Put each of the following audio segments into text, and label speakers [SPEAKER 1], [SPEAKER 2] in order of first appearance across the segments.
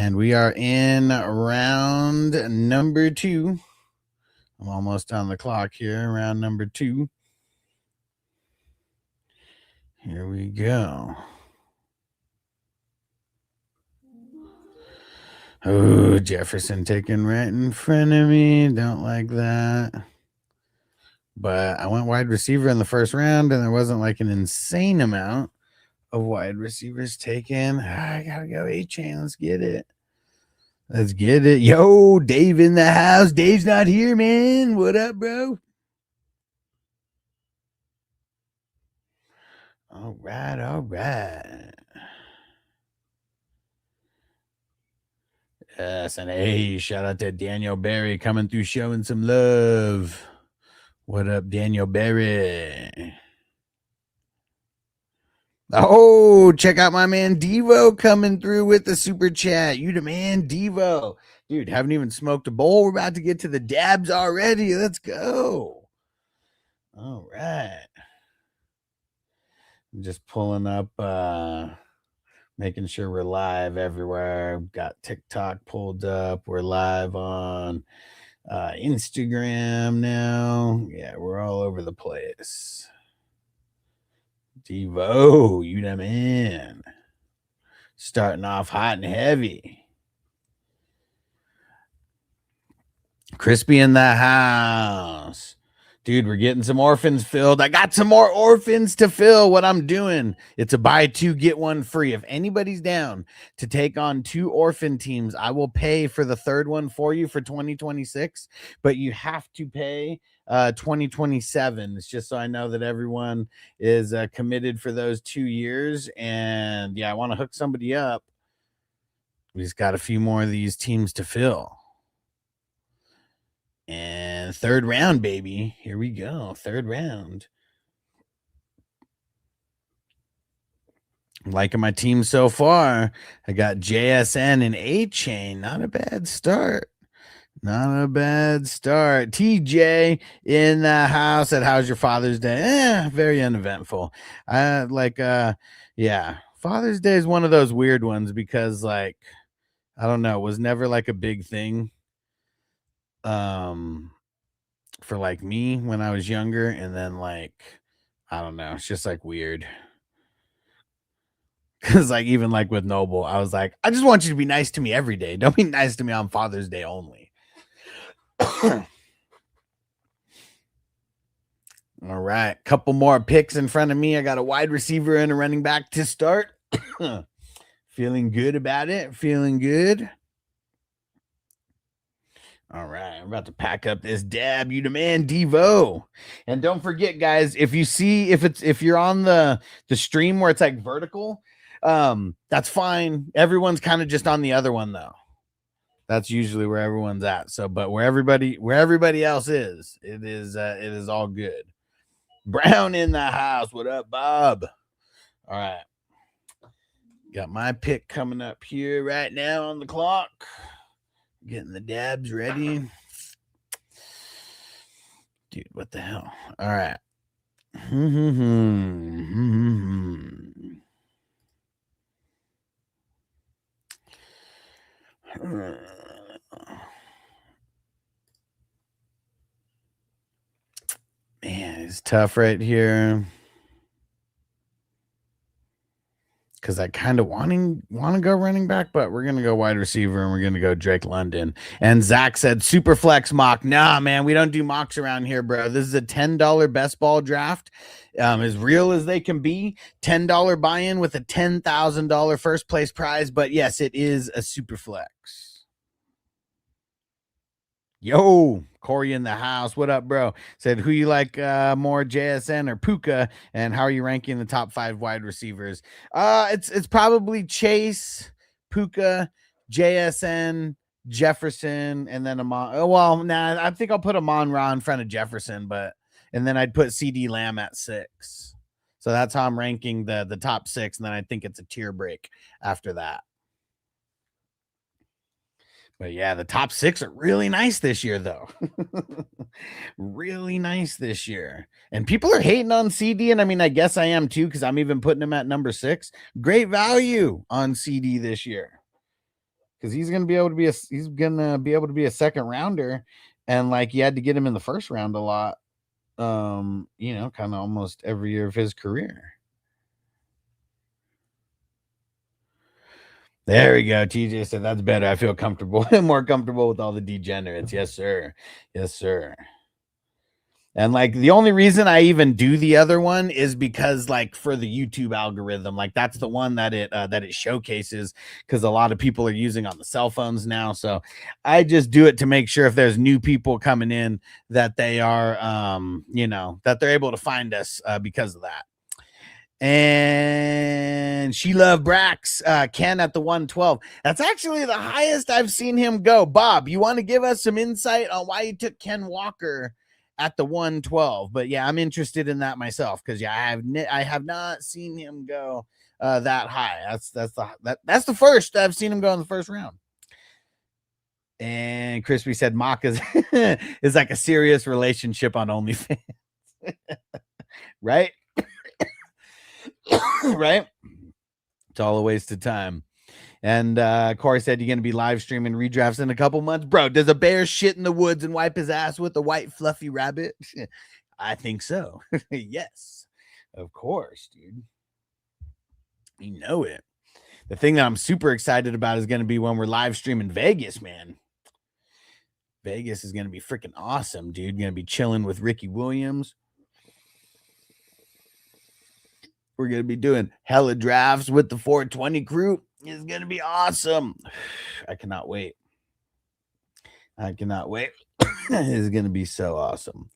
[SPEAKER 1] And we are in round number 2. I'm almost on the clock here. Round number 2. Here we go. Oh, Jefferson taking right in front of me. Don't like that. But I went wide receiver in the first round, and there wasn't like an insane amount of wide receivers taken. I gotta go A-chain. Let's get it. Let's get it. Yo, Dave in the house. Dave's not here, man. What up, bro? All right, all right. Yes, and hey, shout out to Daniel Berry coming through showing some love. What up, Daniel Berry? Oh, check out my man Devo coming through with the super chat. You the man, Devo. Dude, haven't even smoked a bowl. We're about to get to the dabs already. Let's go. All right. I'm just pulling up, making sure we're live everywhere. Got TikTok pulled up. We're live on Instagram now. Yeah, we're all over the place. Devo, you the man. Starting off hot and heavy. Crispy in the house. Dude, we're getting some orphans filled. I got some more orphans to fill. What I'm doing, it's a buy 2, get 1 free. If anybody's down to take on 2 orphan teams, I will pay for the third one for you for 2026, but you have to pay 2027. It's just so I know that everyone is committed for those 2 years. And yeah, I want to hook somebody up. We just got a few more of these teams to fill. And third round, baby. Here we go. Third round. I'm liking my team so far. I got JSN and A-Chain. Not a bad start. Not a bad start. TJ in the house at How's Your Father's Day? Very uneventful. Yeah. Father's Day is one of those weird ones because, like, I don't know, it was never like a big thing. For like me when I was younger, and then like I don't know, it's just like weird. Cause like even like with Noble, I was like, I just want you to be nice to me every day. Don't be nice to me on Father's Day only. All right, couple more picks in front of me. I got a wide receiver and a running back to start. Feeling good about it. Feeling good. All right, I'm about to pack up this dab. You demand Devo. And don't forget, guys, if you see if you're on the stream where it's like vertical, that's fine. Everyone's kind of just on the other one though. That's usually where everyone's at. So, but where everybody else is, it is all good. Brown in the house. What up, Bob? All right. Got my pick coming up here right now on the clock. Getting the dabs ready. Dude, what the hell? All right. Man, it's tough right here. Because I kind of want to go running back, but we're going to go wide receiver and we're going to go Drake London. And Zach said, super flex mock. Nah, man, we don't do mocks around here, bro. This is a $10 best ball draft. As real as they can be. $10 buy-in with a $10,000 first place prize. But yes, it is a super flex. Yo, Corey in the house. What up, bro? Said, who you like more, JSN or Puka? And how are you ranking the top 5 wide receivers? It's probably Chase, Puka, JSN, Jefferson, and then Amon. Oh, well, I think I'll put Amon-Ra in front of Jefferson, and then I'd put CD Lamb at 6. So that's how I'm ranking the top 6, and then I think it's a tier break after that. But yeah, the top 6 are really nice this year, though. Really nice this year. And people are hating on CD, and I mean, I guess I am too, because I'm even putting him at number 6. Great value on CD this year. because he's gonna be able to be a second rounder, and like you had to get him in the first round a lot, kind of almost every year of his career. There we go. TJ said that's better. I feel comfortable, more comfortable with all the degenerates. Yes, sir. Yes, sir. And like the only reason I even do the other one is because like for the YouTube algorithm, like that's the one that it showcases, because a lot of people are using on the cell phones now. So I just do it to make sure if there's new people coming in that they are that they're able to find us because of that. And she loved Brax, Ken at the 112. That's actually the highest I've seen him go. Bob, you want to give us some insight on why you took Ken Walker at the 112? But yeah, I'm interested in that myself, because yeah, I have not seen him go that high. That's the first I've seen him go in the first round. And Crispy said Mock is like a serious relationship on OnlyFans. Right? Right? It's all a waste of time. And Corey said you're going to be live streaming redrafts in a couple months. Bro, does a bear shit in the woods and wipe his ass with a white fluffy rabbit? I think so. Yes, of course, dude. You know it. The thing that I'm super excited about is going to be when we're live streaming Vegas, man. Vegas is going to be freaking awesome, dude. Going to be chilling with Ricky Williams. We're going to be doing hella drafts with the 420 crew. It's going to be awesome. I cannot wait. I cannot wait. It's going to be so awesome.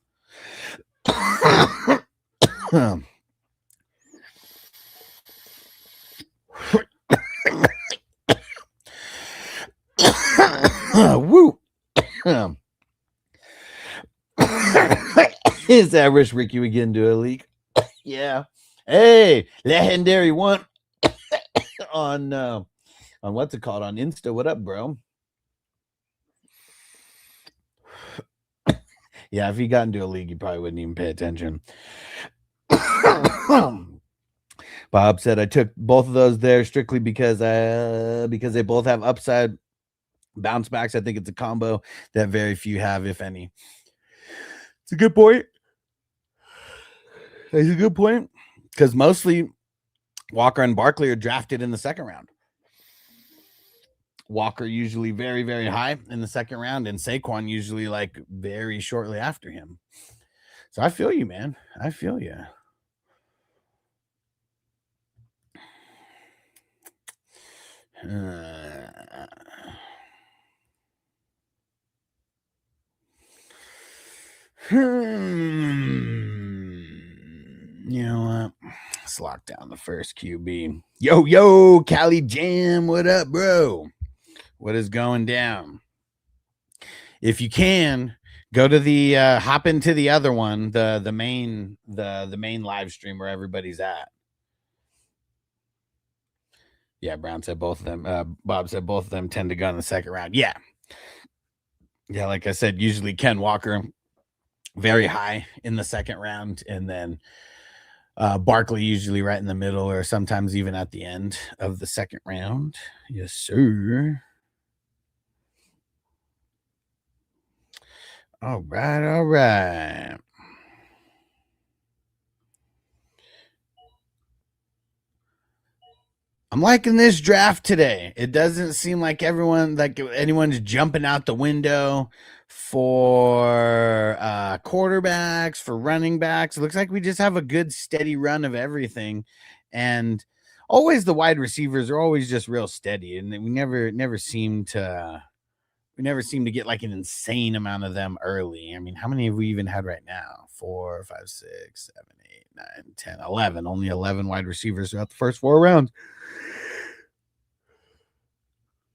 [SPEAKER 1] Woo. Is that wish Ricky would get into a league? Yeah. Hey, legendary one on what's it called, on Insta. What up, bro? Yeah, if he got into a league, he probably wouldn't even pay attention. Bob said I took both of those there strictly because they both have upside bounce backs. I think it's a combo that very few have, if any. It's a good point. It's a good point, because mostly Walker and Barkley are drafted in the second round. Walker usually very, very high in the second round, and Saquon usually like very shortly after him. So I feel you, man. I feel you. You know what? Let's lock down the first QB. Yo, Cali Jam, what up, bro? What is going down? If you can, go to the hop into the other one, the main live stream where everybody's at. Yeah, Brown said both of them. Bob said both of them tend to go in the second round. Yeah, like I said, usually Ken Walker very high in the second round, and then Barkley usually right in the middle, or sometimes even at the end of the second round. Yes, sir. All right. I'm liking this draft today. It doesn't seem like anyone's jumping out the window for quarterbacks, for running backs. It looks like we just have a good steady run of everything, and always the wide receivers are always just real steady, and we never seem to get like an insane amount of them early. I mean, how many have we even had right now? 4, 5, 6, 7, 8, 9, 10, 11. Only 11 wide receivers throughout the first 4 rounds.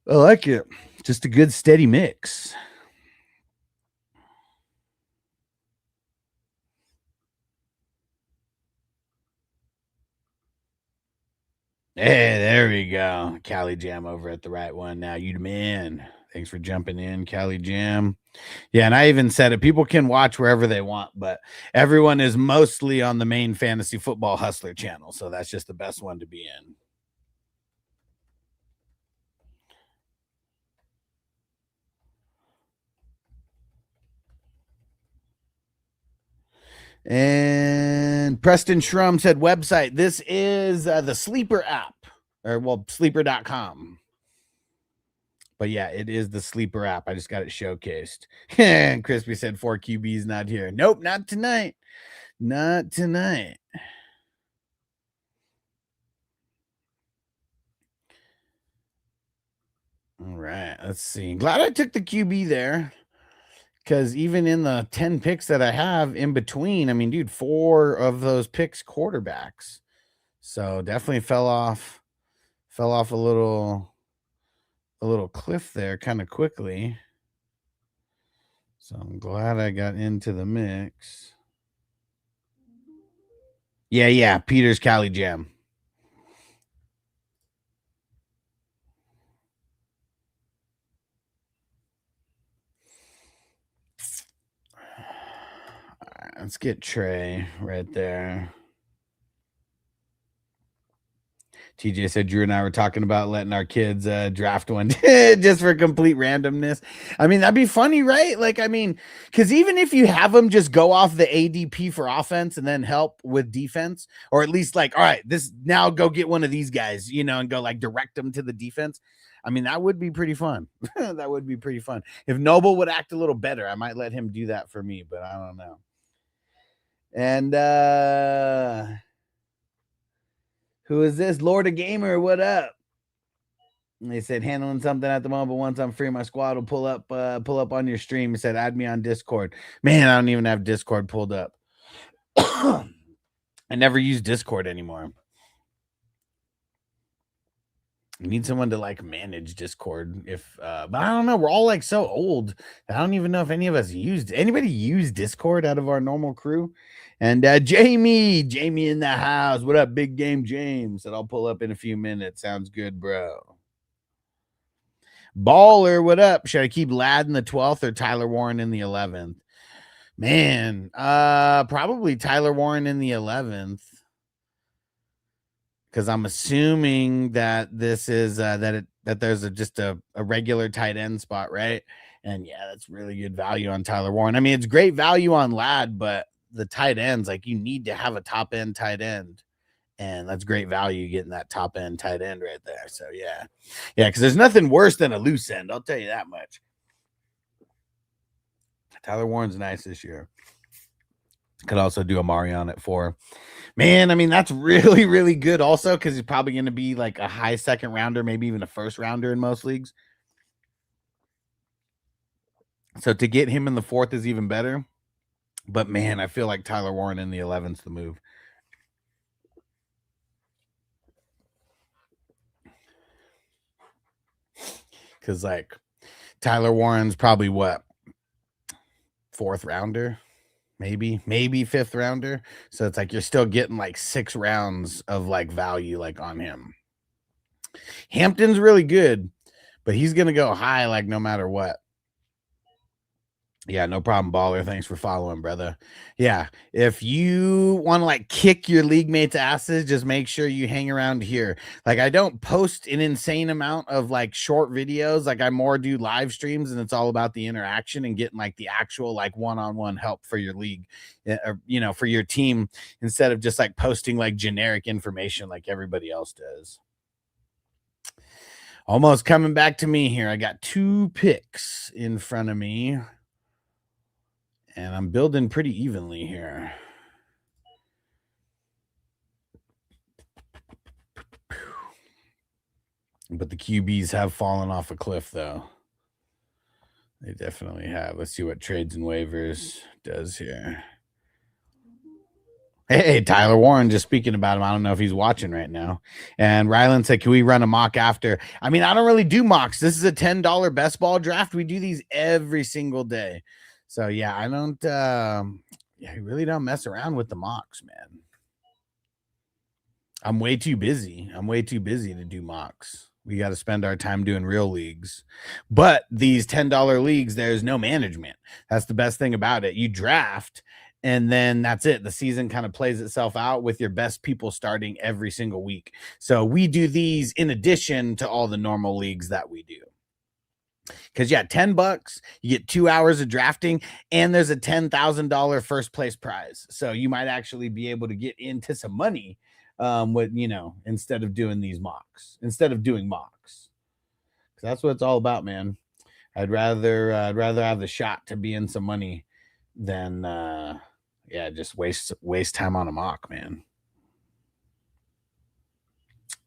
[SPEAKER 1] I like it. Just a good steady mix. Hey, there we go. Cali Jam over at the right one. Now, you the man. Thanks for jumping in, Cali Jam. Yeah, and I even said it. People can watch wherever they want, but everyone is mostly on the main Fantasy Football Hustler channel, so that's just the best one to be in. And Preston Shrum said website. This is the Sleeper app, or well, sleeper.com. But yeah, it is the Sleeper app. I just got it showcased. And Crispy said 4 QBs not here. Nope, not tonight. Not tonight. All right, let's see. Glad I took the QB there, because even in the 10 picks that I have in between, I mean, dude, 4 of those picks quarterbacks. So definitely fell off a little cliff there kind of quickly. So I'm glad I got into the mix. Yeah, Peter's Cali Jam. All right, let's get Trey right there. TJ said Drew and I were talking about letting our kids draft one just for complete randomness. I mean, that'd be funny, right? Like, I mean, because even if you have them just go off the ADP for offense and then help with defense, or at least like, all right, this now go get one of these guys, and go like direct them to the defense. I mean, that would be pretty fun. That would be pretty fun. If Noble would act a little better, I might let him do that for me, but I don't know. And who is this? Lord of Gamer, what up? And they said handling something at the moment, but once I'm free, my squad will pull up on your stream. He said, add me on Discord. Man, I don't even have Discord pulled up. I never use Discord anymore. I need someone to like manage Discord. But I don't know. We're all like so old. I don't even know if anybody used Discord out of our normal crew. And Jamie in the house. What up, Big Game James? That I'll pull up in a few minutes. Sounds good, bro. Baller, what up? Should I keep Ladd in the 12th or Tyler Warren in the 11th? Man, probably Tyler Warren in the 11th. Because I'm assuming that this is that there's just a regular tight end spot, right? And yeah, that's really good value on Tyler Warren. I mean, it's great value on Ladd, but the tight ends, like you need to have a top end tight end. And that's great value getting that top end tight end right there. So yeah, because there's nothing worse than a loose end. I'll tell you that much. Tyler Warren's nice this year. Could also do a Marion at 4. Man, I mean, that's really, really good also, because he's probably going to be like a high second rounder, maybe even a first rounder in most leagues. So to get him in the 4th is even better. But man, I feel like Tyler Warren in the 11th's the move. Because like Tyler Warren's probably what? 4th rounder? Maybe 5th rounder. So it's like you're still getting like 6 rounds of like value like on him. Hampton's really good, but he's gonna go high like no matter what. Yeah, no problem, Baller. Thanks for following, brother. Yeah, if you want to like kick your league mates' asses, just make sure you hang around here. Like, I don't post an insane amount of like short videos. Like, I more do live streams, and it's all about the interaction and getting like the actual like one-on-one help for your league, for your team, instead of just like posting like generic information like everybody else does. Almost coming back to me here. I got 2 picks in front of me. And I'm building pretty evenly here. But the QBs have fallen off a cliff, though. They definitely have. Let's see what trades and waivers does here. Hey, Tyler Warren, just speaking about him. I don't know if he's watching right now. And Rylan said, can we run a mock after? I mean, I don't really do mocks. This is a $10 best ball draft. We do these every single day. So, yeah, I don't I really don't mess around with the mocks, man. I'm way too busy. To do mocks. We got to spend our time doing real leagues. But these $10 leagues, there's no management. That's the best thing about it. You draft, and then that's it. The season kind of plays itself out with your best people starting every single week. So we do these in addition to all the normal leagues that we do. Because yeah, $10, you get 2 hours of drafting, and there's a $10,000 first place prize. So you might actually be able to get into some money with, instead of doing mocks. That's what it's all about, man. I'd rather have the shot to be in some money than just waste time on a mock, man.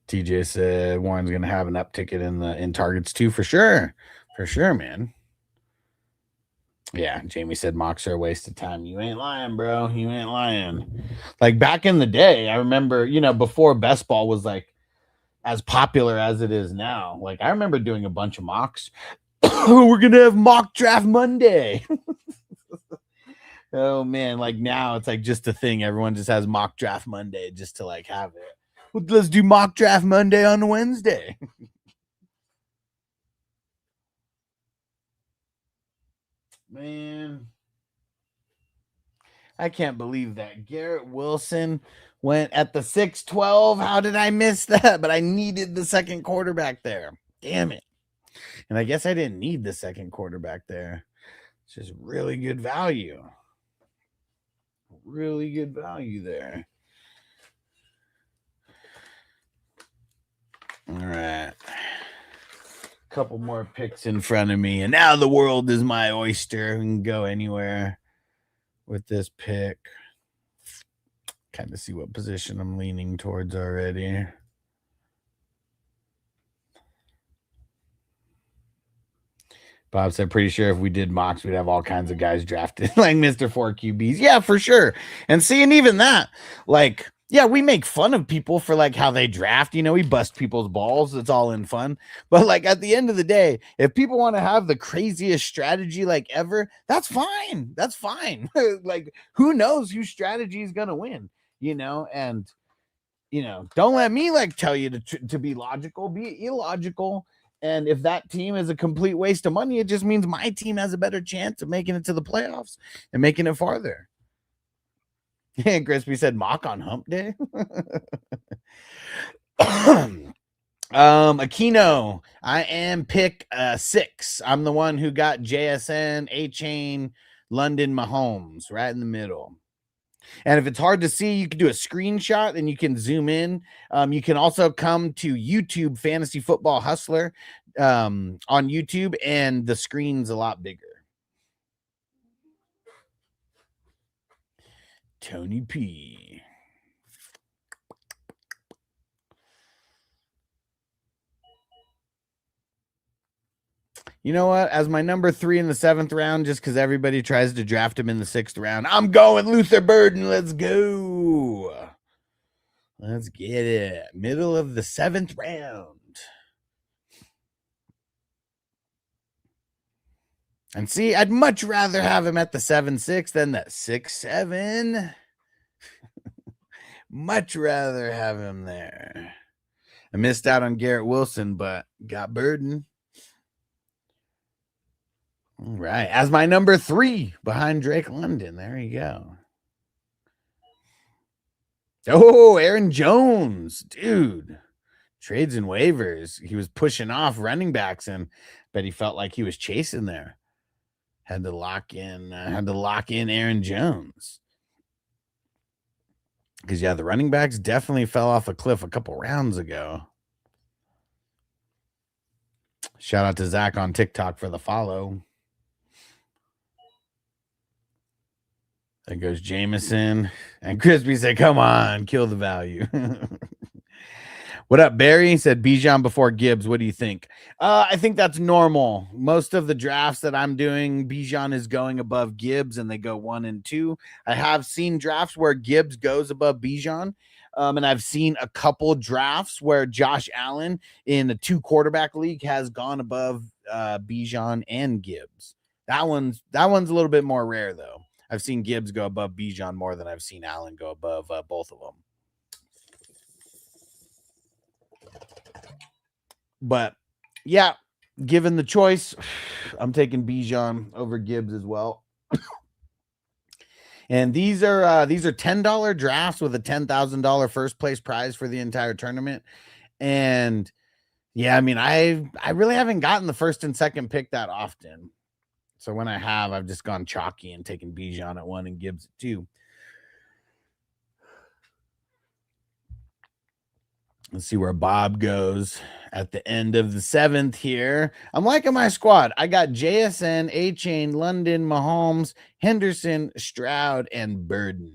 [SPEAKER 1] TJ said Warren's gonna have an uptick in targets too, for sure, man. Yeah, Jamie said mocks are a waste of time. You ain't lying, bro. You ain't lying. Like back in the day, I remember, before best ball was like as popular as it is now. Like I remember doing a bunch of mocks. We're gonna have mock draft Monday. Oh man, like now it's like just a thing. Everyone just has mock draft Monday just to like have it. Well, let's do mock draft Monday on Wednesday. Man, I can't believe that Garrett Wilson went at the 6-12. How did I miss that? But I needed the second quarterback there. Damn it. And I guess I didn't need the second quarterback there. It's just really good value. Really good value there. All right. Couple more picks in front of me, and now the world is my oyster. We can go anywhere with this pick. Kind of see what position I'm leaning towards already. Bob said, pretty sure if we did mocks, we'd have all kinds of guys drafted like Mr. 4 QBs. Yeah, for sure. And seeing even that, like, yeah, we make fun of people for like how they draft. We bust people's balls. It's all in fun. But like at the end of the day, if people want to have the craziest strategy like ever, that's fine. That's fine. Like who knows whose strategy is going to win, and don't let me like tell you to be logical, be illogical. And if that team is a complete waste of money, it just means my team has a better chance of making it to the playoffs and making it farther. And Crispy said mock on hump day. Aquino, I am pick 6. I'm the one who got JSN, A-Chain, London, Mahomes right in the middle. And if it's hard to see, you can do a screenshot and you can zoom in. You can also come to YouTube Fantasy Football Hustler on YouTube, and the screen's a lot bigger. Tony P. You know what? As my number 3 in the 7th round, just because everybody tries to draft him in the 6th round, I'm going Luther Burden. Let's go. Let's get it. Middle of the 7th round. And see, I'd much rather have him at the 7-6 than the 6-7. Much rather have him there. I missed out on Garrett Wilson, but got Burden. All right. As my number 3 behind Drake London. There you go. Oh, Aaron Jones. Dude. Trades and waivers. He was pushing off running backs, and but he felt like he was chasing there. Had to lock in Aaron Jones. Because yeah, the running backs definitely fell off a cliff a couple rounds ago. Shout out to Zach on TikTok for the follow. There goes Jameson. And Crispy said, come on, kill the value. What up, Barry? He said Bijan before Gibbs. What do you think? I think that's normal. Most of the drafts that I'm doing, Bijan is going above Gibbs, and they go 1 and 2. I have seen drafts where Gibbs goes above Bijan. And I've seen a couple drafts where Josh Allen in a 2 quarterback league has gone above Bijan and Gibbs. That one's a little bit more rare, though. I've seen Gibbs go above Bijan more than I've seen Allen go above both of them. But yeah, given the choice, I'm taking Bijan over Gibbs as well. And these are $10 drafts with a $10,000 first place prize for the entire tournament. And Yeah, I mean, I really haven't gotten the first and second pick that often. So when I have, I've just gone chalky and taken Bijan at 1 and Gibbs at 2. Let's see where Bob goes at the end of the 7th here. I'm liking my squad. I got JSN, A-Chain, London, Mahomes, Henderson, Stroud, and Burden.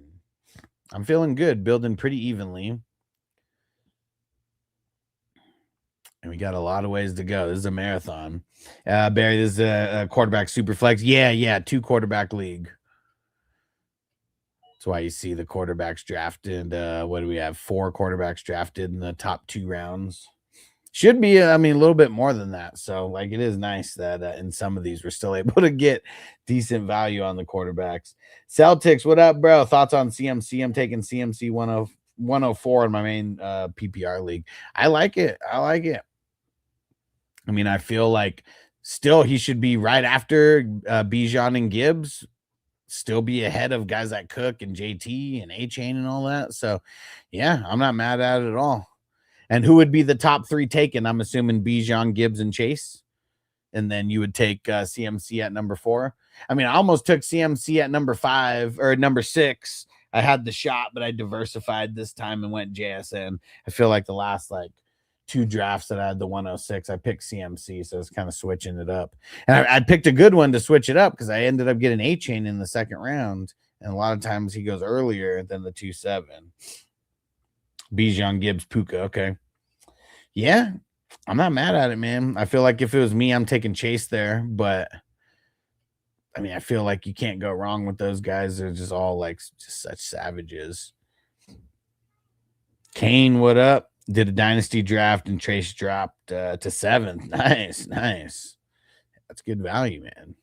[SPEAKER 1] I'm feeling good, building pretty evenly. And we got a lot of ways to go. This is a marathon. Barry, this is a quarterback super flex. Yeah, 2 quarterback league. That's why you see the quarterbacks drafted. What do we have? 4 quarterbacks drafted in the top 2 rounds. Should be, I mean, a little bit more than that. So, like, it is nice that in some of these we're still able to get decent value on the quarterbacks. Celtics, what up, bro? Thoughts on CMC? I'm taking CMC 104 in my main PPR league. I like it. I mean, I feel like still he should be right after Bijan and Gibbs, still be ahead of guys like Cook and JT and A-Chain and all that. So, yeah, I'm not mad at it at all. And who would be the top 3 taken? I'm assuming Bijan, Gibbs, and Chase. And then you would take CMC at number 4. I mean, I almost took CMC at number 5 or number 6. I had the shot, but I diversified this time and went JSN. I feel like the last 2 drafts that I had the 106, I picked CMC, so it's kind of switching it up. And I picked a good one to switch it up because I ended up getting A-Chain in the second round, and a lot of times he goes earlier than the 2-7. Bijan, Gibbs, Puka. Okay, yeah, I'm not mad at it, man. I feel like if it was me, I'm taking Chase there, but I mean, I feel like you can't go wrong with those guys. They're just all just such savages. Kane, what up? Did a dynasty draft and Trace dropped to 7th. Nice. That's good value, man.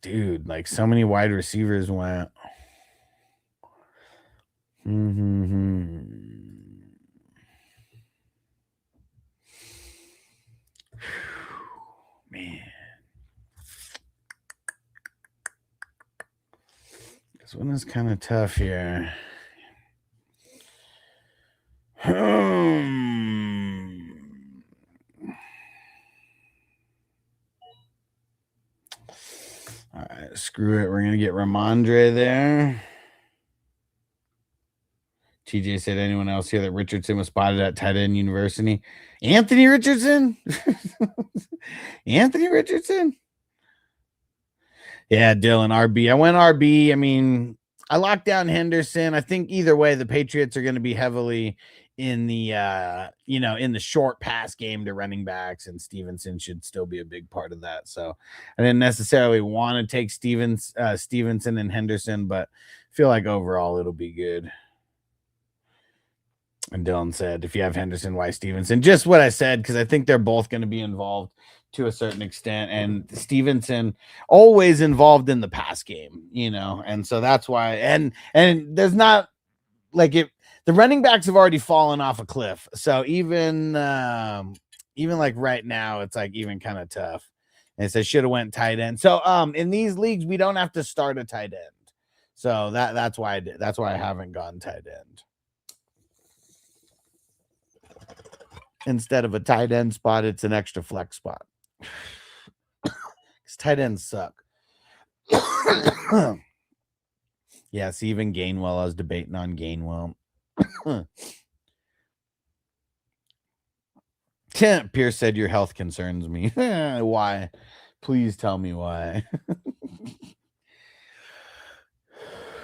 [SPEAKER 1] Dude, like so many wide receivers went. Man. This one is kind of tough here. All right, screw it. We're going to get Ramondre there. TJ said, anyone else here that Richardson was spotted at tight end university? Anthony Richardson? Anthony Richardson? Yeah, Dylan, RB. I went RB. I mean, I locked down Henderson. I think either way, the Patriots are going to be heavily in the in the short pass game to running backs, and Stevenson should still be a big part of that. So I didn't necessarily want to take Stevenson and Henderson, but I feel like overall it'll be good. And Dylan said, if you have Henderson, why Stevenson? Just what I said, because I think they're both going to be involved to a certain extent. And Stevenson always involved in the pass game, and so that's why. And there's not the running backs have already fallen off a cliff. So even like right now, it's like even kind of tough. And it says should have went tight end. So in these leagues, we don't have to start a tight end. So that's why I did. That's why I haven't gone tight end. Instead of a tight end spot, it's an extra flex spot. Because tight ends suck. Yeah, see, even Gainwell, I was debating on Gainwell. Pierce said your health concerns me. Why? Please tell me why.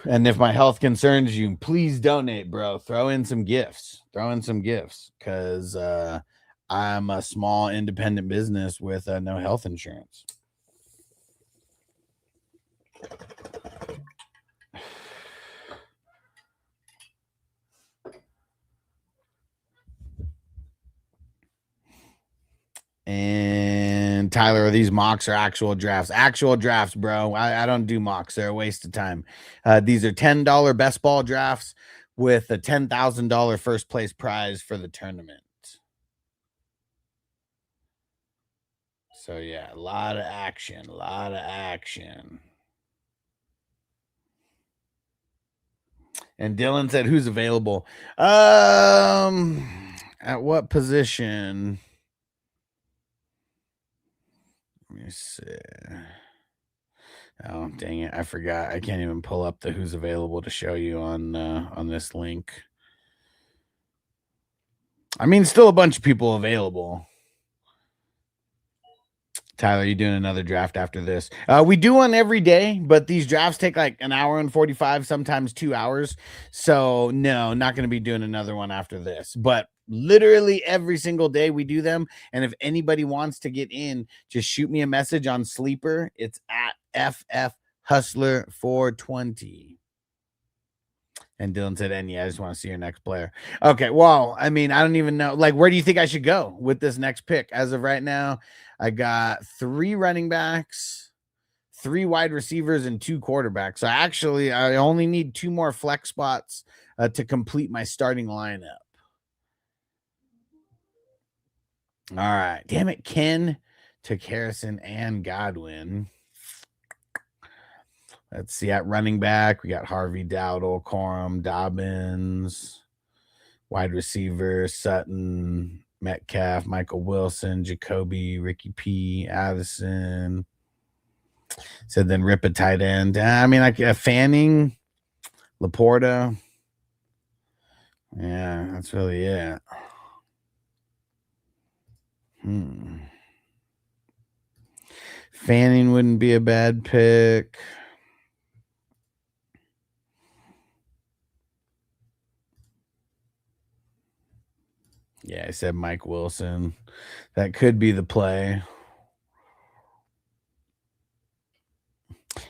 [SPEAKER 1] And if my health concerns you, please donate, bro. Throw in some gifts. Because I'm a small independent business with no health insurance. And Tyler, are these mocks or actual drafts? Actual drafts, bro. I don't do mocks. They're a waste of time. These are $10 best ball drafts with a $10,000 first place prize for the tournament. So, yeah, a lot of action. And Dylan said, "Who's available?" At what position? Let me see. Oh, dang it! I forgot. I can't even pull up the who's available to show you on this link. I mean, still a bunch of people available. Tyler, you doing another draft after this? We do one every day, but these drafts take like an hour and 45, sometimes 2 hours. So no, not going to be doing another one after this. But literally every single day we do them. And if anybody wants to get in, just shoot me a message on Sleeper. It's at FF Hustler 420. And Dylan said, and yeah, I just want to see your next player. Okay, well, I mean, I don't even know. Like, where do you think I should go with this next pick? As of right now, I got 3 running backs, 3 wide receivers, and 2 quarterbacks. So actually, I only need 2 more flex spots to complete my starting lineup. All right. Damn it, Ken took Harrison and Godwin. Let's see, at running back, we got Harvey, Dowdle, Corum, Dobbins. Wide receiver, Sutton, Metcalf, Michael Wilson, Jacoby, Ricky P, Addison. Said then rip a tight end. I mean, like Fanning, Laporta. Yeah, that's really it. Fanning wouldn't be a bad pick. Yeah, I said Mike Wilson. That could be the play.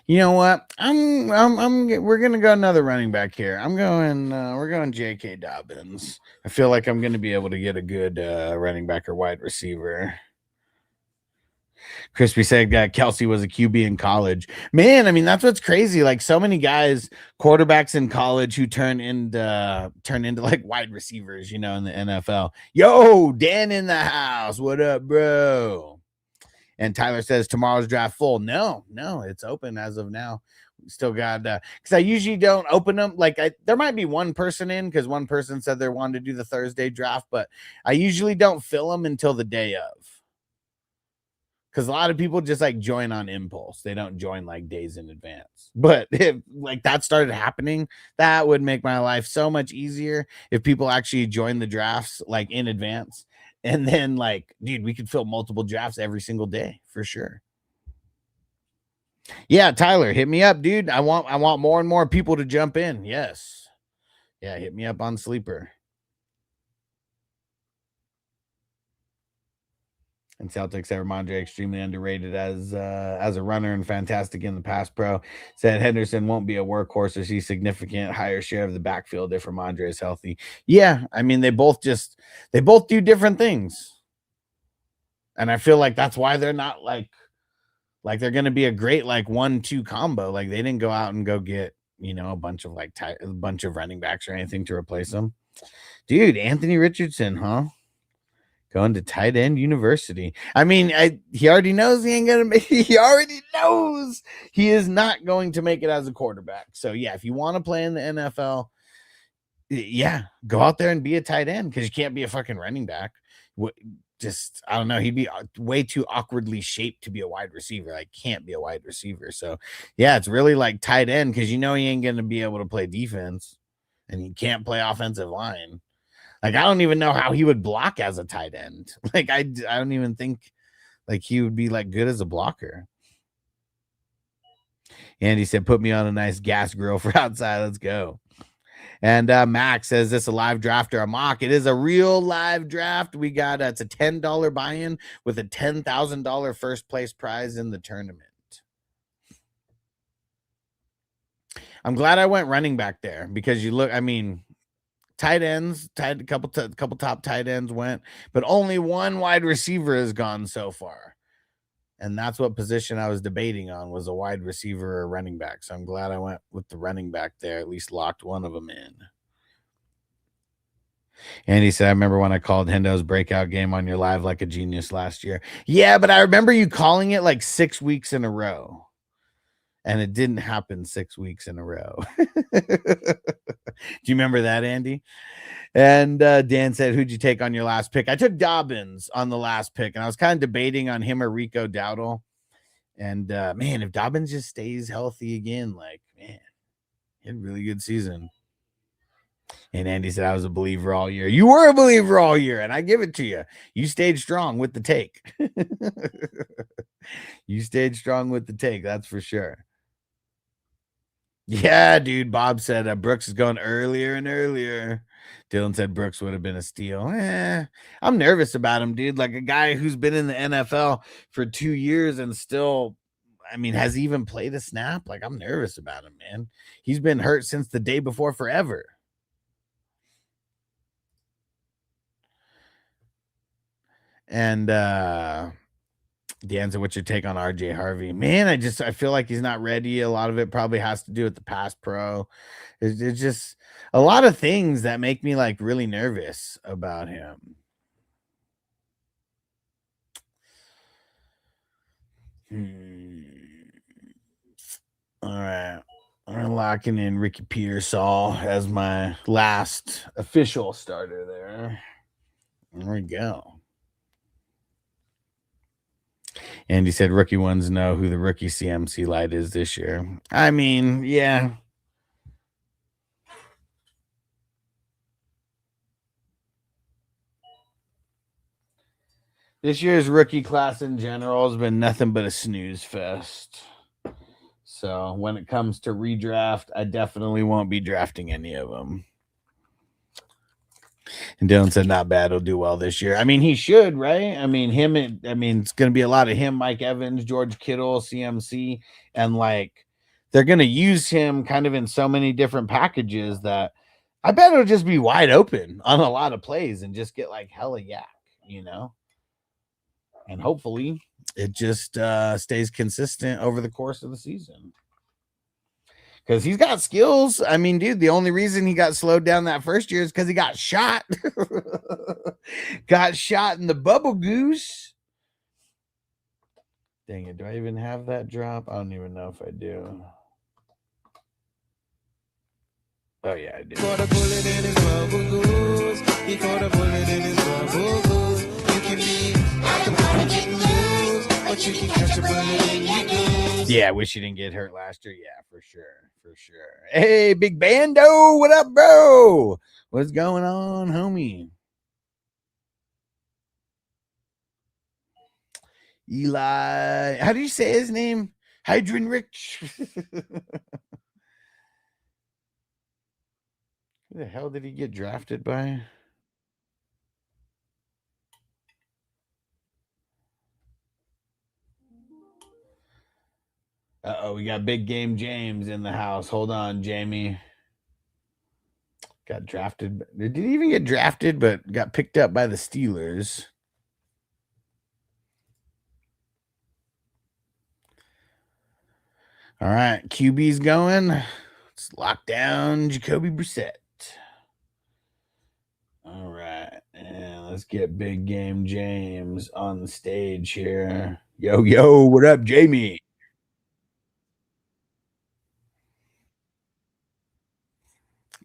[SPEAKER 1] You know what? We're gonna go another running back here. We're going J.K. Dobbins. I feel like I'm gonna be able to get a good running back or wide receiver. Crispy said Kelsey was a QB in college. Man, I mean, that's what's crazy. Like so many guys, quarterbacks in college who turn into like wide receivers, in the NFL. Yo, Dan in the house. What up, bro? And Tyler says tomorrow's draft full. No, it's open as of now. We still got because I usually don't open them. Like there might be one person in because one person said they wanted to do the Thursday draft, but I usually don't fill them until the day of. Because a lot of people just like join on impulse. They don't join like days in advance. But if like that started happening, that would make my life so much easier if people actually join the drafts like in advance. And then like, dude, we could fill multiple drafts every single day for sure. Yeah, Tyler, hit me up, dude. I want more and more people to jump in. Yes. Yeah, hit me up on Sleeper. And Celtics said Ramondre extremely underrated as a runner and fantastic in the pass pro. Said Henderson won't be a workhorse or see significant higher share of the backfield if Ramondre is healthy. Yeah, I mean they both do different things. And I feel like that's why they're not like they're going to be a great like 1-2 combo. Like they didn't go out and go get, a bunch of a bunch of running backs or anything to replace them. Dude, Anthony Richardson, huh? Going to tight end university. I mean, he already knows he ain't gonna make. He already knows he is not going to make it as a quarterback. So yeah, if you want to play in the NFL, yeah, go out there and be a tight end because you can't be a fucking running back. Just I don't know. He'd be way too awkwardly shaped to be a wide receiver. Like can't be a wide receiver. So yeah, it's really like tight end because he ain't gonna be able to play defense, and he can't play offensive line. Like, I don't even know how he would block as a tight end. Like, I don't even think, like, he would be, like, good as a blocker. And he said, put me on a nice gas grill for outside. Let's go. And Max says, this a live draft or a mock? It is a real live draft. We got, it's a $10 buy-in with a $10,000 first place prize in the tournament. I'm glad I went running back there because tight ends, a couple top tight ends went, but only one wide receiver has gone so far. And that's what position I was debating on was a wide receiver or running back. So I'm glad I went with the running back there, at least locked one of them in. And he said, I remember when I called Hendo's breakout game on your live like a genius last year. Yeah, but I remember you calling it like 6 weeks in a row. and it didn't happen 6 weeks in a row. Do you remember that, Andy? And Dan said, "Who'd you take on your last pick?" I took Dobbins on the last pick, and I was kind of debating on him or Rico Dowdle. And man, if Dobbins just stays healthy again, like man, he had a really good season. And Andy said, "I was a believer all year." You were a believer all year, and I give it to you. You stayed strong with the take. You stayed strong with the take, that's for sure. Yeah, dude. Bob said Brooks is going earlier and earlier. Dylan said Brooks would have been a steal. I'm nervous about him, dude. Like a guy who's been in the NFL for 2 years and still, I mean, has he even played a snap? Like, I'm nervous about him, man. He's been hurt since the day before forever. And Deanza, what's your take on RJ Harvey? Man, I feel like he's not ready. A lot of it probably has to do with the pass pro. It's just a lot of things that make me like really nervous about him. All right. I'm locking in Ricky Pearsall as my last official starter there. There we go. And he said rookie ones know who the rookie CMC light is this year. I mean, yeah. This year's rookie class in general has been nothing but a snooze fest. So when it comes to redraft, I definitely won't be drafting any of them. And Dylan said, not bad. He'll do well this year. I mean, he should, right? I mean, it's going to be a lot of him, Mike Evans, George Kittle, CMC. And like, they're going to use him kind of in so many different packages that I bet it'll just be wide open on a lot of plays and just get like hella yak, you know? And hopefully it just stays consistent over the course of the season. Because he's got skills. I mean, dude, the only reason he got slowed down that first year is because he got shot. Got shot in the bubble goose. Dang it. Do I even have that drop? I don't even know if I do. Oh, yeah, I do. Caught a bullet in his bubble goose. He caught a bullet in his bubble goose. You can be out the party getting loose, but you can catch a bullet in your goose. Yeah, I wish you didn't get hurt last year. Yeah, for sure. For sure. Hey, Big Bando, what up, bro? What's going on, homie? Eli, how do you say his name? Hydrin Rich. Who the hell did he get drafted by? Uh-oh, we got Big Game James in the house. Hold on, Jamie. Got drafted. Did he even get drafted, but got picked up by the Steelers? All right, QB's going. Let's lock down Jacoby Brissett. All right, and let's get Big Game James on the stage here. Yo, what up, Jamie?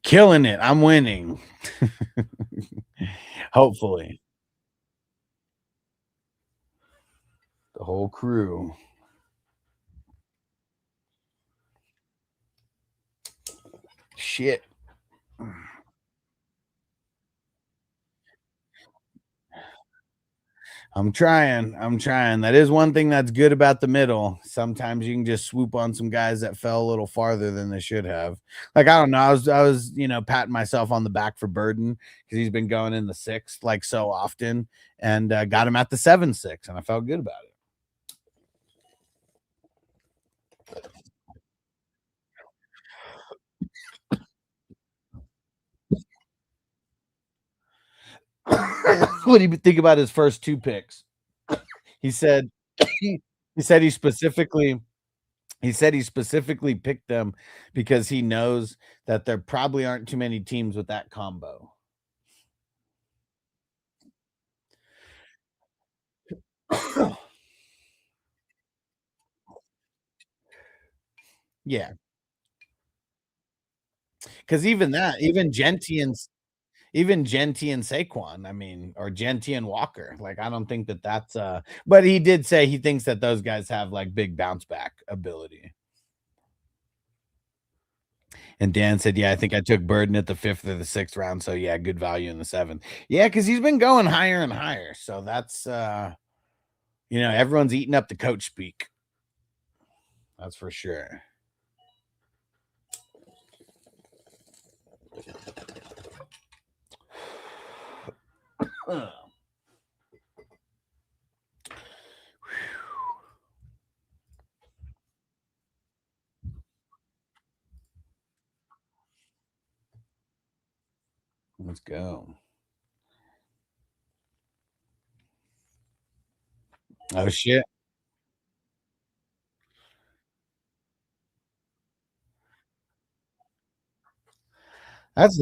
[SPEAKER 1] Killing it. I'm winning. Hopefully. The whole crew. Shit. I'm trying. I'm trying. That is one thing that's good about the middle. Sometimes you can just swoop on some guys that fell a little farther than they should have. Like I don't know. I was patting myself on the back for Burden because he's been going in the sixth like so often, and got him at the 7-6, and I felt good about it. What do you think about his first two picks? He said he said he specifically picked them because he knows that there probably aren't too many teams with that combo. Yeah, because even Genti and Saquon, I mean, or Genti and Walker, like, I don't think that that's, but he did say he thinks that those guys have, like, big bounce back ability. And Dan said, "Yeah, I think I took Burden at the 5th or the 6th round, so yeah, good value in the 7th." Yeah, because 'cause he's been going higher and higher, so that's, everyone's eating up the coach speak. That's for sure. Let's go. Oh, shit. That's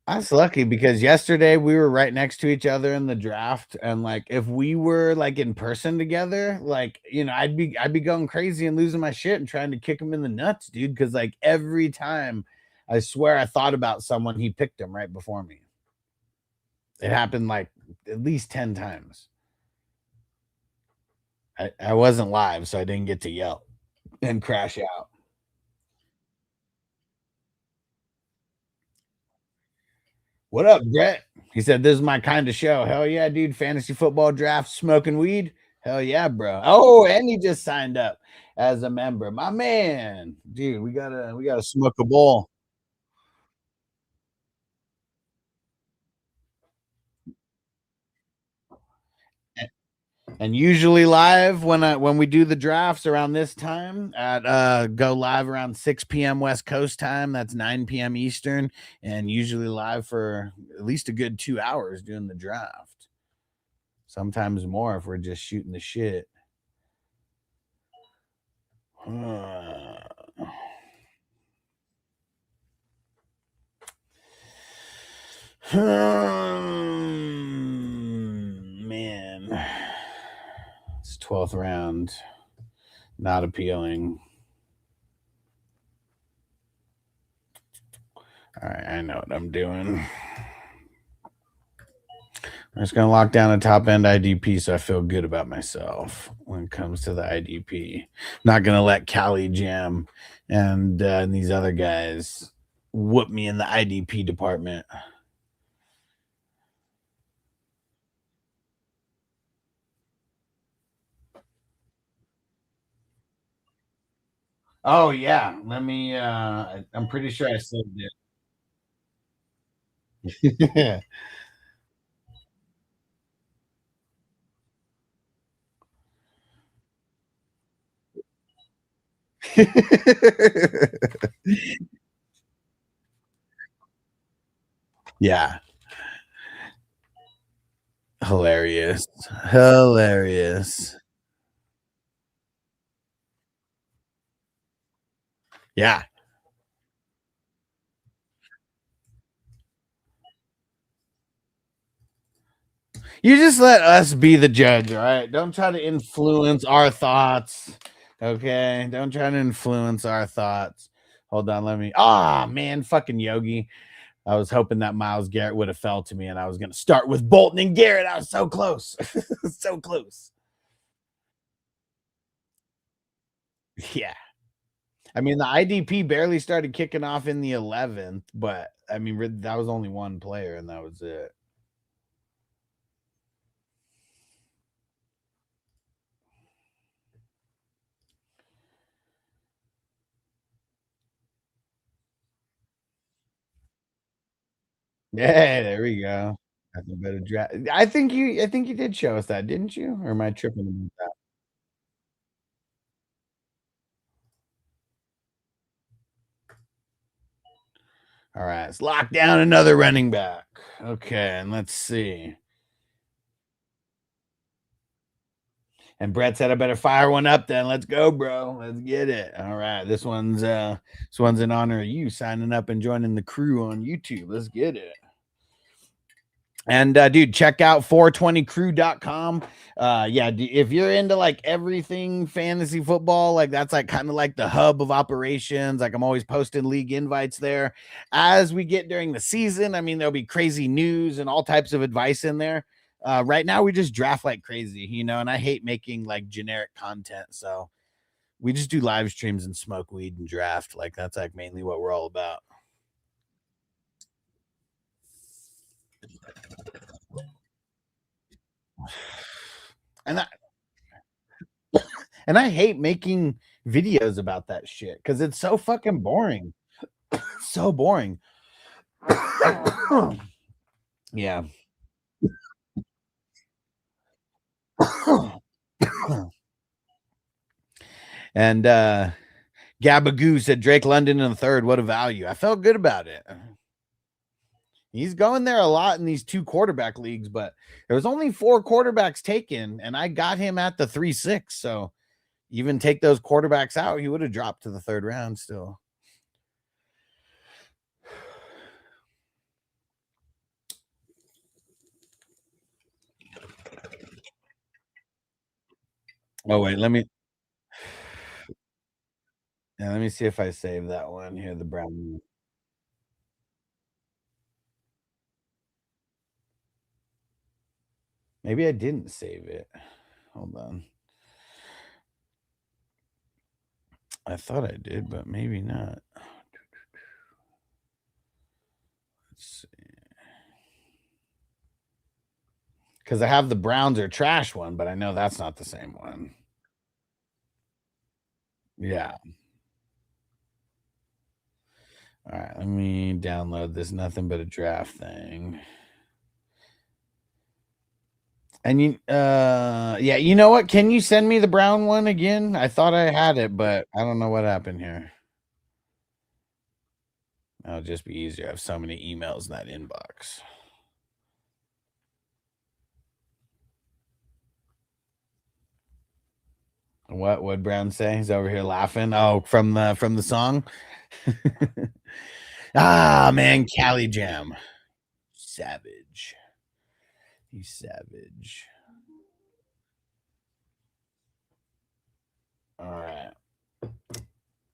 [SPEAKER 1] That's lucky because yesterday we were right next to each other in the draft, and, like, if we were, like, in person together, like, I'd be going crazy and losing my shit and trying to kick him in the nuts, dude. Because like, every time, I swear I thought about someone, he picked him right before me. It happened, like, at least 10 times. I wasn't live, so I didn't get to yell and crash out. "What up, Brett?" He said, "This is my kind of show." Hell yeah, dude. Fantasy football draft, smoking weed. Hell yeah, bro. Oh, and he just signed up as a member. My man. Dude, we gotta smoke a bowl. And usually live when we do the drafts around this time at go live around 6 p.m. West Coast time. That's 9 p.m. Eastern, and usually live for at least a good 2 hours doing the draft. Sometimes more if we're just shooting the shit. Man, it's 12th round. Not appealing. All right, I know what I'm doing. I'm just gonna lock down a top end IDP so I feel good about myself when it comes to the IDP. Not gonna let Cali Jam and these other guys whoop me in the IDP department. Oh yeah, let me. I'm pretty sure I saved it. Yeah, hilarious, hilarious. Yeah, you just let us be the judge, all right? Don't try to influence our thoughts, okay? Don't try to influence our thoughts. Hold on, let me. Ah, man, fucking Yogi. I was hoping that Miles Garrett would have fell to me, and I was gonna start with Bolton and Garrett. I was so close, so close. Yeah, I mean the IDP barely started kicking off in the 11th, but I mean that was only one player, and that was it. Yeah, there we go. That's a better draft. I think you did show us that, didn't you? Or am I tripping about that? All right, let's lock down another running back. Okay, and let's see. And Brett said I better fire one up then. Let's go, bro. Let's get it. All right. This one's in honor of you signing up and joining the crew on YouTube. Let's get it. And dude, check out 420crew.com. Yeah, if you're into like everything fantasy football, like that's like kind of like the hub of operations. Like I'm always posting league invites there. As we get during the season, I mean, there'll be crazy news and all types of advice in there. Right now, we just draft like crazy, you know, and I hate making like generic content. So we just do live streams and smoke weed and draft. Like that's like mainly what we're all about. And I, and I hate making videos about that shit because it's so fucking boring. So boring. Yeah. And Gabagoo said Drake London in the third. What a value. I felt good about it. He's going there a lot in these two quarterback leagues, but there was only 4 quarterbacks taken, and I got him at the 3-6. So even take those quarterbacks out, he would have dropped to the third round still. Oh wait, let me see if I save that one here. The Brown. Maybe I didn't save it. Hold on. I thought I did, but maybe not. Let's see. Because I have the Browns or trash one, but I know that's not the same one. Yeah. All right. Let me download this nothing but a draft thing. And yeah, you know what? Can you send me the brown one again? I thought I had it, but I don't know what happened here. That'll just be easier. I have so many emails in that inbox. What would Brown say? He's over here laughing. Oh, from the song. Ah man, Cali Jam. Savage. He's savage. All right. All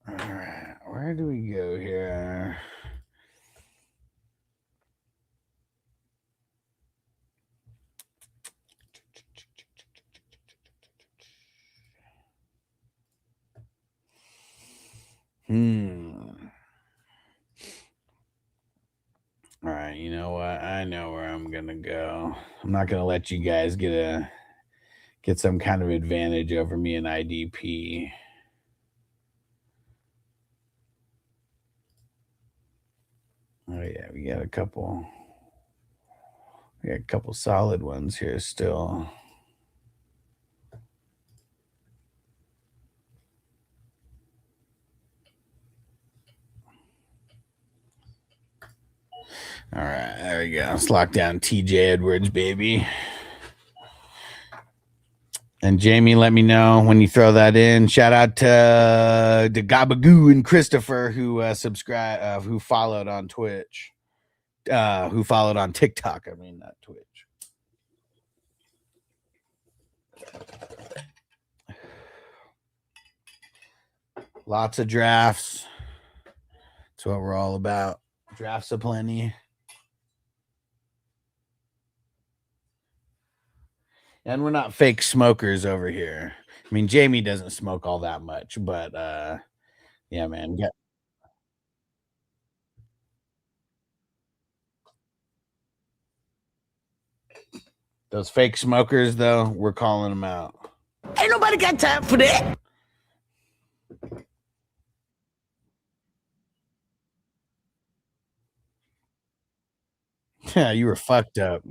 [SPEAKER 1] right. Where do we go here? Hmm. All right, you know what? I know where I'm gonna go. I'm not gonna let you guys get some kind of advantage over me in IDP. Oh yeah, we got a couple solid ones here still. All right, there we go. Let's lock down TJ Edwards, baby. And Jamie, let me know when you throw that in. Shout out to Gabagoo and Christopher who who followed on Twitch, who followed on TikTok. I mean, not Twitch. Lots of drafts. That's what we're all about. Drafts aplenty. And we're not fake smokers over here. I mean, Jamie doesn't smoke all that much, but yeah, man. Those fake smokers, though, we're calling them out. Ain't nobody got time for that. Yeah, you were fucked up.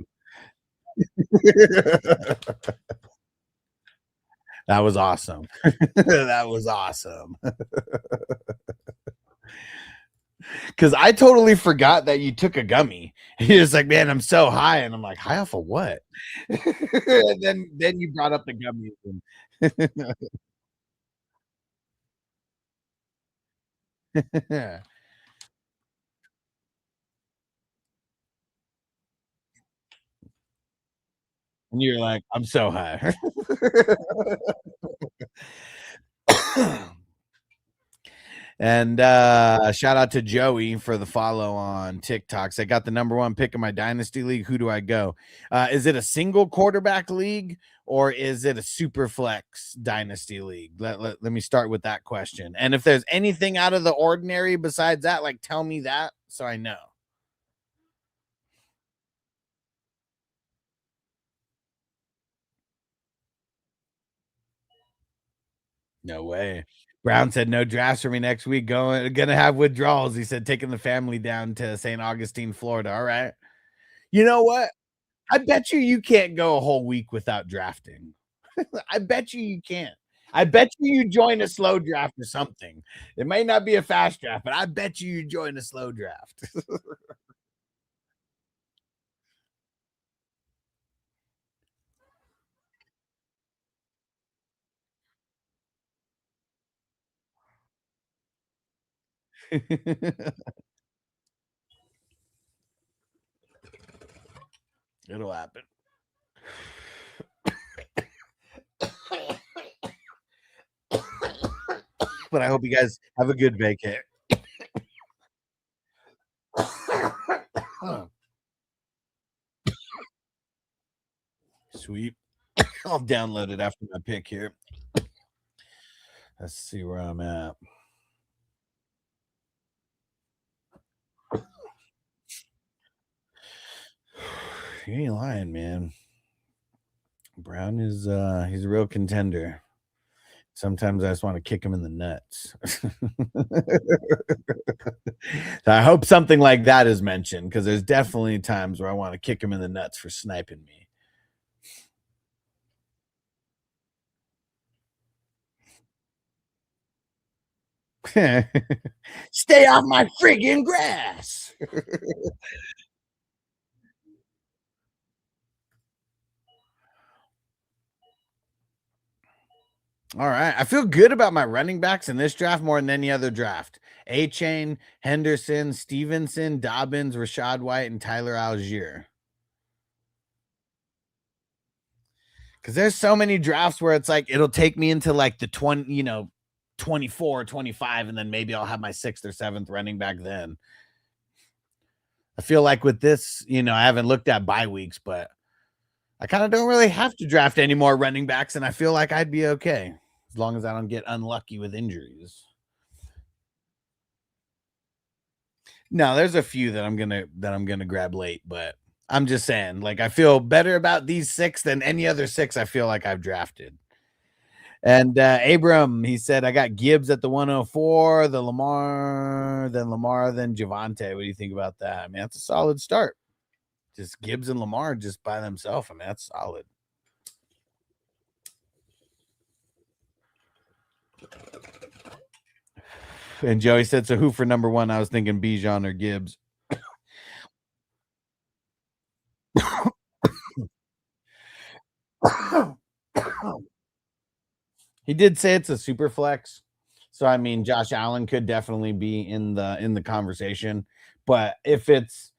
[SPEAKER 1] That was awesome. That was awesome. Because I totally forgot that you took a gummy. He was like, "Man, I'm so high," and I'm like, "High off of what?" And then you brought up the gummies. And And you're like, I'm so high. And shout out to Joey for the follow on TikToks. I got the number one pick in my dynasty league. Who do I go? Is it a single quarterback league or is it a super flex dynasty league? Let me start with that question. And if there's anything out of the ordinary besides that, like tell me that so I know. No way. Brown said no drafts for me next week. Gonna have withdrawals. He said taking the family down to St. Augustine, Florida. All right. You know what? I bet you can't go a whole week without drafting. I bet you can't. I bet you join a slow draft or something. It may not be a fast draft, but I bet you join a slow draft. It'll happen. But I hope you guys have a good vacay. Sweet. I'll download it after my pick here. Let's see where I'm at. You ain't lying, man. Brown is he's a real contender. Sometimes I just want to kick him in the nuts. So I hope something like that is mentioned because there's definitely times where I want to kick him in the nuts for sniping me. Stay off my friggin' grass. All right. I feel good about my running backs in this draft more than any other draft. A Chain, Henderson, Stevenson, Dobbins, Rashad White, and Tyler Algier. Because there's so many drafts where it's like it'll take me into like the 24, 25, and then maybe I'll have my sixth or seventh running back then. I feel like with this, I haven't looked at bye weeks, but I kind of don't really have to draft any more running backs, and I feel like I'd be okay as long as I don't get unlucky with injuries. No, there's a few that I'm gonna grab late, but I'm just saying, like I feel better about these six than any other six I feel like I've drafted. And Abram, he said, I got Gibbs at the 104, the Lamar, then Javante. What do you think about that? I mean, that's a solid start. Just Gibbs and Lamar just by themselves. I mean, that's solid. And Joey said, so who for number one? I was thinking Bijan or Gibbs. He did say it's a super flex. So I mean Josh Allen could definitely be in the conversation. But if it's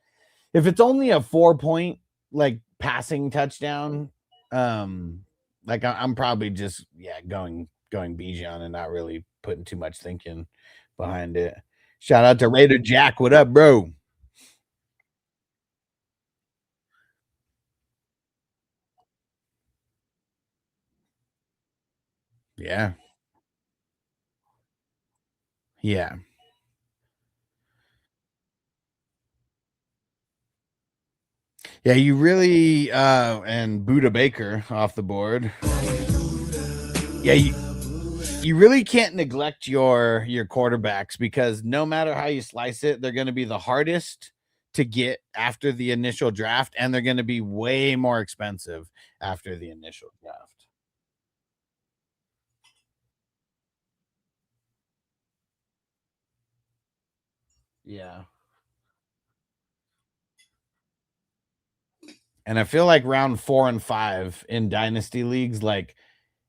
[SPEAKER 1] only a 4 point like passing touchdown, like I'm probably just going Bijan and not really putting too much thinking behind it. Shout out to Raider Jack. What up, bro? Yeah. Yeah. Yeah, you really and Buda Baker off the board. Yeah, you really can't neglect your quarterbacks because no matter how you slice it, they're going to be the hardest to get after the initial draft and they're going to be way more expensive after the initial draft. Yeah. And I feel like round 4 and 5 in dynasty leagues like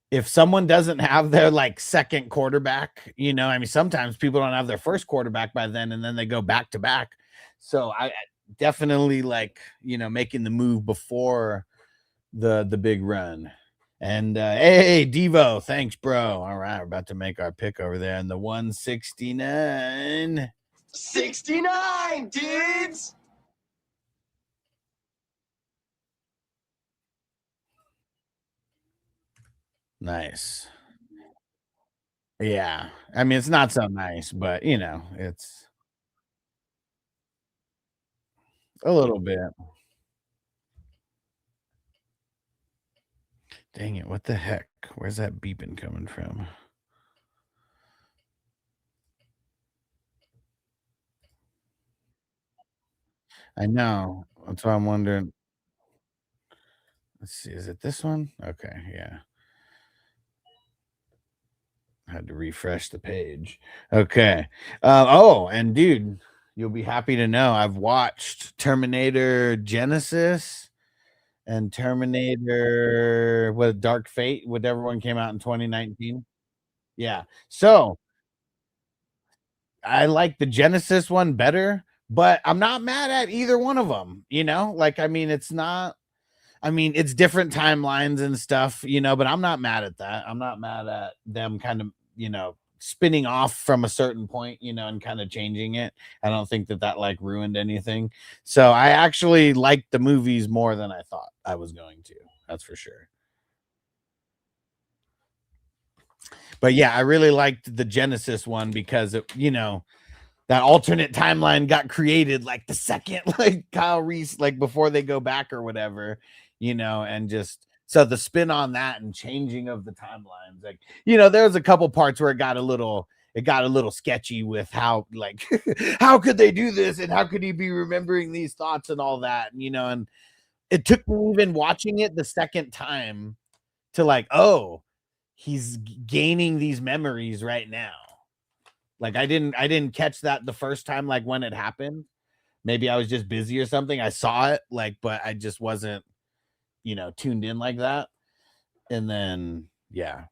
[SPEAKER 1] if someone doesn't have their like second quarterback, I mean, sometimes people don't have their first quarterback by then, and then they go back to back. So I definitely like, making the move before the big run. And hey, Devo, thanks, bro. All right, we're about to make our pick over there in the 169.
[SPEAKER 2] 69, dudes!
[SPEAKER 1] Nice. Yeah. I mean, it's not so nice, but it's a little bit. Dang it, what the heck? Where's that beeping coming from? I know. That's why I'm wondering. Let's see, is it this one? Okay, yeah. I had to refresh the page. Okay. Oh, and dude, you'll be happy to know I've watched Terminator Genesis and Terminator what Dark Fate, whatever one came out in 2019. Yeah. So I like the Genesis one better, but I'm not mad at either one of them. Like I mean, it's not. I mean, it's different timelines and stuff, but I'm not mad at that. I'm not mad at them kind of, spinning off from a certain point, and kind of changing it. I don't think that like ruined anything. So I actually liked the movies more than I thought I was going to. That's for sure. But yeah, I really liked the Genesis one because that alternate timeline got created like the second like Kyle Reese, like before they go back or whatever, and just so the spin on that and changing of the timelines, like, there was a couple parts where it got a little sketchy with how like how could they do this and how could he be remembering these thoughts and all that, and it took me even watching it the second time to like, oh, he's gaining these memories right now. Like I didn't catch that the first time, like when it happened. Maybe I was just busy or something. I saw it, like, but I just wasn't, tuned in like that. And then, yeah,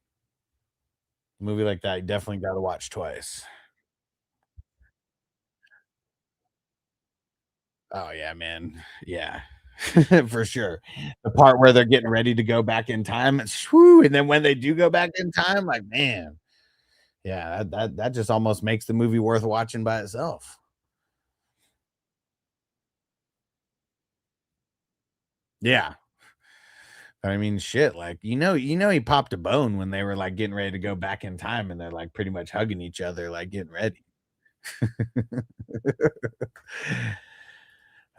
[SPEAKER 1] a movie like that, you definitely got to watch twice. Oh yeah, man. Yeah. For sure. The part where they're getting ready to go back in time, it's whoo, and then when they do go back in time, like, man, yeah, that just almost makes the movie worth watching by itself. Yeah. I mean, shit, like, he popped a bone when they were, like, getting ready to go back in time, and they're, like, pretty much hugging each other, like, getting ready.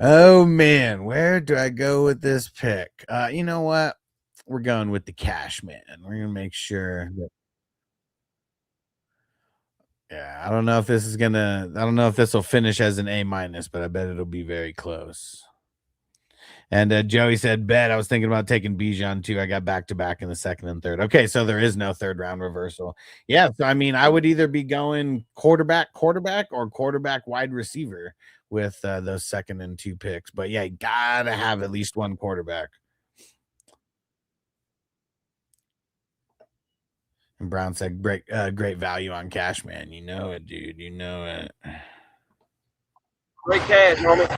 [SPEAKER 1] Oh, man, where do I go with this pick? You know what? We're going with the cash man. We're gonna make sure that yeah, I don't know if this will finish as an A minus, but I bet it'll be very close. And Joey said, "Bet I was thinking about taking Bijan too. I got back to back in the second and third. Okay, so there is no third round reversal. Yeah, so I mean, I would either be going quarterback, or quarterback wide receiver with those second and two picks. But yeah, you gotta have at least one quarterback. And Brown said, great value on cash, man. You know it, dude. You know it.
[SPEAKER 2] Great cash, homie.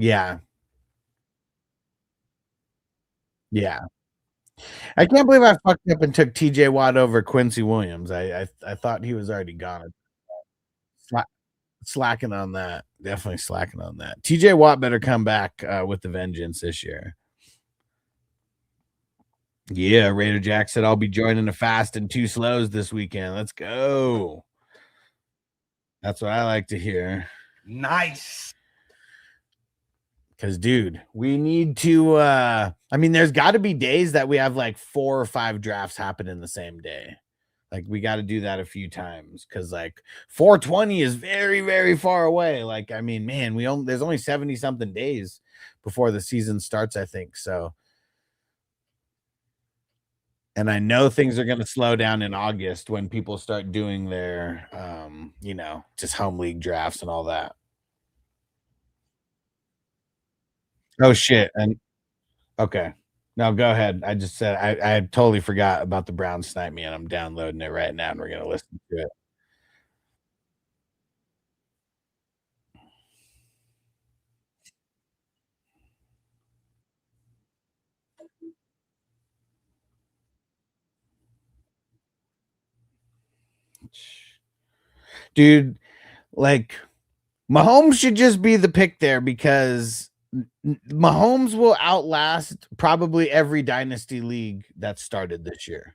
[SPEAKER 1] Yeah, yeah. I can't believe I fucked up and took T.J. Watt over Quincy Williams. I thought he was already gone. Slacking on that. Definitely slacking on that. TJ Watt better come back with the vengeance this year. Yeah, Raider Jack said I'll be joining the fast and two slows this weekend. Let's go. That's what I like to hear.
[SPEAKER 2] Nice.
[SPEAKER 1] Cause dude, we need to I mean, there's gotta be days that we have like 4 or 5 drafts happen in the same day. Like we got to do that a few times because like 420 is very, very far away. Like, I mean, man, there's only 70 something days before the season starts, I think. So, and I know things are going to slow down in August when people start doing their, just home league drafts and all that. Oh, shit. And okay. No, go ahead. I just said I totally forgot about the Brown snipe me and I'm downloading it right now and we're going to listen to it. Dude, like Mahomes should just be the pick there because Mahomes will outlast probably every dynasty league that started this year.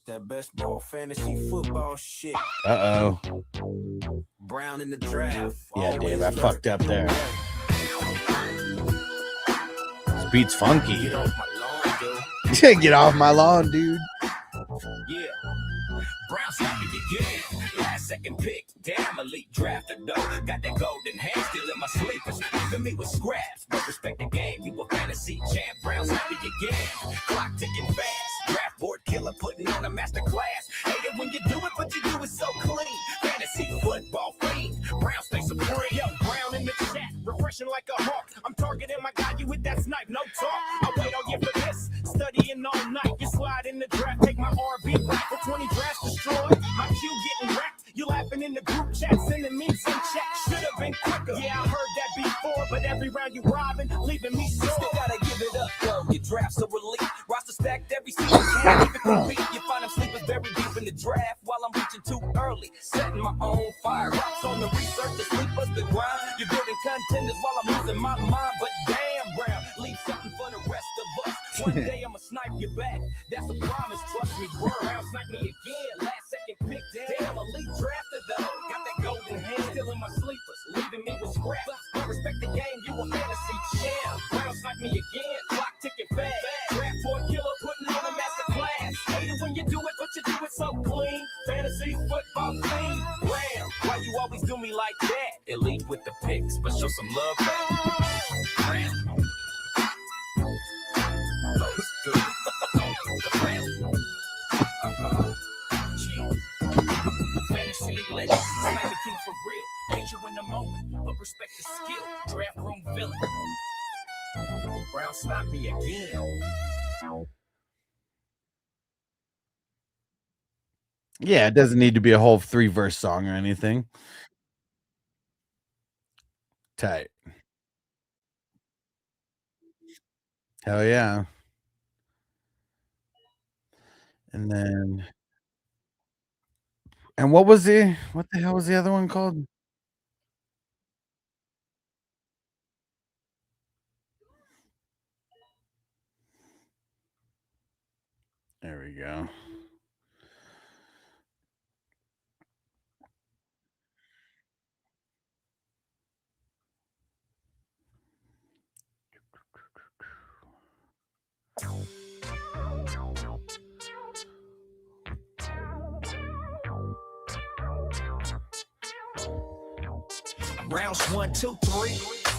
[SPEAKER 3] That best ball fantasy football shit.
[SPEAKER 1] Uh-oh.
[SPEAKER 3] Brown in the draft.
[SPEAKER 1] Yeah, Dave, I fucked up there. This beat's funky. Get off my lawn, dude.
[SPEAKER 3] Yeah. Brown's happy again. Last second pick. Damn, elite drafter though. Got that golden hand still in my sleepers. Leaving me with scraps. But respect the game. You a fantasy champ. Brown's happy again. Clock ticking fast. Draft board killer putting on a master class. Hate it when you do it, but you do it so clean. Fantasy football fiend. Brown stay supreme. Yo, Brown in the chat. Refreshing like a hawk. I'm targeting my guy. You with that snipe. No talk. I wait all year for this. Studying all night. You slide in the draft. Take my RB back for 20 drafts destroyed. My Q getting wrecked. You laughing in the group chat. Sending me some checks. Should have been quicker. Yeah, I heard that before. But every round you robbing. Leaving me sore. Still gotta give it up, though. Your draft's a relief. Roster stacked every season. Can't even compete. You find them sleepers very deep in the draft while I'm reaching too early. Setting my own fire. Rocks on the research. The sleepers, the grind. You're building contenders while I'm losing my mind. But damn, Brown, leave something for the rest of us. One day I'ma snipe you back. That's a promise. Trust me, Brown, snipe me again. Last second pick. Damn, elite drafter though. Got that golden hand still in my sleepers. Leaving me with scraps. But respect the game. You a fantasy champ. Brown, snipe me again. Clock ticking fast. Draft boy killer putting on a master class. Hate it when you do it, but you do it so clean. Fantasy football team. Brown, why you always do me like that? Elite with the picks, but show some love back. Brown. Fantasy legend, sniper king for real. Danger in the moment, but respect the skill. Draft room villain. Brown stop me again.
[SPEAKER 1] Yeah, it doesn't need to be a whole 3-verse song or anything. Tight. Hell yeah. And then, and what the hell was the other one called? There we go.
[SPEAKER 3] Rounds 1, 2, 3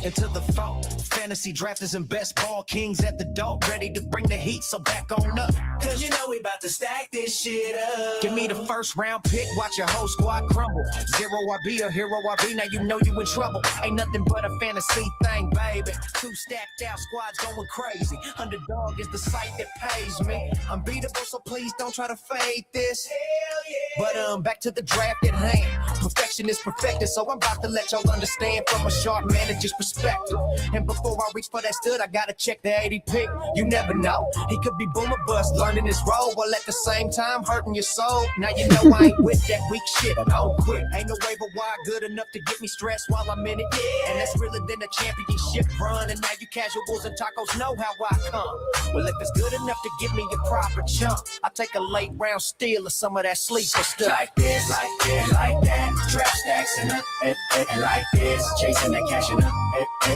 [SPEAKER 3] into the four. Fantasy drafters and best ball kings at the door, ready to bring the heat. So back on up, cause you know we about to stack this shit up. Give me the first round pick, watch your whole squad crumble. Zero RB or hero RB, now you know you in trouble. Ain't nothing but a fantasy thing, baby. Two stacked out squads going crazy. Underdog is the site that pays me. Unbeatable, so please don't try to fade this. Hell yeah. But back to the draft at hand. Perfection is perfected, so I'm about to let y'all understand from a sharp manager's perspective. And before I reach for that stud, I gotta check the 80 pick. You never know, he could be boom or bust, learning his role while at the same time hurting your soul. Now you know I ain't with that weak shit. I don't quit. Ain't no waiver wire good enough to get me stressed while I'm in it. Yeah. And that's realer than a championship run. And now you casuals and tacos know how I come. Well, if it's good enough to give me a proper chunk, I'll take a late round steal of some of that sleeper stuff. Like this, like this, like that. Trap stacks and up, and like this, chasing that cash and up,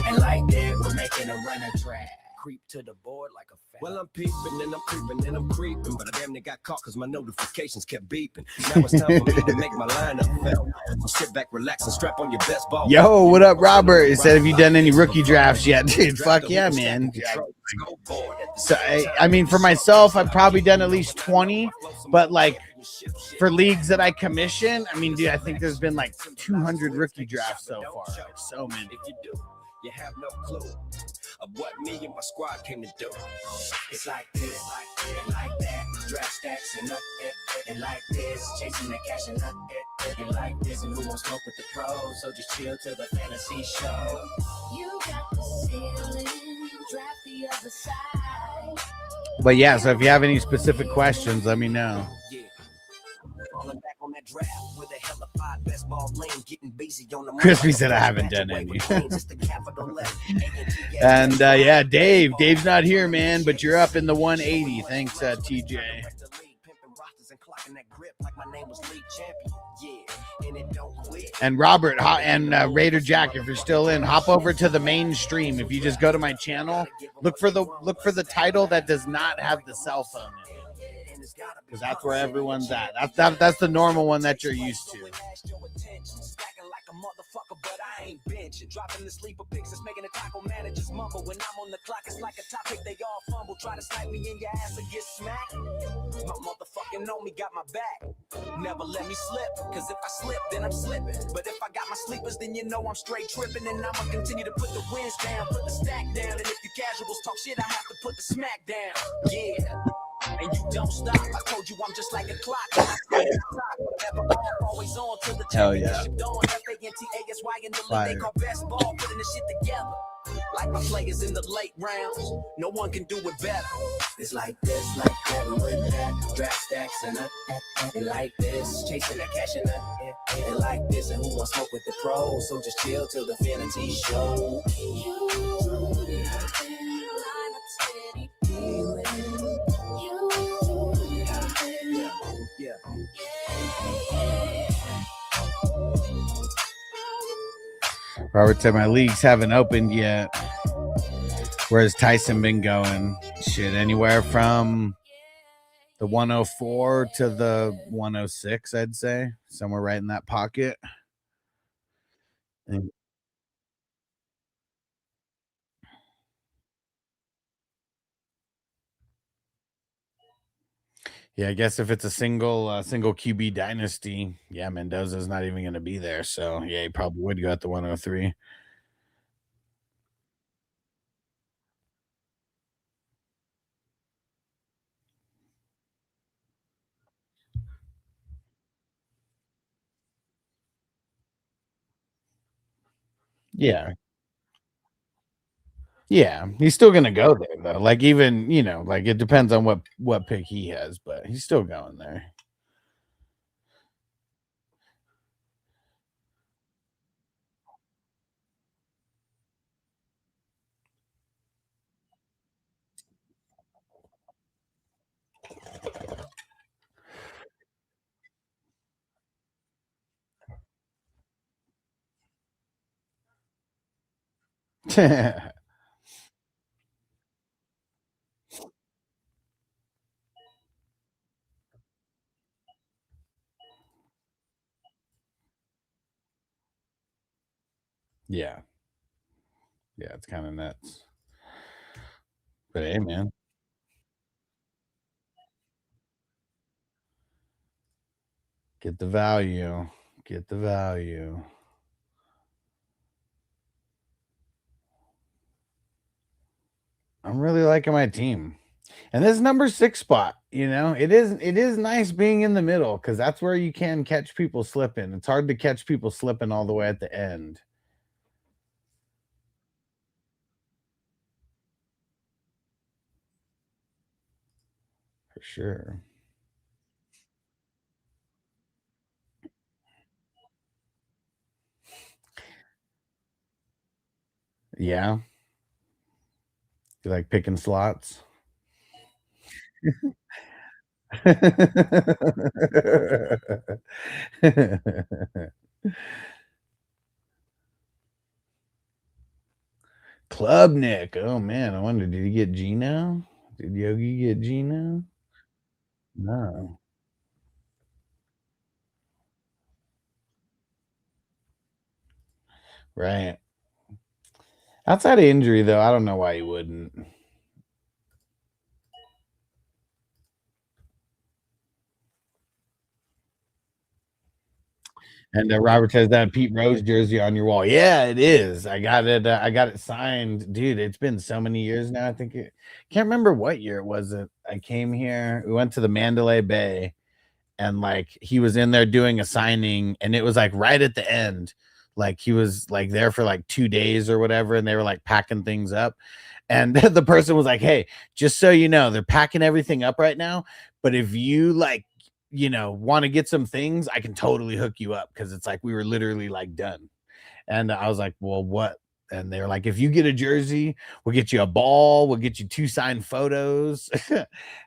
[SPEAKER 3] and like that, we're making a runner track. Creep to the board like a fan. Well, I'm peeping and I'm creeping and I'm creeping, but I damn near got caught cause my notifications kept beeping. Now it's time for me to make my lineup felt. So sit back, relax, and strap on your best ball.
[SPEAKER 1] Yo, what up, Robert? He said, have you done any rookie drafts yet? Dude, fuck yeah, man. So, I mean, for myself, I've probably done at least 20, but like for leagues that I commission, I mean, dude, I think there's been like 200 rookie drafts so far. Like, so many.
[SPEAKER 3] You have no clue of what me and my squad came to do. It's like this, and like that, draft stacks and up, and like this, chasing the cash and up, and like this, and who won't smoke with the pros? So just chill till the fantasy show.
[SPEAKER 4] You got the ceiling, draft the other side.
[SPEAKER 1] But yeah, so if you have any specific questions, let me know.
[SPEAKER 3] Yeah. Falling back on that draft with a hellified best ball lane, getting busy on the
[SPEAKER 1] Crispy said I haven't done any. And yeah, Dave's not here, man, but you're up in the 180. Thanks, TJ. And Robert and Raider Jack, if you're still in, hop over to the main stream. If you just go to my channel, look for the title that does not have the cell phone in it, because that's where everyone's at. That's the normal one that you're used to.
[SPEAKER 3] Motherfucker, but I ain't benching. Dropping the sleeper picks, it's making the taco managers mumble. When I'm on the clock, it's like a topic, they all fumble. Try to snipe me in your ass and get smacked. My motherfucking homie got my back. Never let me slip, cause if I slip, then I'm slipping. But if I got my sleepers, then you know I'm straight tripping. And I'ma continue to put the wins down, put the stack down. And if you casuals talk shit, I have to put the smack down. Yeah. And you don't stop. I told you I'm just like a clock. Never off, always on till the championship dawn. FANTASY in the league, they call best ball, putting the shit together. Like my players in the late rounds, no one can do it better. It's like this, like that, and with that, draft stacks and up, and like this, chasing that cash and up, and like this, and who wants smoke with the pros? So just chill till the fantasy show.
[SPEAKER 1] Robert said my leagues haven't opened yet. Where's Tyson been going? Shit, anywhere from the 104 to the 106, I'd say. Somewhere right in that pocket. And yeah, I guess if it's a single QB dynasty, yeah, Mendoza's not even going to be there. So yeah, he probably would go at the 103. Yeah. Yeah, he's still gonna go there though. Like even, like it depends on what pick he has, but he's still going there. Yeah. Yeah, it's kind of nuts. But hey, man. Get the value. Get the value. I'm really liking my team. And this number 6 spot, it is nice being in the middle because that's where you can catch people slipping. It's hard to catch people slipping all the way at the end. For sure. Yeah. You like picking slots? Club Nick. Oh man, I wonder, did he get Gino? Did Yogi get Gino? No. Right. Outside of injury, though, I don't know why he wouldn't. And Robert says that Pete Rose jersey on your wall. Yeah, it is. I got it. I got it signed, dude. It's been so many years now. I think it can't remember what year it was that I came here. We went to the Mandalay Bay, and like he was in there doing a signing, and it was like right at the end. Like he was like there for like 2 days or whatever, and they were like packing things up. And the person was like, "Hey, just so you know, they're packing everything up right now. But if you like, want to get some things, I can totally hook you up because it's like we were literally like done." And I was like, "Well, what?" And they were like, "If you get a jersey, we'll get you a ball, we'll get you two signed photos."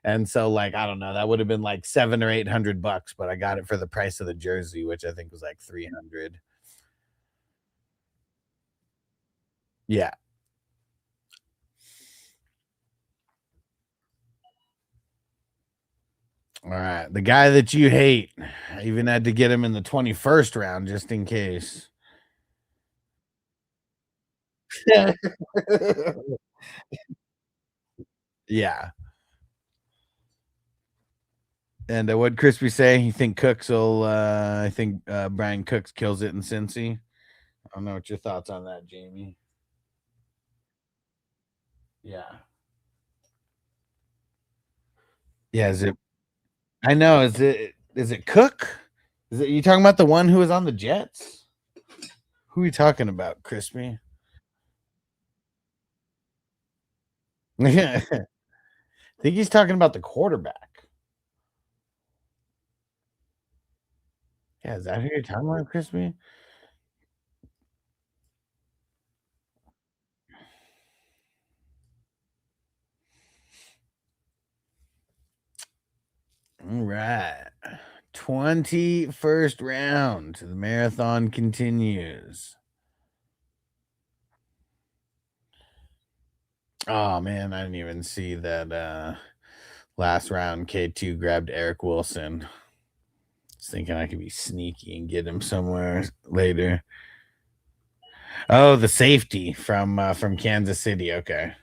[SPEAKER 1] And so, like, I don't know, that would have been like 700 or 800 bucks, but I got it for the price of the jersey, which I think was like 300. Yeah. All right. The guy that you hate, I even had to get him in the 21st round just in case. Yeah. And what Crispy say? You think Cooks will? I think Brian Cooks kills it in Cincy. I don't know what your thoughts on that, Jamie. Yeah, yeah. Is it? I know. Is it? Is it Cook? Is it? You talking about the one who was on the Jets? Who are you talking about, Crispy? I think he's talking about the quarterback. Yeah, is that who you're talking about, Crispy? All right. 21st round. The marathon continues. Oh man, I didn't even see that last round K2 grabbed Eric Wilson. I was thinking I could be sneaky and get him somewhere later. Oh, the safety from Kansas City. Okay.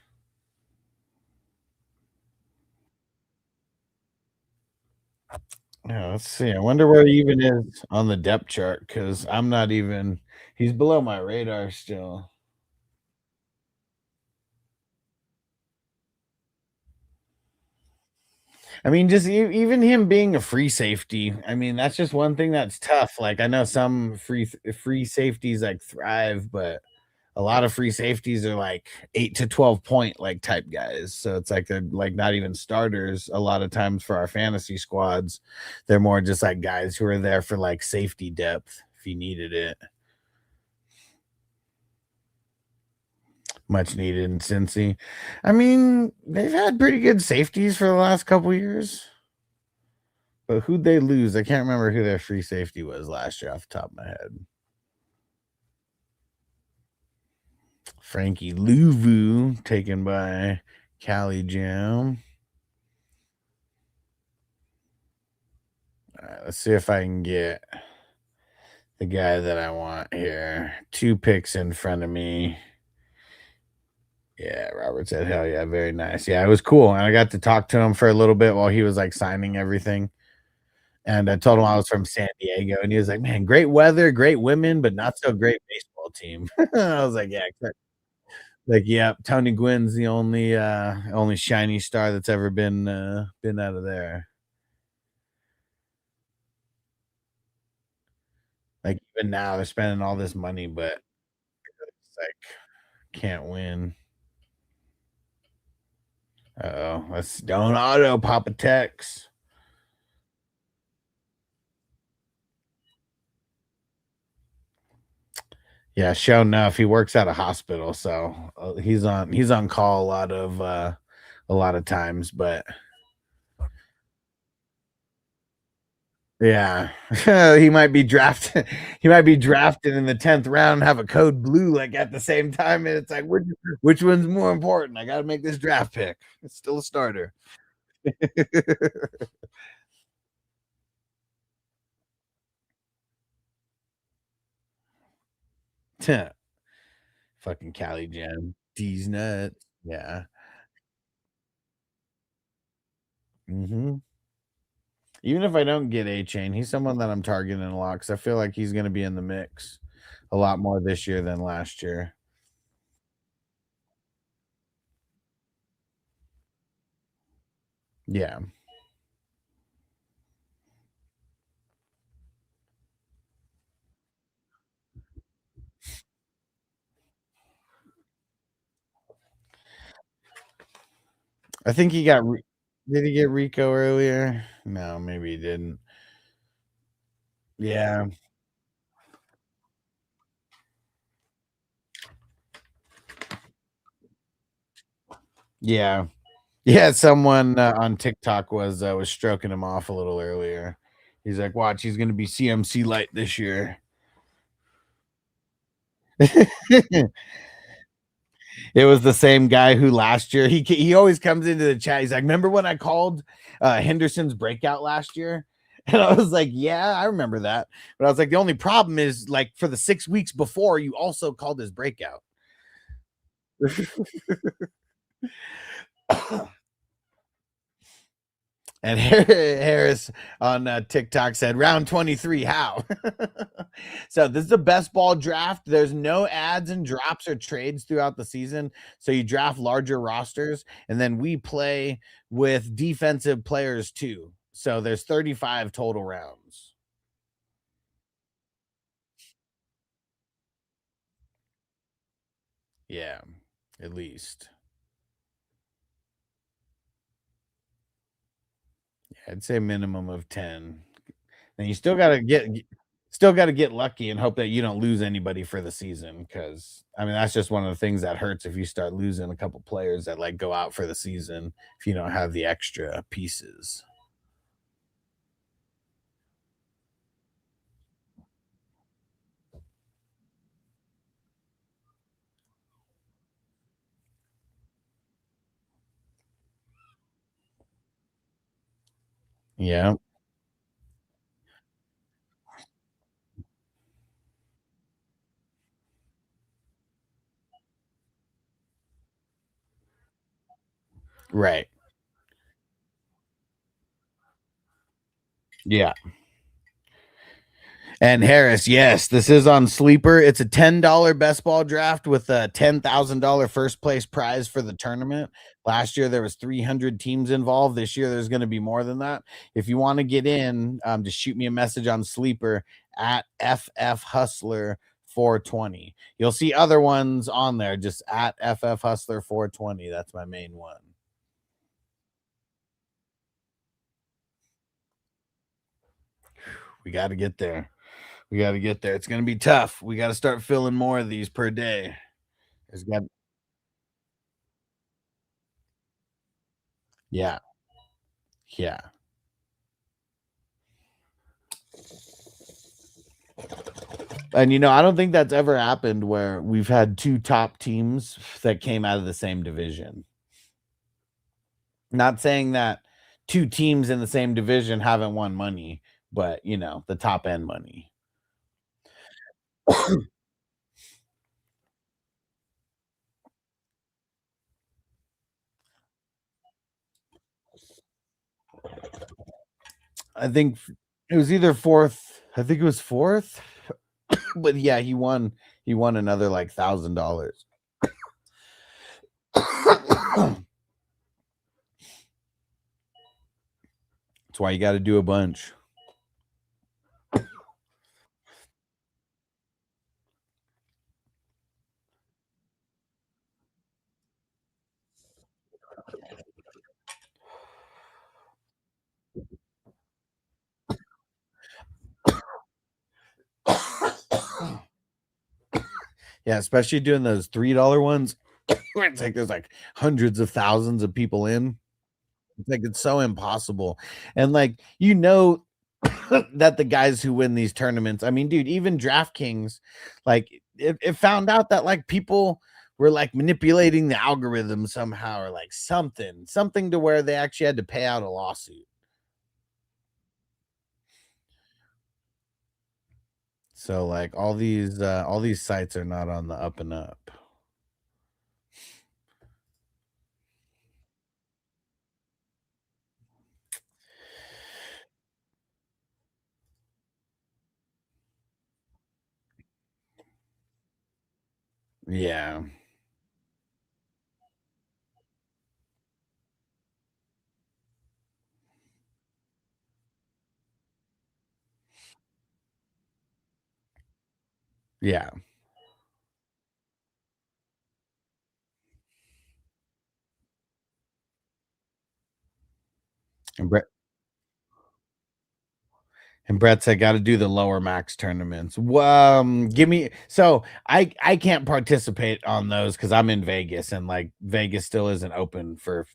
[SPEAKER 1] Yeah, let's see. I wonder where he even is on the depth chart because I'm not even he's below my radar still. I mean, just even him being a free safety. I mean, that's just one thing that's tough. Like I know some free safeties like thrive, but a lot of free safeties are like 8 to 12 point like type guys. So it's like they're like not even starters a lot of times for our fantasy squads. They're more just like guys who are there for like safety depth if you needed it. Much needed in Cincy. I mean, they've had pretty good safeties for the last couple years. But who'd they lose? I can't remember who their free safety was last year off the top of my head. Frankie Louvu taken by Cali Jam. All right, let's see if I can get the guy that I want here. Two picks in front of me. Yeah, Robert said, hell yeah, very nice. Yeah, it was cool. And I got to talk to him for a little bit while he was like signing everything. And I told him I was from San Diego, and he was like, "Man, great weather, great women, but not so great baseball team." I was like, "Yeah, like, yeah, Tony Gwynn's the only shiny star that's ever been out of there. Like even now, they're spending all this money, but it's like can't win." Oh, let's don't auto pop a text. Yeah, sure enough, he works at a hospital, so he's on call a lot of times, but yeah, he might be drafted. He might be drafted in the 10th round, and have a code blue like at the same time, and it's like which one's more important? I got to make this draft pick. It's still a starter. Fucking Cali Jam, D's nuts. Yeah. Hmm. Even if I don't get A Chain, he's someone that I'm targeting a lot because I feel like he's gonna be in the mix a lot more this year than last year. Yeah. I think he got did he get Rico earlier? No, maybe he didn't. Yeah. Yeah. Yeah, someone, on TikTok was stroking him off a little earlier. He's like, "Watch, he's gonna be CMC light this year." It was the same guy who last year he always comes into the chat. He's like, "Remember when I called Henderson's breakout last year?" And I was like, "Yeah, I remember that." But I was like, "The only problem is like for the 6 weeks before, you also called his breakout." And Harris on TikTok said, "Round 23, how?" So this is the best ball draft. There's no ads and drops or trades throughout the season. So you draft larger rosters, and then we play with defensive players too. So there's 35 total rounds. Yeah, at least. I'd say minimum of 10. And you still got to get lucky and hope that you don't lose anybody for the season cuz I mean that's just one of the things that hurts if you start losing a couple players that like go out for the season if you don't have the extra pieces. Yeah, right. Yeah. And Harris, yes, this is on Sleeper. It's a $10 best ball draft with a $10,000 first place prize for the tournament. Last year there was 300 teams involved. This year there's going to be more than that. If you want to get in, just shoot me a message on Sleeper at FF Hustler 420. You'll see other ones on there just at FF Hustler 420. That's my main one. We got to get there. We got to get there. It's going to be tough. We got to start filling more of these per day. There's got Yeah. Yeah. And I don't think that's ever happened where we've had two top teams that came out of the same division. Not saying that two teams in the same division haven't won money, but the top end money. I think it was either fourth. I think it was fourth, but yeah, he won another like $1,000. That's why you got to do a bunch. Yeah, especially doing those $3 ones where it's like there's like hundreds of thousands of people in. It's like it's so impossible. And like that the guys who win these tournaments, I mean, dude, even DraftKings, like it found out that like people were like manipulating the algorithm somehow or like something to where they actually had to pay out a lawsuit. So like all these sites are not on the up and up. Yeah. Yeah. And Brett and Brett said, "Got to do the lower max tournaments." Give me so I can't participate on those because I'm in Vegas and like Vegas still isn't open for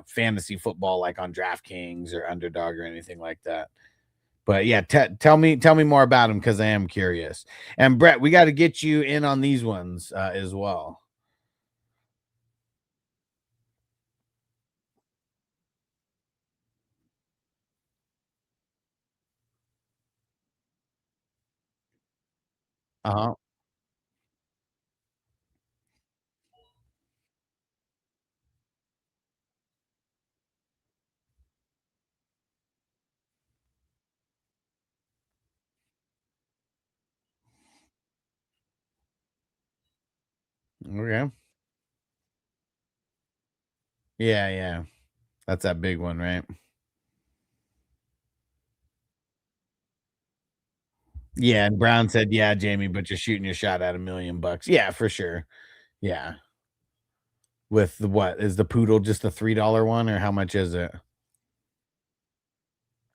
[SPEAKER 1] fantasy football like on DraftKings or Underdog or anything like that. But yeah, tell me more about them because I am curious. And Brett, we got to get you in on these ones as well. Uh huh. Okay. Yeah, yeah. That's that big one, right? Yeah, and Brown said, "Yeah, Jamie, but you're shooting your shot at $1,000,000." Yeah, for sure. Yeah. With the what? Is the poodle just a $3 one or how much is it?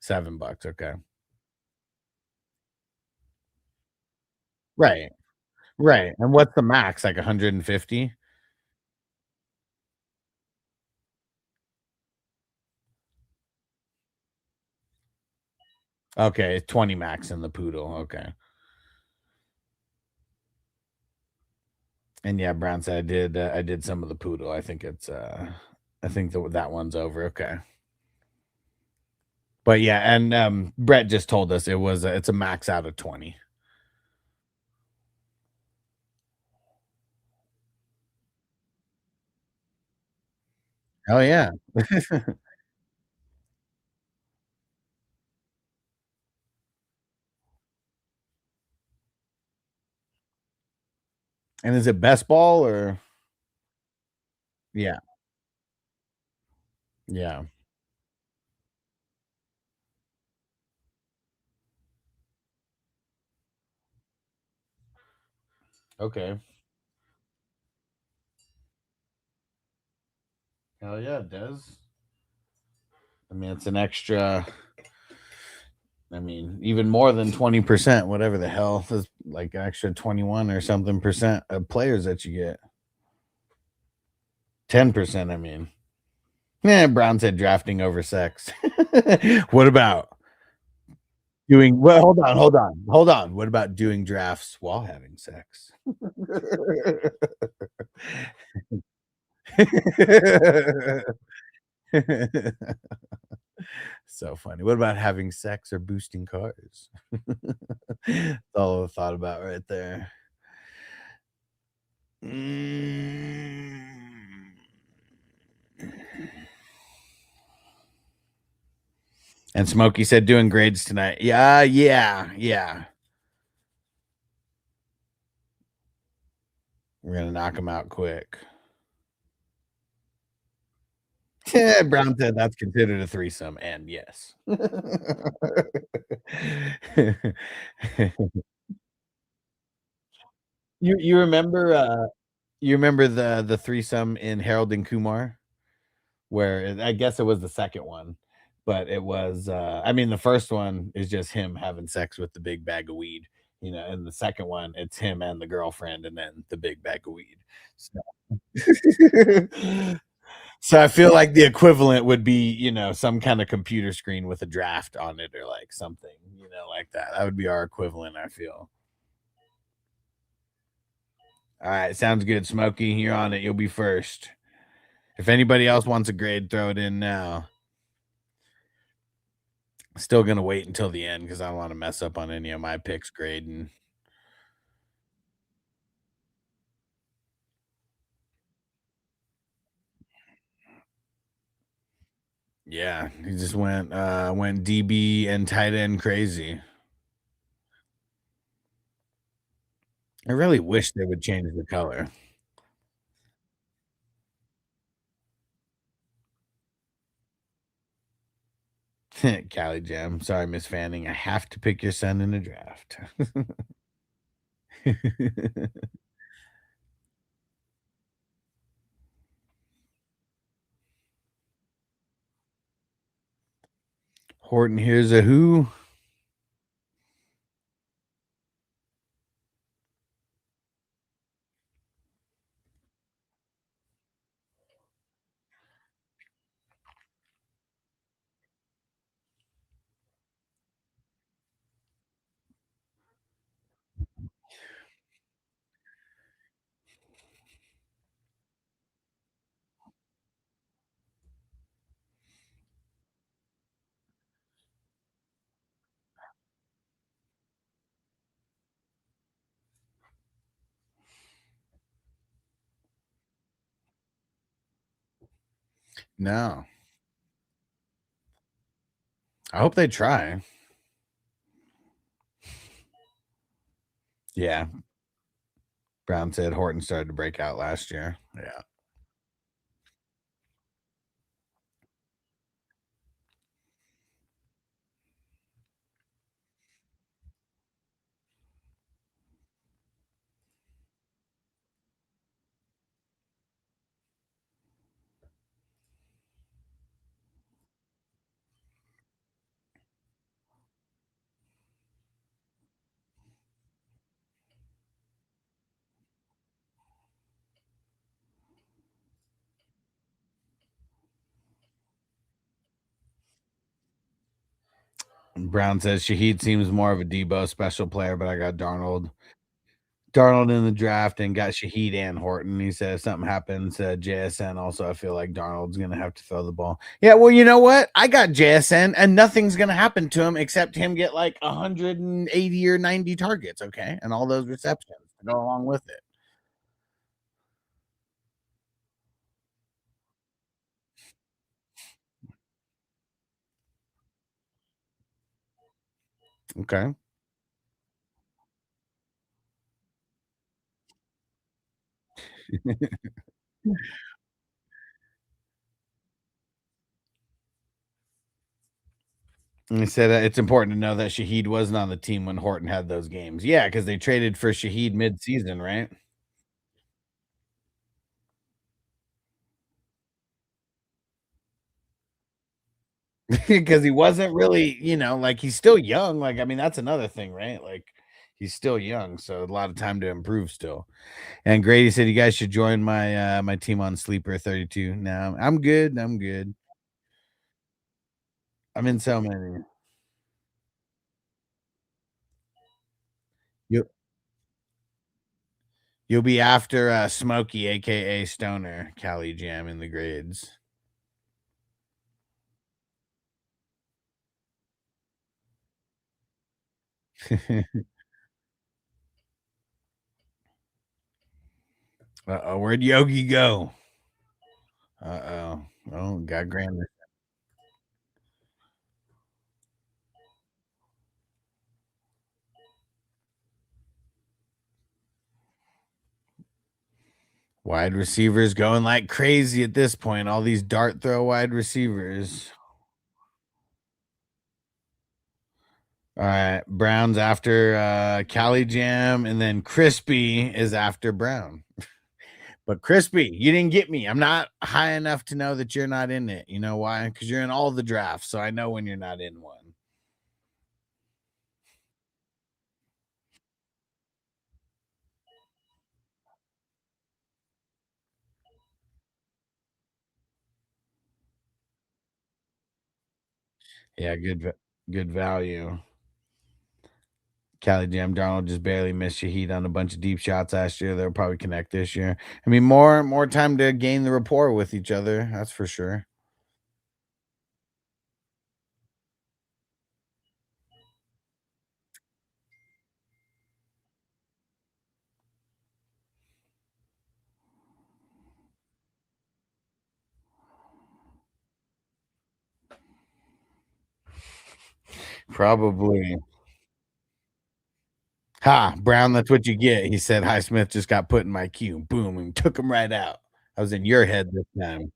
[SPEAKER 1] $7, okay. Right. Right. And what's the max? Like 150? Okay, 20 max in the poodle. Okay. And yeah, Brown said I did some of the poodle. I think that one's over. Okay. But yeah, and Brett just told us it's a max out of 20. Oh yeah. And is it best ball or yeah. Yeah. Okay. Hell yeah, it does. I mean, it's an extra I mean, even more than 20%, whatever the hell is like an extra 21 or something percent of players that you get. 10%, I mean. Yeah, Brown said drafting over sex. What about doing well, hold on. What about doing drafts while having sex? So funny. What about having sex or boosting cars? That's all I thought about right there. Mm. And Smokey said doing grades tonight. Yeah, yeah, yeah. We're gonna knock him out quick. Brown said that's considered a threesome, and yes. You remember the threesome in Harold and Kumar? I guess it was the second one, but it was I mean the first one is just him having sex with the big bag of weed, and the second one it's him and the girlfriend and then the big bag of weed. So so I feel like the equivalent would be, some kind of computer screen with a draft on it or like something, like that. That would be our equivalent, I feel. All right, sounds good, Smokey. You're on it. You'll be first. If anybody else wants a grade, throw it in now. Still gonna wait until the end because I don't want to mess up on any of my picks grading. Yeah, he just went DB and tight end crazy. I really wish they would change the color. Cali Jam. Sorry, Miss Fanning. I have to pick your son in a draft. Horton here's a who. No. I hope they try. Yeah. Brown said Horton started to break out last year. Yeah. Brown says Shaheed seems more of a Debo special player, but I got Darnold in the draft and got Shaheed and Horton. He said if something happens, JSN also, I feel like Darnold's going to have to throw the ball. Yeah, well, you know what? I got JSN and nothing's going to happen to him except him get like 180 or 90 targets, okay? And all those receptions to go along with it. Okay. And he said it's important to know that Shaheed wasn't on the team when Horton had those games. Yeah, because they traded for Shaheed mid-season, right? Because he wasn't really, like he's still young. Like, I mean, that's another thing, right? Like, he's still young, so a lot of time to improve still. And Grady said you guys should join my team on Sleeper 32. Now I'm good. I'm good. I'm in so many. You you'll be after Smokey, aka Stoner, Cali Jam in the grades. Uh-oh, where'd Yogi go? Uh-oh. Oh, got Grandma. Wide receivers going like crazy at this point. All these dart throw wide receivers. All right. Brown's after Cali Jam, and then Crispy is after Brown. But Crispy, you didn't get me. I'm not high enough to know that you're not in it. You know why? Because you're in all the drafts. So I know when you're not in one. Yeah, good value. Cali Jam Darnold just barely missed Shaheed on a bunch of deep shots last year. They'll probably connect this year. I mean, more time to gain the rapport with each other. That's for sure. Probably. Ha, Brown, that's what you get. He said Highsmith just got put in my queue. Boom, and took him right out. I was in your head this time.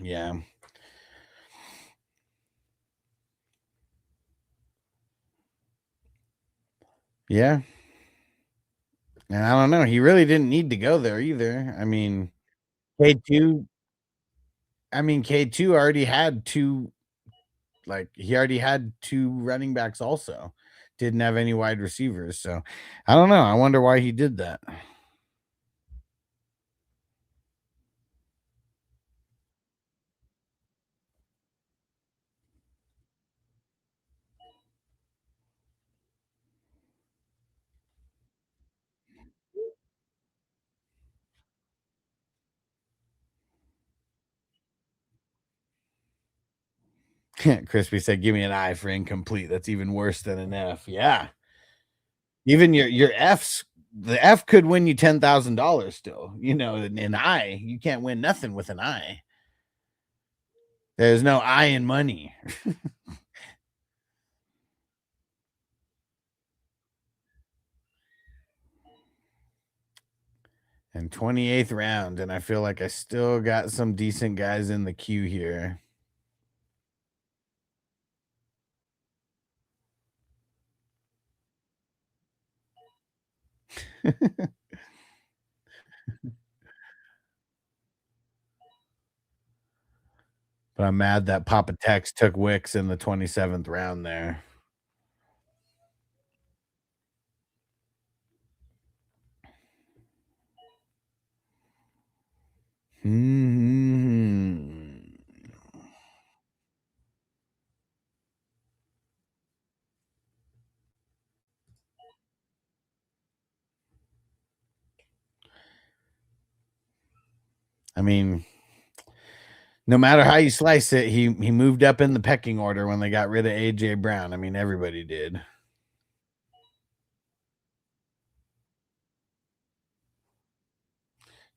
[SPEAKER 1] Yeah. Yeah. And I don't know. He really didn't need to go there either. K2 K2 already had two, like he already had two running backs also. Didn't have any wide receivers. So I don't know. I wonder why he did that. Crispy said, "Give me an I for incomplete. That's even worse than an F." Yeah, even your Fs, the F could win you $10,000 still. An I, you can't win nothing with an I. There's no I in money. And 28th round, and I feel like I still got some decent guys in the queue here. But I'm mad that Papa Tex took Wicks in the 27th round there. Hmm. I mean, no matter how you slice it, he moved up in the pecking order when they got rid of AJ Brown. I mean, everybody did.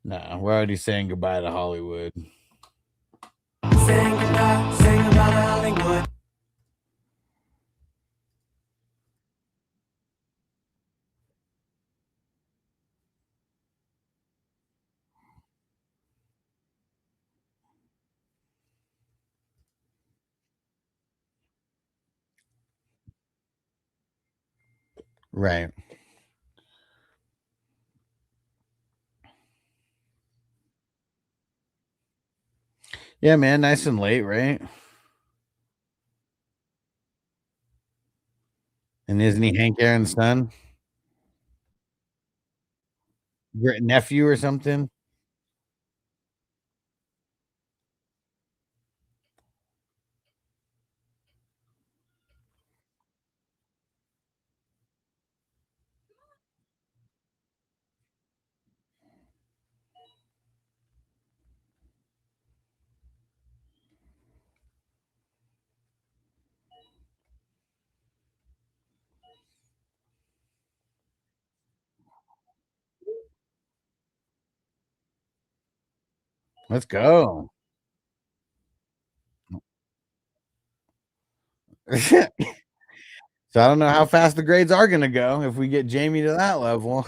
[SPEAKER 1] Nah, we're already saying goodbye to Hollywood.
[SPEAKER 3] Saying goodbye to Hollywood.
[SPEAKER 1] Right. Yeah, man, nice and late, right? And isn't he Hank Aaron's son? Nephew or something? Let's go. So I don't know how fast the grades are gonna go if we get Jamie to that level.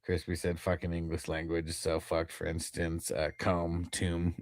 [SPEAKER 1] Crispy said fucking English language is so fucked, for instance, comb, tomb.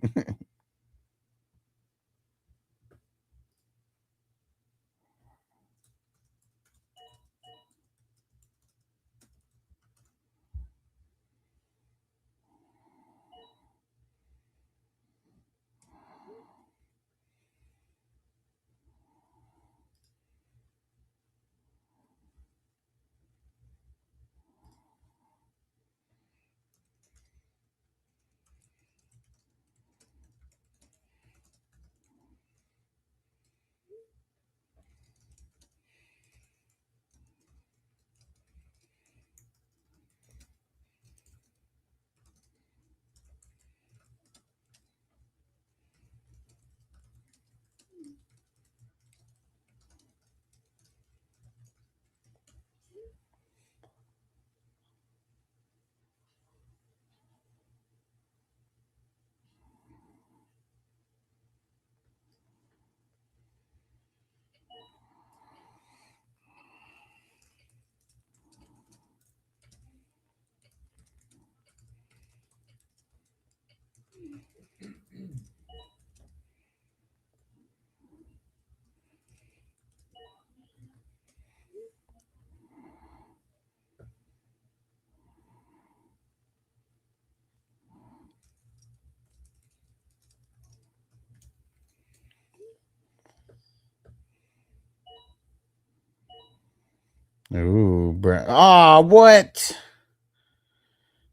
[SPEAKER 1] Ooh, Brown. Oh, what?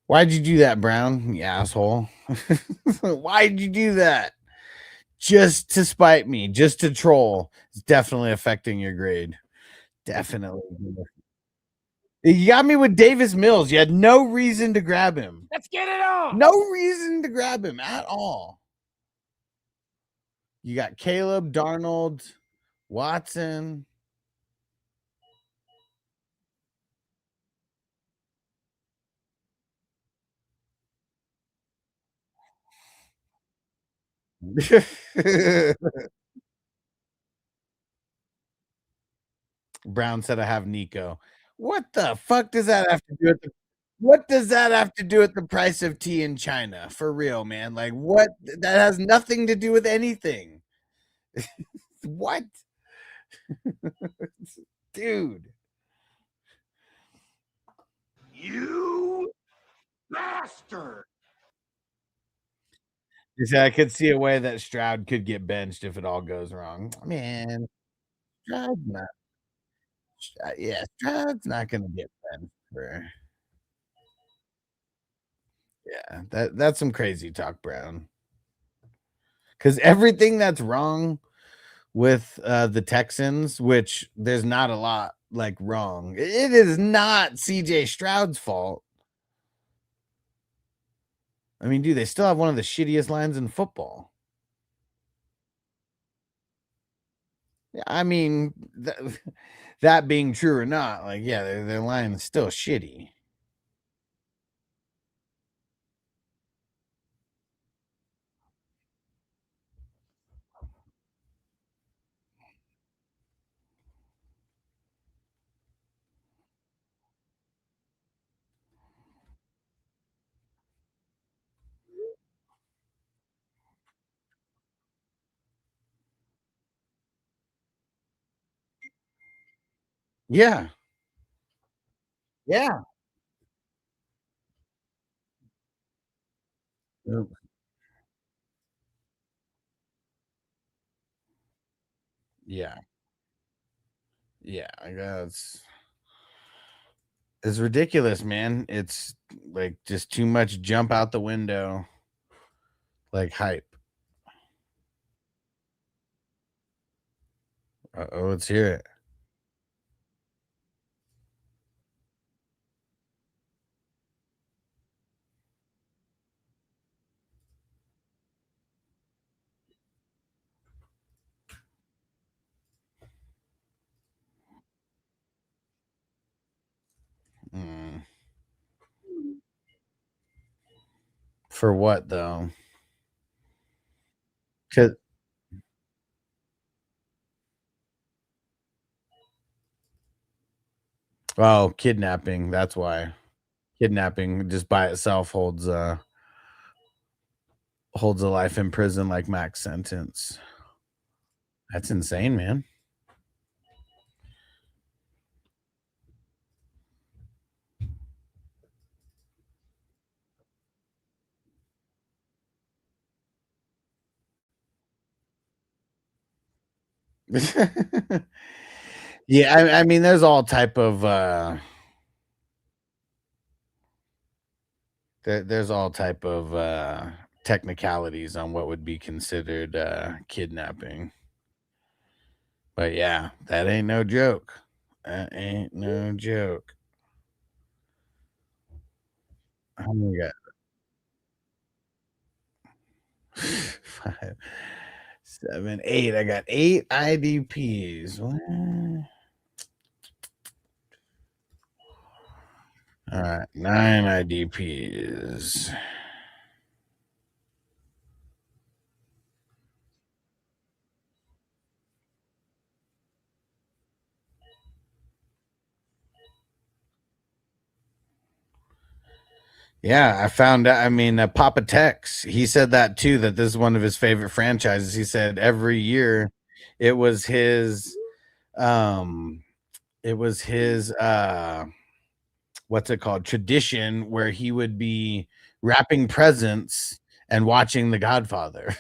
[SPEAKER 1] Why'd you do that, Brown? You asshole. Why'd you do that? Just to spite me, just to troll. It's definitely affecting your grade. Definitely. You got me with Davis Mills. You had no reason to grab him.
[SPEAKER 3] Let's get it on.
[SPEAKER 1] No reason to grab him at all. You got Caleb, Darnold, Watson. Brown said I have Nico. What the fuck does that have to do with the what does that have to do with the price of tea in China? For real, man. Like what that has nothing to do with anything. What? Dude.
[SPEAKER 2] You bastard!
[SPEAKER 1] You see, I could see a way that Stroud could get benched if it all goes wrong. Man, Stroud's not yeah, Stroud's not gonna get benched for yeah, that's some crazy talk, Brown. Because everything that's wrong with the Texans, which there's not a lot like wrong, it is not CJ Stroud's fault. I mean, dude, they still have one of the shittiest lines in football. I mean, that being true or not, like, yeah, their line is still shitty. Yeah, yeah, yeah, yeah. I guess it's ridiculous, man. It's like just too much jump out the window, like hype. Oh, let's hear it. Mm. For what though? 'Cause oh, kidnapping. That's why. Kidnapping just by itself holds a life in prison like max sentence. That's insane, man. Yeah, I mean, there's all type of there's all type of technicalities on what would be considered kidnapping. But yeah, that ain't no joke. That ain't no joke. How many got? 5, 7, 8. I got 8 IDPs. All right, 9 IDPs. Yeah, I found out. I mean, Papa Tex, he said that too, that this is one of his favorite franchises. He said every year it was his, um, it was his, what's it called? Tradition where he would be wrapping presents and watching The Godfather.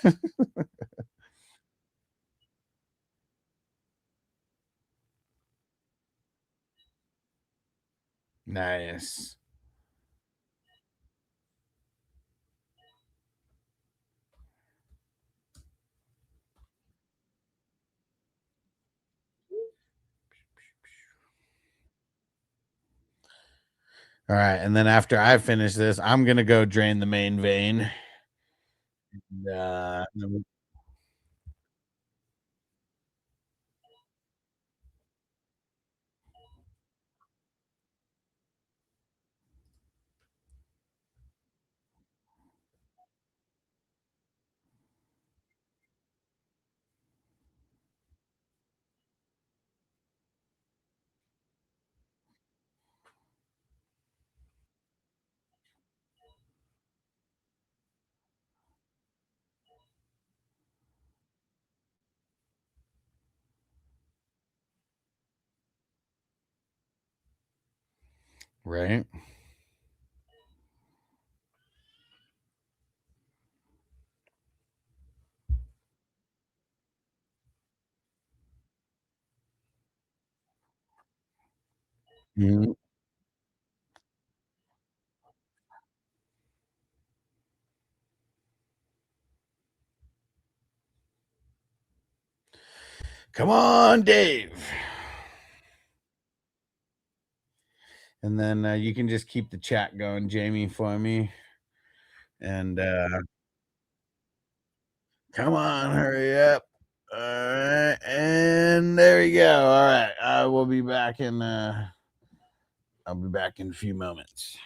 [SPEAKER 1] Nice. All right, and then after I finish this, I'm gonna go drain the main vein. Uh, right. Mhm. Come on, Dave. And then you can just keep the chat going, Jamie, for me. And come on, hurry up. All right, and there we go. All right, I will be back in. I'll be back in a few moments.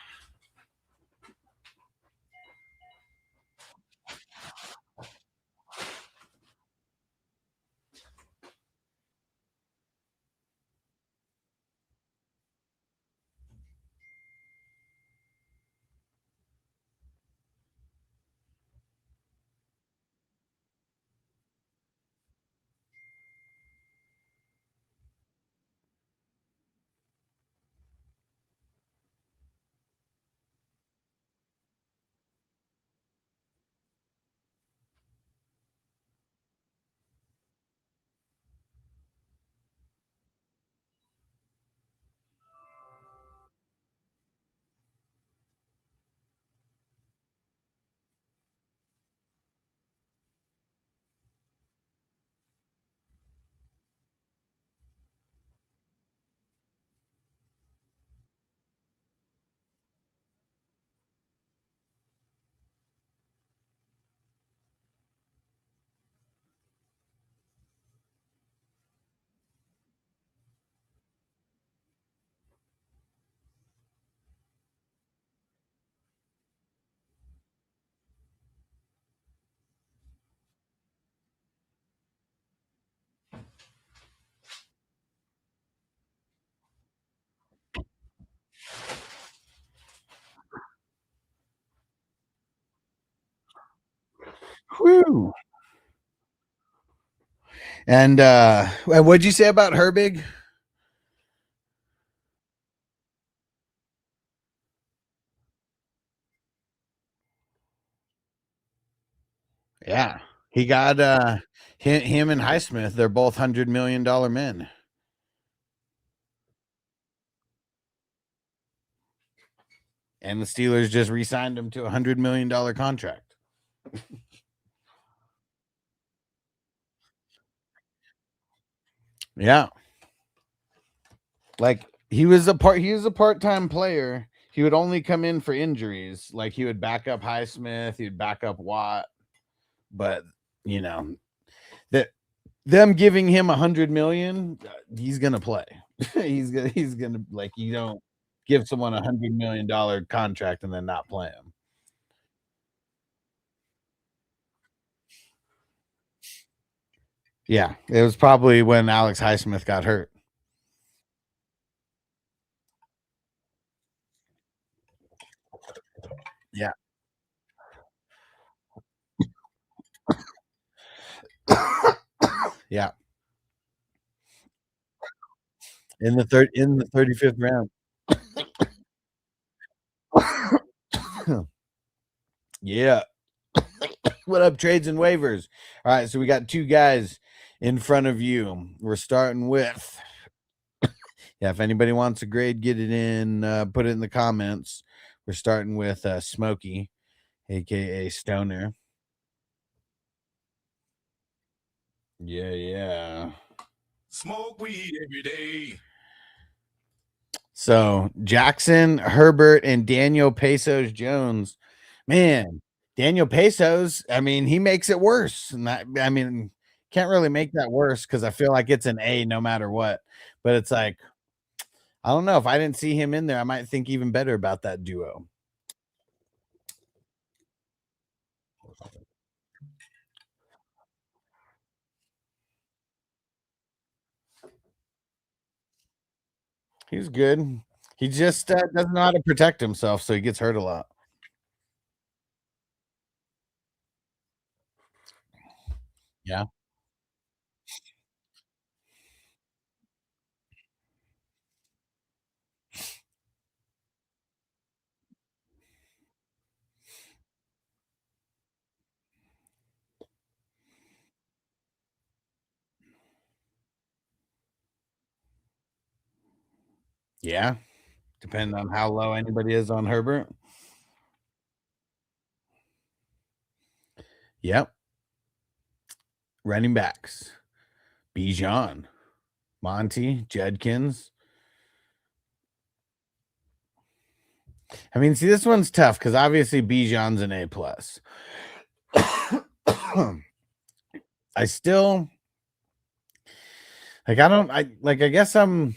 [SPEAKER 1] Whew. And what'd you say about Herbig? Yeah, he got him and Highsmith. They're both $100 million men, and the Steelers just re-signed him to $100 million contract. Yeah, like he was a part-time player. He would only come in for injuries. Like he would back up Highsmith, he would back up Watt, but you know that them giving him $100 million, he's gonna play. He's gonna like you don't give someone $100 million contract and then not play him. Yeah, it was probably when Alex Highsmith got hurt. Yeah. Yeah. In the 35th round. Yeah. What up, trades and waivers? All right, so we got two guys in front of you. We're starting with Yeah, if anybody wants a grade, get it in, put it in the comments. We're starting with Smokey, aka Stoner. Yeah, yeah.
[SPEAKER 3] Smoke weed every day.
[SPEAKER 1] So Jackson, Herbert, and Daniel Pesos Jones. Man, Daniel Pesos, I mean, he makes it worse. And I mean, can't really make that worse because I feel like it's an A no matter what. But it's like, I don't know. If I didn't see him in there, I might think even better about that duo. He's good. He just doesn't know how to protect himself, so he gets hurt a lot. Yeah. Yeah. Depending on how low anybody is on Herbert. Yep. Running backs. Bijan, Monty, Judkins. I mean, see, this one's tough because obviously Bijan's an A plus. I still like. I don't. I like. I guess I'm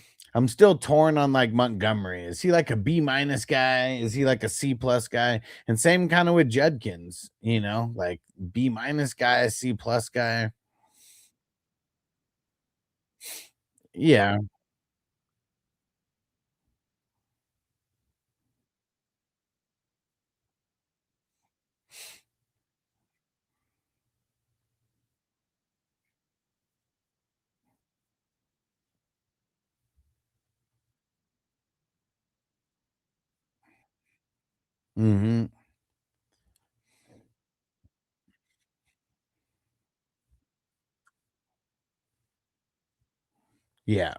[SPEAKER 1] still torn on like Montgomery. Is he like a B minus guy? Is he like a C plus guy? And same kind of with Judkins. You know, like B minus guy, C plus guy. Yeah. Hmm. Yeah.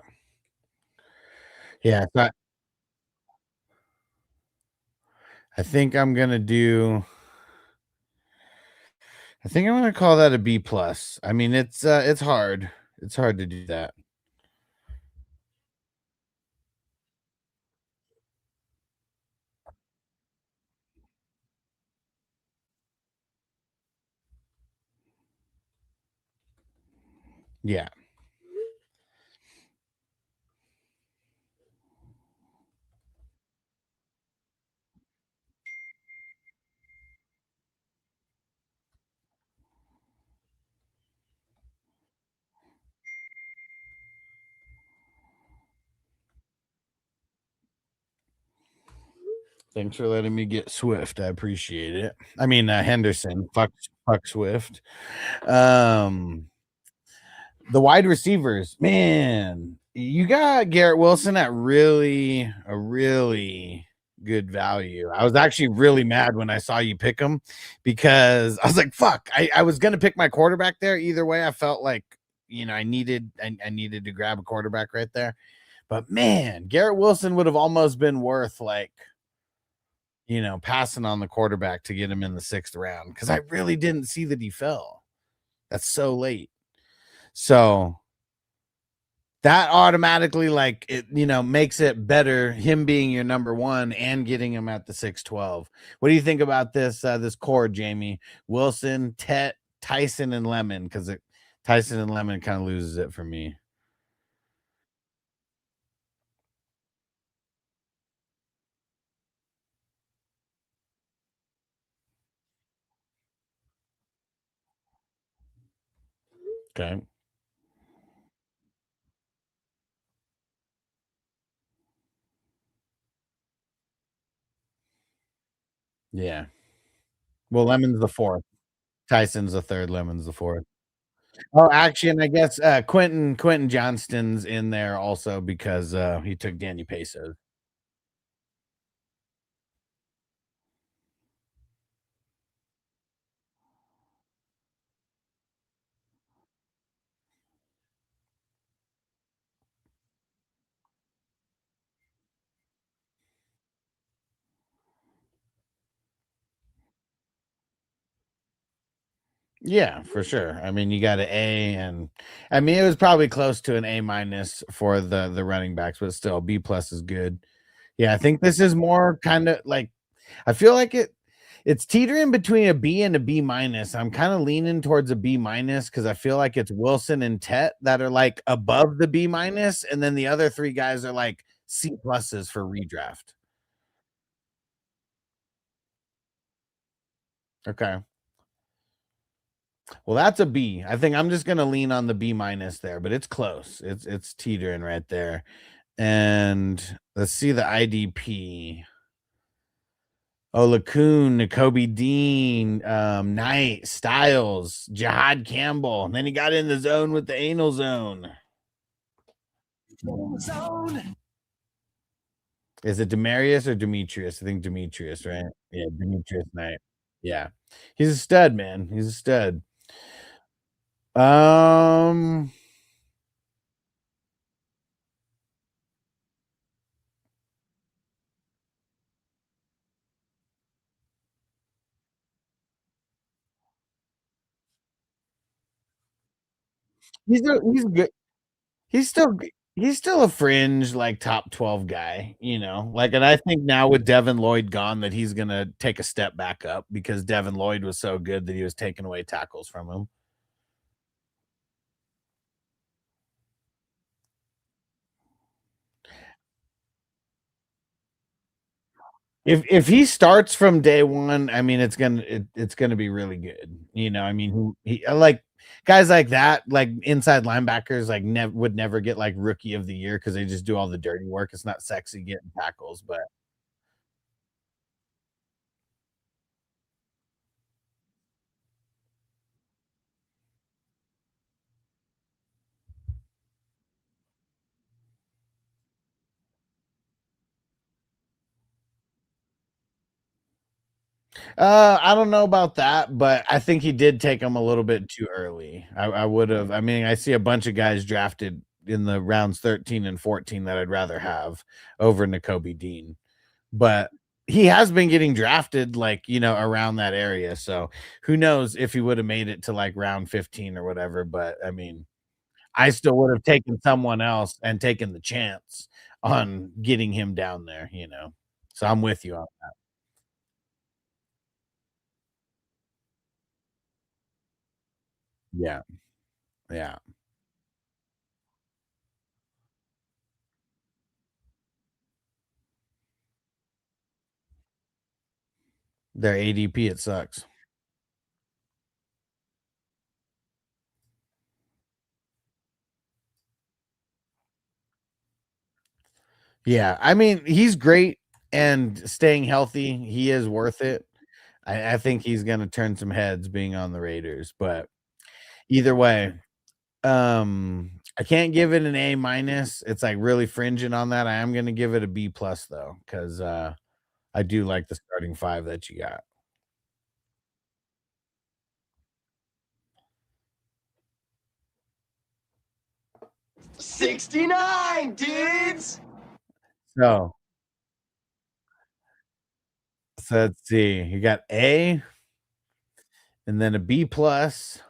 [SPEAKER 1] Yeah. So I think I'm gonna do. I think I'm gonna call that a B plus. I mean, it's hard. It's hard to do that. Yeah. Thanks for letting me get Swift. I appreciate it. I mean, Henderson. Fuck Swift. Um, the wide receivers, man. You got Garrett Wilson at really good value. I was actually really mad when I saw you pick him because I was like, fuck. I was gonna pick my quarterback there. Either way, I felt like I needed to grab a quarterback right there. But man, Garrett Wilson would have almost been worth like passing on the quarterback to get him in the sixth round because I really didn't see that he fell. That's so late. So that automatically, like, makes it better, him being your number one and getting him at the 612. What do you think about this core, Jamie? Wilson, Tet, Tyson, and Lemon, because Tyson and Lemon kind of loses it for me. Okay. Yeah. Well, Lemon's the fourth. Tyson's the third. Lemon's the fourth. Oh, actually, and I guess Quentin Johnston's in there also because he took Danny Peso. Yeah, for sure. I mean, you got an A, and I mean, it was probably close to an A minus for the running backs, but still, B plus is good. Yeah, I think this is more kind of like I feel like it's teetering between a B and a B minus. I'm kind of leaning towards a B minus because I feel like it's Wilson and Tet that are like above the B minus, and then the other three guys are like C pluses for redraft. Okay. Well, that's a B. I think I'm just gonna lean on the B minus there, but it's close. It's teetering right there. And let's see the IDP. Oh, Lacoon, N'Kobe Dean, Knight, Styles, Jihad Campbell. And then he got in the zone with the anal zone. Is it Demarius or Demetrius? I think Demetrius, right? Yeah, Demetrius Knight. Yeah. He's a stud, man. He's a stud. Um he's good. He's still a fringe like top 12 guy, you know. Like, and I think now with Devin Lloyd gone that he's gonna take a step back up because Devin Lloyd was so good that he was taking away tackles from him. If he starts from day one, I mean it's gonna be really good. You know, I mean he like guys like that, like inside linebackers, like would never get like rookie of the year because they just do all the dirty work. It's not sexy getting tackles, but I don't know about that, but I think he did take him a little bit too early. I would have. I mean, I see a bunch of guys drafted in the rounds 13 and 14 that I'd rather have over N'Kobe Dean, but he has been getting drafted like you know around that area. So who knows if he would have made it to like round 15 or whatever. But I mean, I still would have taken someone else and taken the chance on getting him down there. You know, so I'm with you on. Yeah, yeah. Their ADP, it sucks. Yeah, I mean, he's great and staying healthy, he is worth it. I think he's gonna turn some heads being on the Raiders, but either way, I can't give it an A minus. It's like really fringing on that. I am gonna give it a B plus though, because I do like the starting five that you got.
[SPEAKER 2] 69, dudes!
[SPEAKER 1] So so let's see. You got A and then a B plus,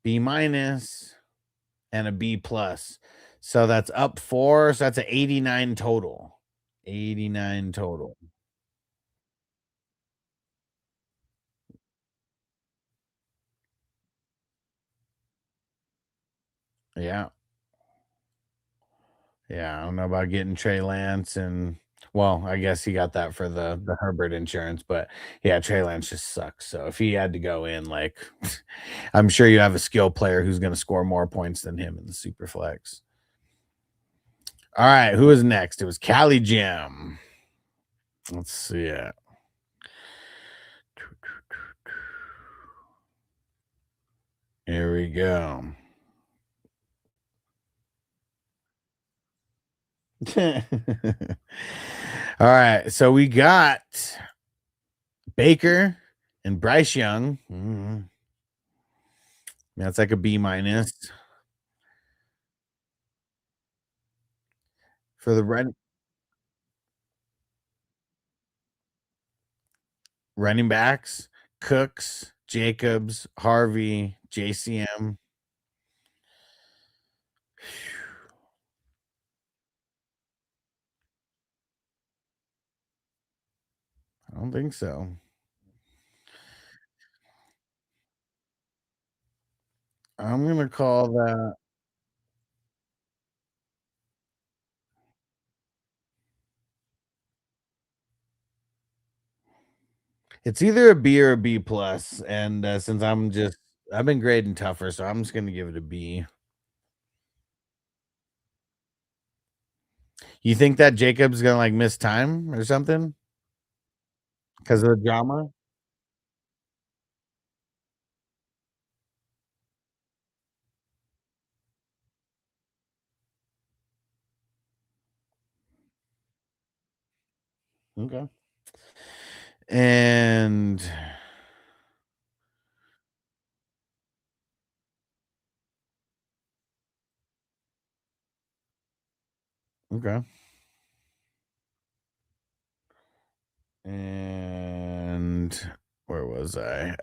[SPEAKER 1] B minus, and a B plus. So that's up four. So that's an 89 total. 89 total. Yeah. Yeah. I don't know about getting Trey Lance and well, I guess he got that for the Herbert insurance, but yeah, Trey Lance just sucks. So if he had to go in, like I'm sure you have a skill player who's gonna score more points than him in the super flex. All right, who was next? It was Cali Jim. Let's see it. Here we go. All right, so we got Baker and Bryce Young. That's like a B minus for the running backs. Cooks, Jacobs, Harvey, JCM. I don't think so. I'm gonna call that. It's either a B or a B plus, and since I've been grading tougher, so I'm just gonna give it a B. You think that Jacob's gonna like miss time or something because of the drama? Okay. And okay. And where was I?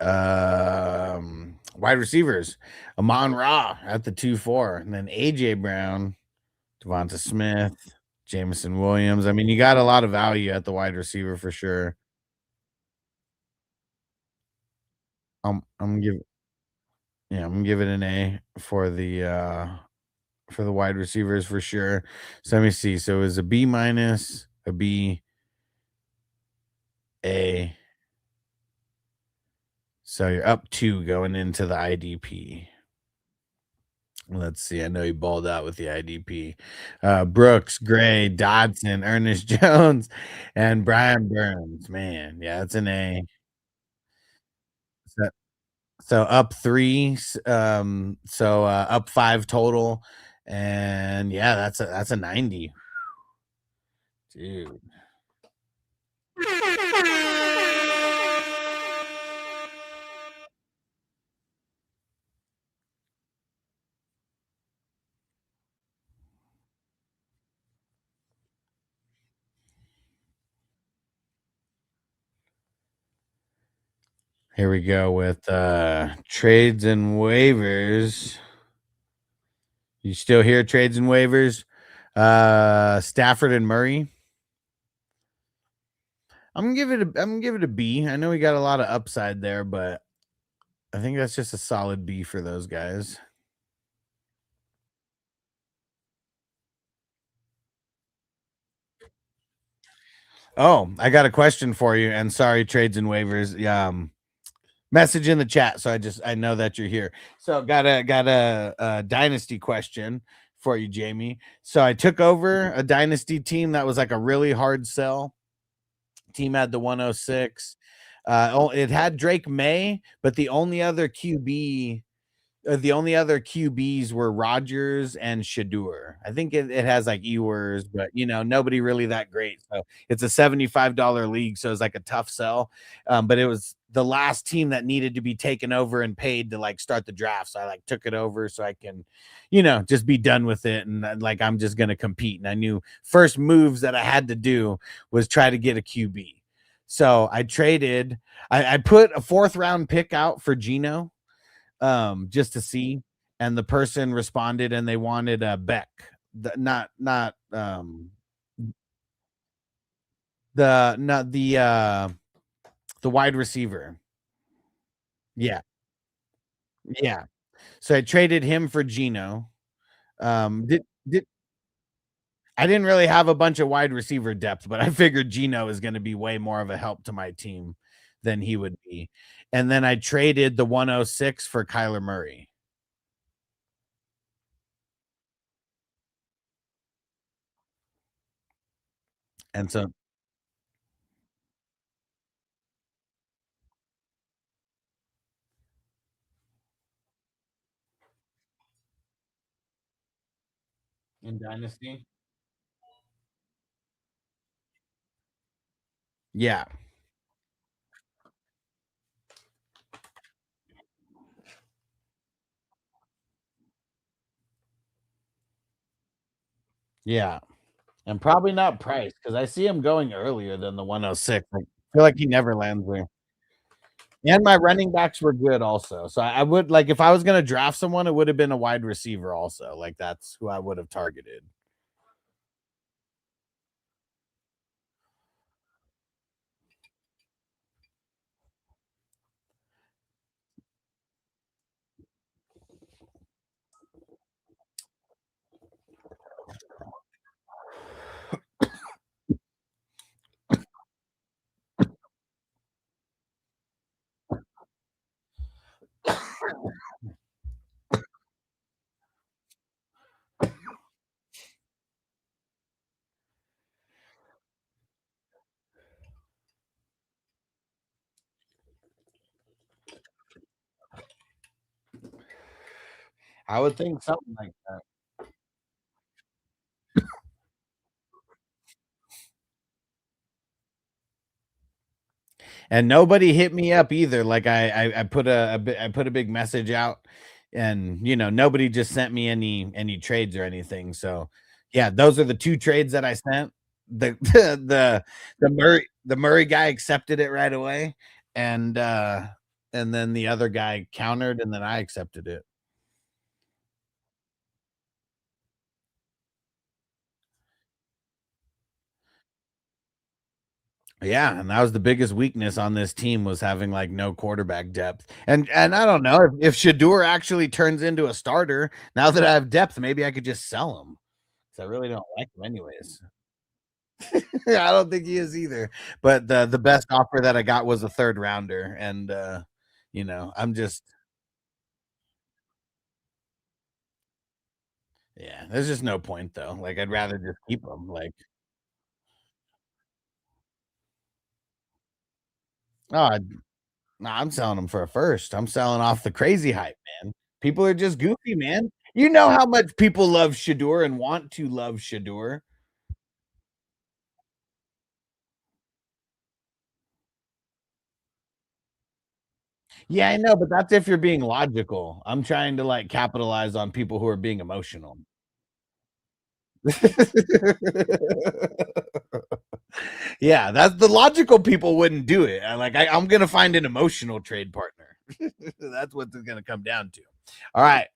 [SPEAKER 1] Wide receivers. Amon Ra at the 2-4. And then AJ Brown, Devonta Smith, Jameson Williams. I mean, you got a lot of value at the wide receiver for sure. I'm giving yeah, I'm gonna give it an A for the wide receivers for sure. So let me see. So it was a B minus, a B, A. So you're up two going into the IDP. Let's see. I know you balled out with the IDP. Brooks, Gray, Dodson, Ernest Jones, and Brian Burns. Man, yeah, it's an A. So, so up three. Up five total. And yeah, that's a 90. Dude. Here we go with trades and waivers. You still hear trades and waivers? Stafford and Murray. I'm gonna give it a B. I know we got a lot of upside there, but I think that's just a solid B for those guys. Oh, I got a question for you. And sorry, trades and waivers. Yeah, message in the chat. So I know that you're here. So got a dynasty question for you, Jamie. So I took over a dynasty team that was like a really hard sell. Team had the 106. It had Drake May, but the only other QBs were Rogers and Shadur. I think it has like Ewers, but nobody really that great. So it's a $75 league, so it's like a tough sell. But it was the last team that needed to be taken over and paid to like start the draft. So I like took it over so I can, just be done with it. And like I'm just gonna compete. And I knew first moves that I had to do was try to get a QB. So I traded, I put a fourth round pick out for Geno just to see, and the person responded and they wanted a Beck, not the not the wide receiver. Yeah, yeah. So I traded him for Geno. Did I didn't really have a bunch of wide receiver depth, but I figured Geno is going to be way more of a help to my team than he would be. And then I traded the 106 for Kyler Murray. And so in Dynasty. Yeah. Yeah. And probably not price because I see him going earlier than the 106. I feel like he never lands there. And my running backs were good also. So I would like if I was gonna draft someone, it would have been a wide receiver also. Like that's who I would have targeted. I would think something like that. And nobody hit me up either. Like I put I put a big message out, and nobody just sent me any trades or anything. So yeah, those are the two trades that I sent. The the Murray guy accepted it right away, and and then the other guy countered, and then I accepted it. Yeah, and that was the biggest weakness on this team was having like no quarterback depth. And I don't know if Shadur actually turns into a starter now that I have depth, maybe I could just sell him. 'Cause I really don't like him anyways. I don't think he is either. But the best offer that I got was a third rounder, and I'm just yeah. There's just no point though. Like I'd rather just keep him. Like oh, no, I'm selling him for a first. I'm selling off the crazy hype, man. People are just goofy, man. You know how much people love Shadur and want to love Shadur. Yeah, I know, but that's if you're being logical. I'm trying to like capitalize on people who are being emotional. Yeah, that's the logical people wouldn't do it. I'm gonna find an emotional trade partner. That's what it's gonna come down to. All right.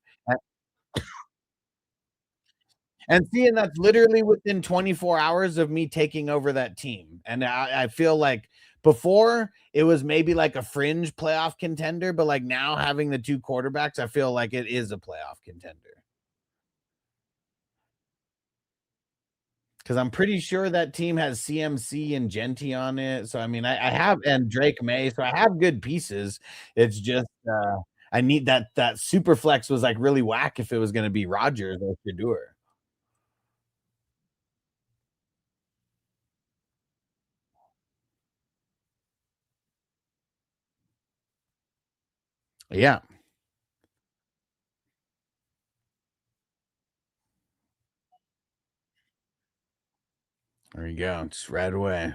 [SPEAKER 1] And see, and that's literally within 24 hours of me taking over that team. And I feel like before it was maybe like a fringe playoff contender, but like now having the two quarterbacks, I feel like it is a playoff contender. Because I'm pretty sure that team has CMC and Genty on it. So I mean, I have and Drake May, so I have good pieces. It's just I need that super flex was like really whack if it was going to be Rogers or Shadur. Yeah, there you go, just right away.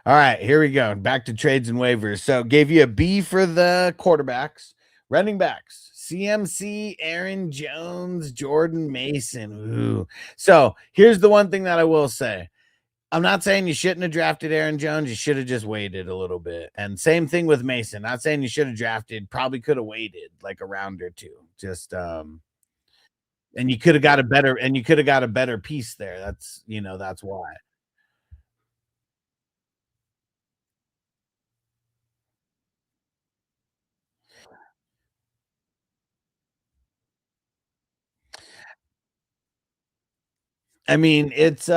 [SPEAKER 1] All right, here we go. Back to trades and waivers. So gave you a B for the quarterbacks, running backs, CMC, Aaron Jones, Jordan Mason. Ooh. So here's the one thing that I will say. I'm not saying you shouldn't have drafted Aaron Jones. You should have just waited a little bit. And same thing with Mason. Not saying you should have drafted, probably could have waited like a round or two. Just and you could have got a better and you could have got a better piece there. That's why. I mean, it's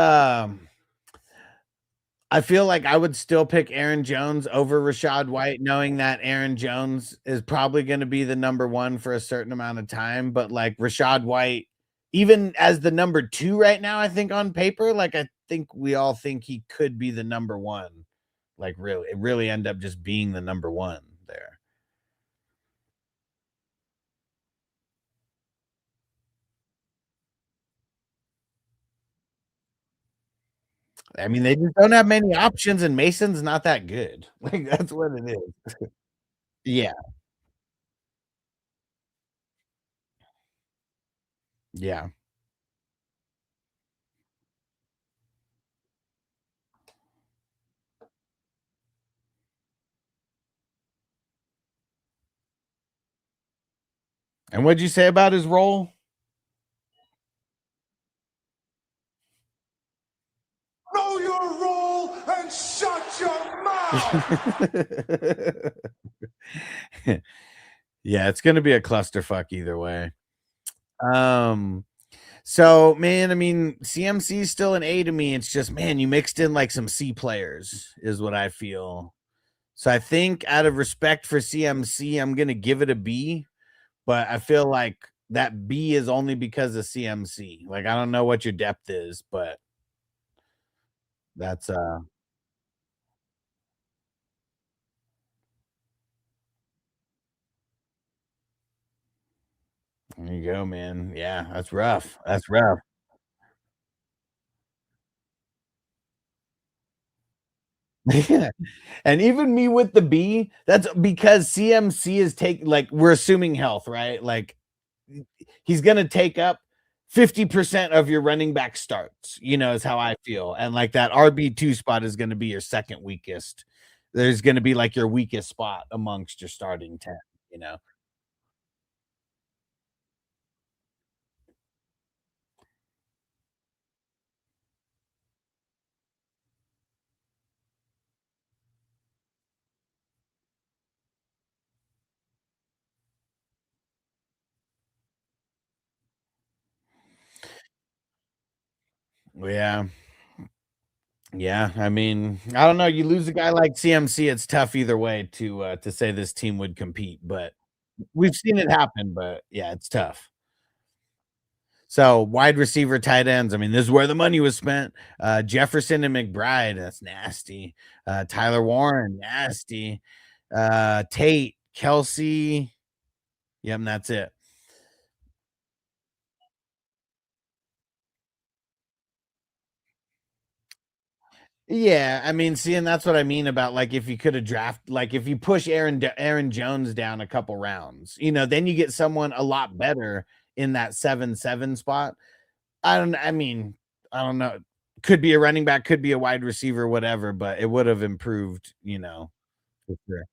[SPEAKER 1] I feel like I would still pick Aaron Jones over Rashad White, knowing that Aaron Jones is probably going to be the number one for a certain amount of time. But like Rashad White, even as the number two right now, I think on paper, like I think we all think he could be the number one. Like really end up just being the number one there. I mean, they just don't have many options, and Mason's not that good. Like that's what it is. Yeah, yeah. And what'd you say about his role?
[SPEAKER 2] Know your role and shut your mouth!
[SPEAKER 1] Yeah, it's gonna be a clusterfuck either way. Um, so man, I mean, CMC is still an A to me. It's just man, you mixed in like some C players, is what I feel. So I think out of respect for CMC, I'm gonna give it a B, but I feel like that B is only because of CMC. Like I don't know what your depth is, but that's there you go, man. Yeah, that's rough. That's rough. Yeah. And even me with the B, that's because CMC is take like we're assuming health, right? Like he's gonna take up 50% of your running back starts, is how I feel. And like that RB2 spot is gonna be your second weakest. There's gonna be like your weakest spot amongst your starting 10, you know. Yeah. Yeah. I mean, I don't know. You lose a guy like CMC, it's tough either way to say this team would compete, but we've seen it happen, but yeah, it's tough. So wide receiver, tight ends. I mean, this is where the money was spent. Jefferson and McBride, that's nasty. Tyler Warren, nasty. Tate, Kelsey. Yep, and that's it. Yeah, I mean, see, and that's what I mean about like if you could have drafted, like if you push Aaron Jones down a couple rounds, then you get someone a lot better in that 7-7 spot. I mean, I don't know. Could be a running back, could be a wide receiver, whatever, but it would have improved, for sure.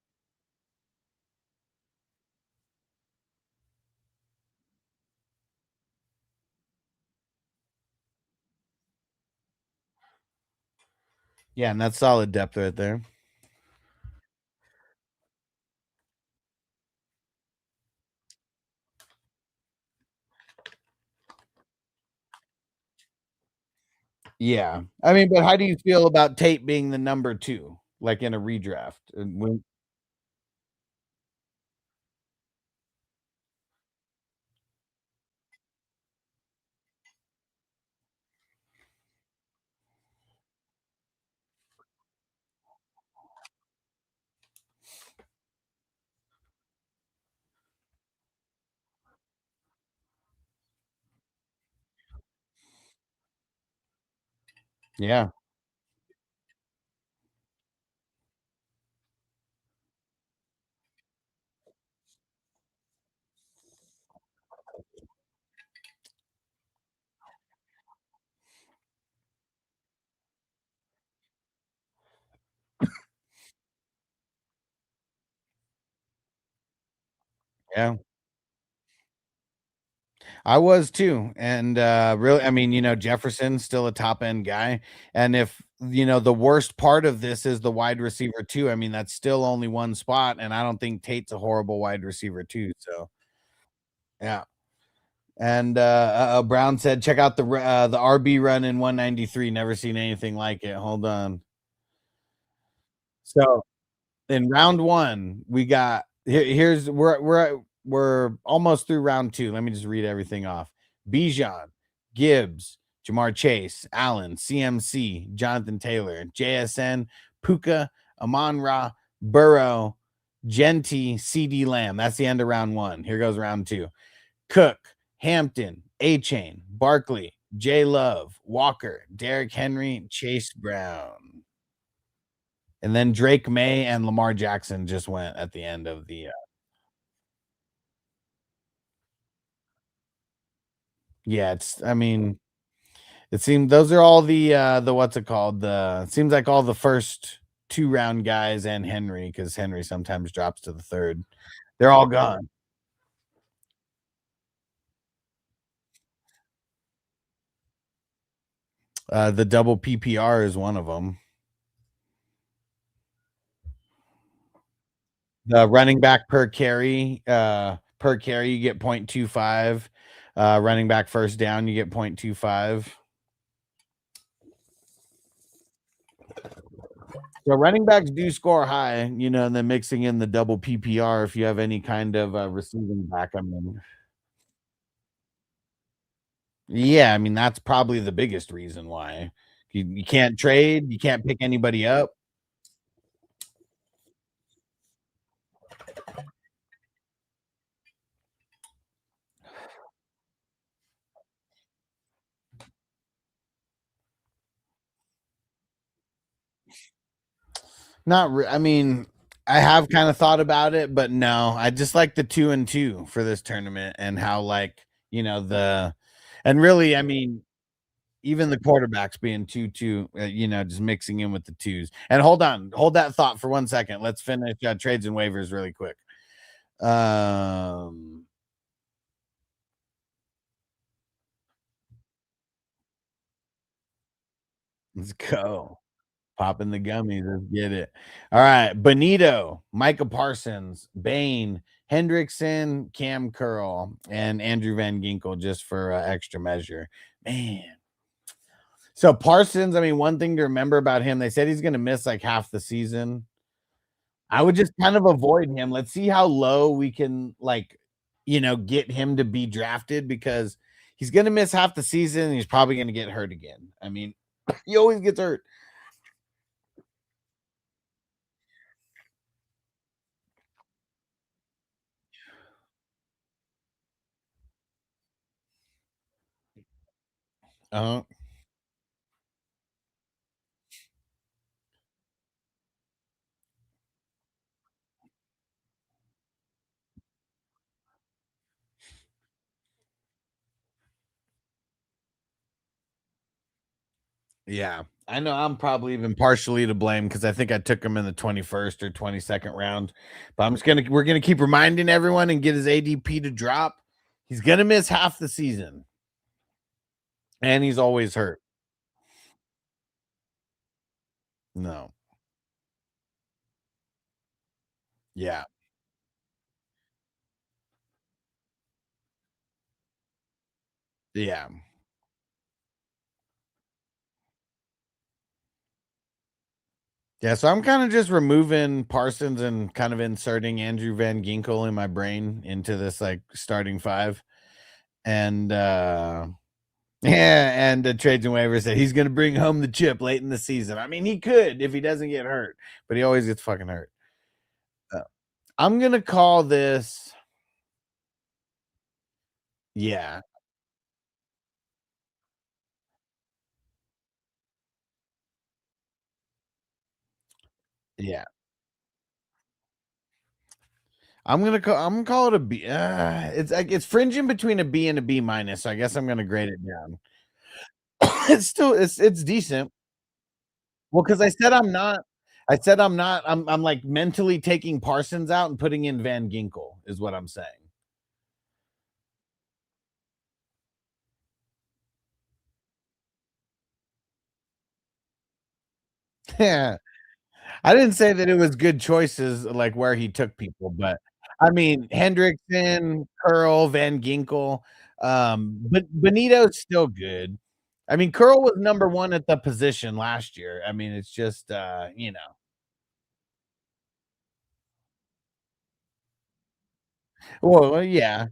[SPEAKER 1] Yeah, and that's solid depth right there. Yeah. I mean, but how do you feel about Tate being the number 2, like, in a redraft? And when Yeah. Yeah. I was too, and, really I mean, Jefferson's still a top end guy, and if, the worst part of this is the wide receiver too, I mean, that's still only one spot, and I don't think Tate's a horrible wide receiver too, so, yeah. And, Brown said, "Check out the RB run in 193, never seen anything like it." Hold on. So in round one, we got here's we're almost through round two. Let me just read everything off. Bijan, Gibbs, Jamar Chase, Allen, CMC, Jonathan Taylor, JSN, Puka, Amon Ra, Burrow, Genty, CD Lamb. That's the end of round one. Here goes round two. Cook, Hampton, A Chain, Barkley, J Love, Walker, Derrick Henry, Chase Brown. And then Drake May and Lamar Jackson just went at the end of the yeah, I mean, it seemed those are all the what's it called? The it seems like all the first 2 round guys and Henry, because Henry sometimes drops to the third. They're all gone. The double PPR is one of them. The running back per carry, you get 0.25. Running back first down, you get 0.25. So running backs do score high, and then mixing in the double PPR if you have any kind of receiving back. I mean, yeah, I mean that's probably the biggest reason why you can't trade, you can't pick anybody up. I mean, I have kind of thought about it, but no, I just like the 2 and 2 for this tournament and how like and really, I mean, even the quarterbacks being 2-2, just mixing in with the twos. And hold that thought for 1 second. Let's finish trades and waivers really quick. Um, let's go. Popping the gummies. Let's get it. All right. Benito, Micah Parsons, Bain, Hendrickson, Cam Curl, and Andrew Van Ginkle just for extra measure. Man. So Parsons, I mean, one thing to remember about him, they said he's going to miss like half the season. I would just kind of avoid him. Let's see how low we can get him to be drafted because he's going to miss half the season and he's probably going to get hurt again. I mean, he always gets hurt. Uh, yeah. I know I'm probably even partially to blame because I think I took him in the 21st or 22nd round. But we're gonna keep reminding everyone and get his ADP to drop. He's gonna miss half the season. And he's always hurt. No. Yeah. Yeah. Yeah, so I'm kind of just removing Parsons and kind of inserting Andrew Van Ginkle in my brain into this like starting five. And yeah, and the trades and waivers said he's gonna bring home the chip late in the season. I mean, he could if he doesn't get hurt, but he always gets fucking hurt. Uh, I'm gonna call this, yeah, yeah. I'm gonna call it a B. It's like it's fringing between a B and a B minus. So I guess I'm gonna grade it down. It's decent. Well, because I said I'm not. I'm like mentally taking Parsons out and putting in Van Ginkle is what I'm saying. Yeah. I didn't say that it was good choices like where he took people, but I mean Hendrickson, Curl, Van Ginkle, but Benito's still good. I mean, Curl was number one at the position last year. I mean, it's just well, yeah.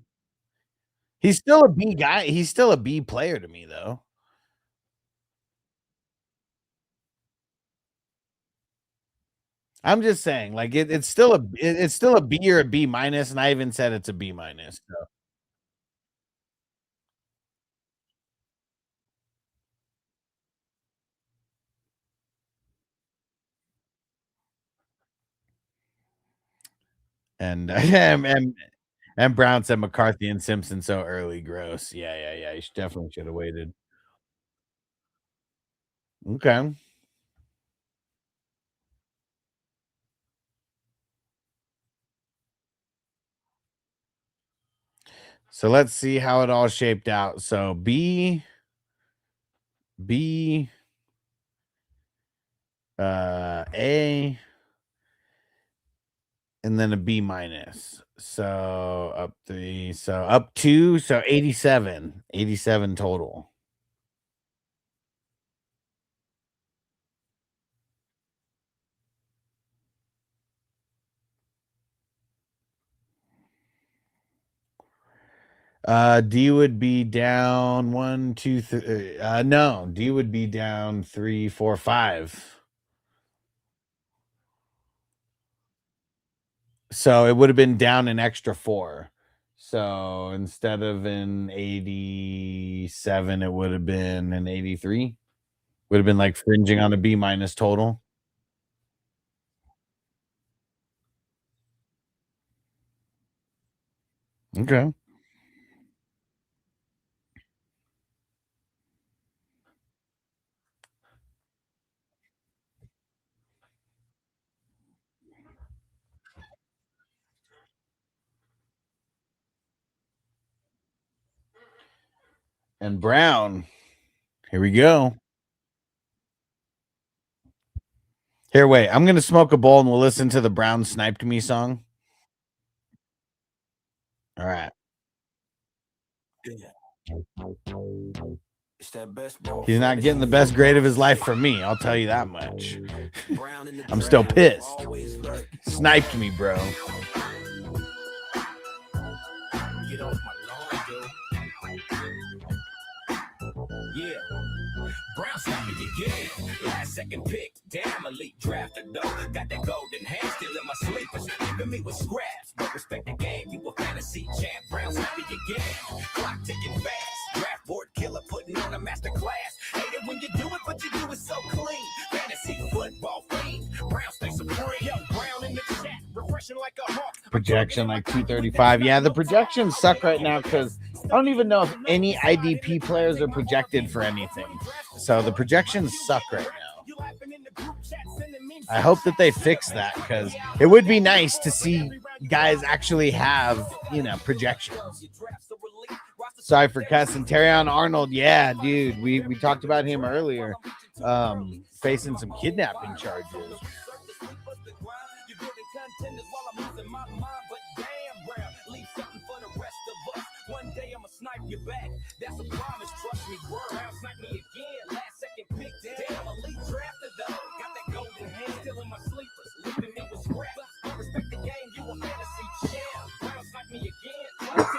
[SPEAKER 1] He's still a B guy. He's still a B player to me though. I'm just saying, like it's still a B or a B minus, and I even said it's a B minus. So. And and Brown said McCarthy and Simpson so early, gross. Yeah, yeah, yeah. You definitely should have waited. Okay, so let's see how it all shaped out. So B, A, and then a B minus. So up 3, so up 2, so 87. 87 total. D would be down 1, 2, no, D would be down 3, 4, 5. So it would have been down an extra 4. So instead of an 87, it would have been an 83. Would have been like fringing on a B minus total. Okay. And Brown. Here we go. Here, wait. I'm gonna smoke a bowl and we'll listen to the Brown sniped me song. All right. He's not getting the best grade of his life from me. I'll tell you that much. I'm still pissed. Sniped me, bro.
[SPEAKER 3] Get off my lawn, dude. Yeah. Brown snap me again. Last second pick. Damn, elite drafter though. Got that golden hand still in my sleepers. Giving me with scraps. But respect the game. You a fantasy champ. Brown snap me again. Clock ticking fast. Draft board killer putting on a master class. Hate it when you do it, but you do it so clean. Fantasy football fiend. Brown stay supreme. Yo, Brown in the chat. Refreshing like a hawk.
[SPEAKER 1] Projection like 235. Yeah, the projections suck right now because I don't even know if any IDP players are projected for anything. So the projections suck right now. I hope that they fix that because it would be nice to see guys actually have, projections. Sorry for cussing. Terrion Arnold. Yeah, dude. We talked about him earlier. Facing some kidnapping charges.
[SPEAKER 3] One day I'ma snipe you back. That's a promise. Trust me, bro. Now snipe me again. Last second pick. Damn, elite drafted though. Got that golden hand still in my sleepers. Leaving me with scrap. Respect the game. You a fantasy champ. Now snipe me again. Draft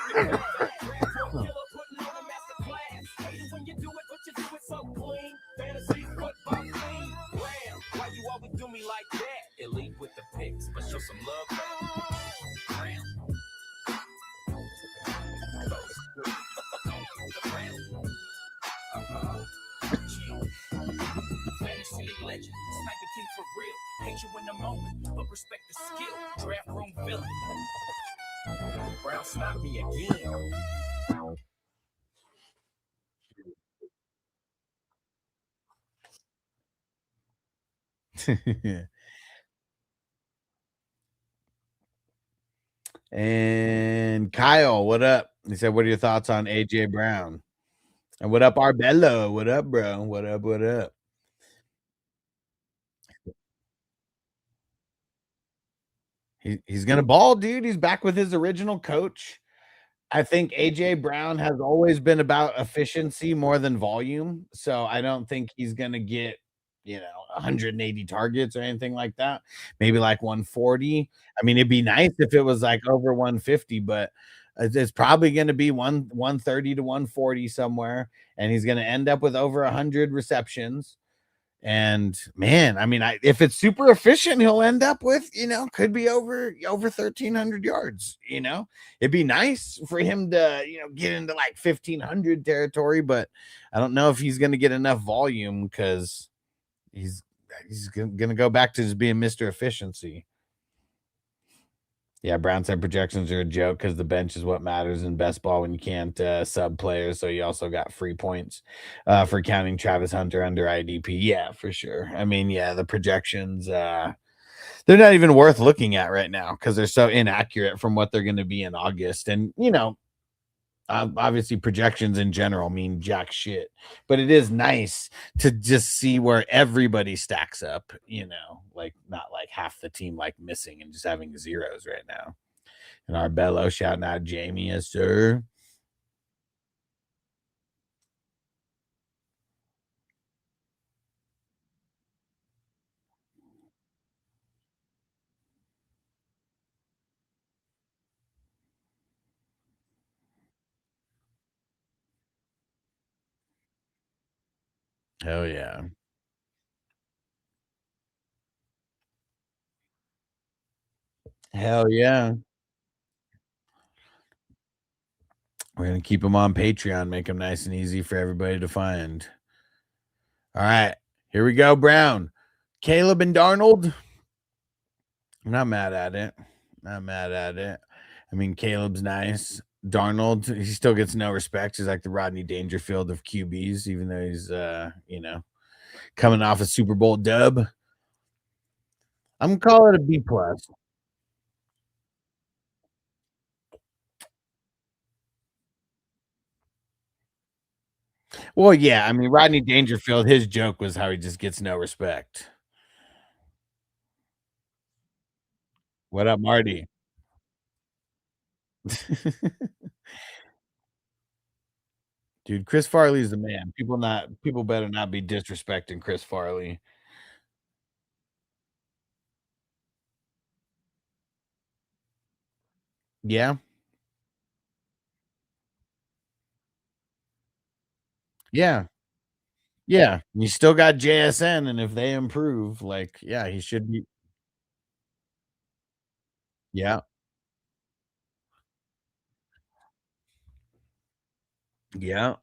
[SPEAKER 3] killer putting on a master class. Hate it when you do it, but you do it so clean. Fantasy football team. Ram, why you always do me like that? Elite with the picks, but show some love back. Ram. Fantasy legend, sniper king for real. Hate you in the moment, but respect the skill. Draft room villain. Brown snap me again.
[SPEAKER 1] And Kyle, what up? He said, what are your thoughts on AJ Brown? And what up, Arbello? What up, bro? What up? What up? He's gonna ball, dude. He's back with his original coach. I think AJ Brown has always been about efficiency more than volume. So I don't think he's gonna get 180 targets or anything like that. Maybe like 140. I mean, it'd be nice if it was like over 150, but it's probably going to be 130 to 140 somewhere, and he's going to end up with over 100 receptions. And man, I mean, if it's super efficient, he'll end up with, could be over 1,300 yards. It'd be nice for him to, get into like 1,500 territory, but I don't know if he's going to get enough volume because he's going to go back to just being Mr. Efficiency. Yeah, Brown said projections are a joke because the bench is what matters in best ball when you can't sub players. So you also got free points for counting Travis Hunter under IDP. Yeah, for sure. I mean, yeah, the projections, they're not even worth looking at right now because they're so inaccurate from what they're going to be in August. And, Obviously projections in general mean jack shit, but it is nice to just see where everybody stacks up, like not like half the team like missing and just having zeros right now. And our Bello shouting out Jamie, yes, sir. Hell yeah. Hell yeah. We're gonna keep them on Patreon, make them nice and easy for everybody to find. All right, here we go, Brown. Caleb and Darnold. I'm not mad at it. Not mad at it. I mean, Caleb's nice. Darnold, he still gets no respect. He's like the Rodney Dangerfield of QBs, even though he's coming off a Super Bowl dub. I'm gonna call it a B plus. Well, yeah, I mean Rodney Dangerfield, his joke was how he just gets no respect. What up, Marty? Dude, Chris Farley's the man. People better not be disrespecting Chris Farley. Yeah, yeah, yeah. You still got JSN, and if they improve, like, yeah, he should be. Yeah, yeah.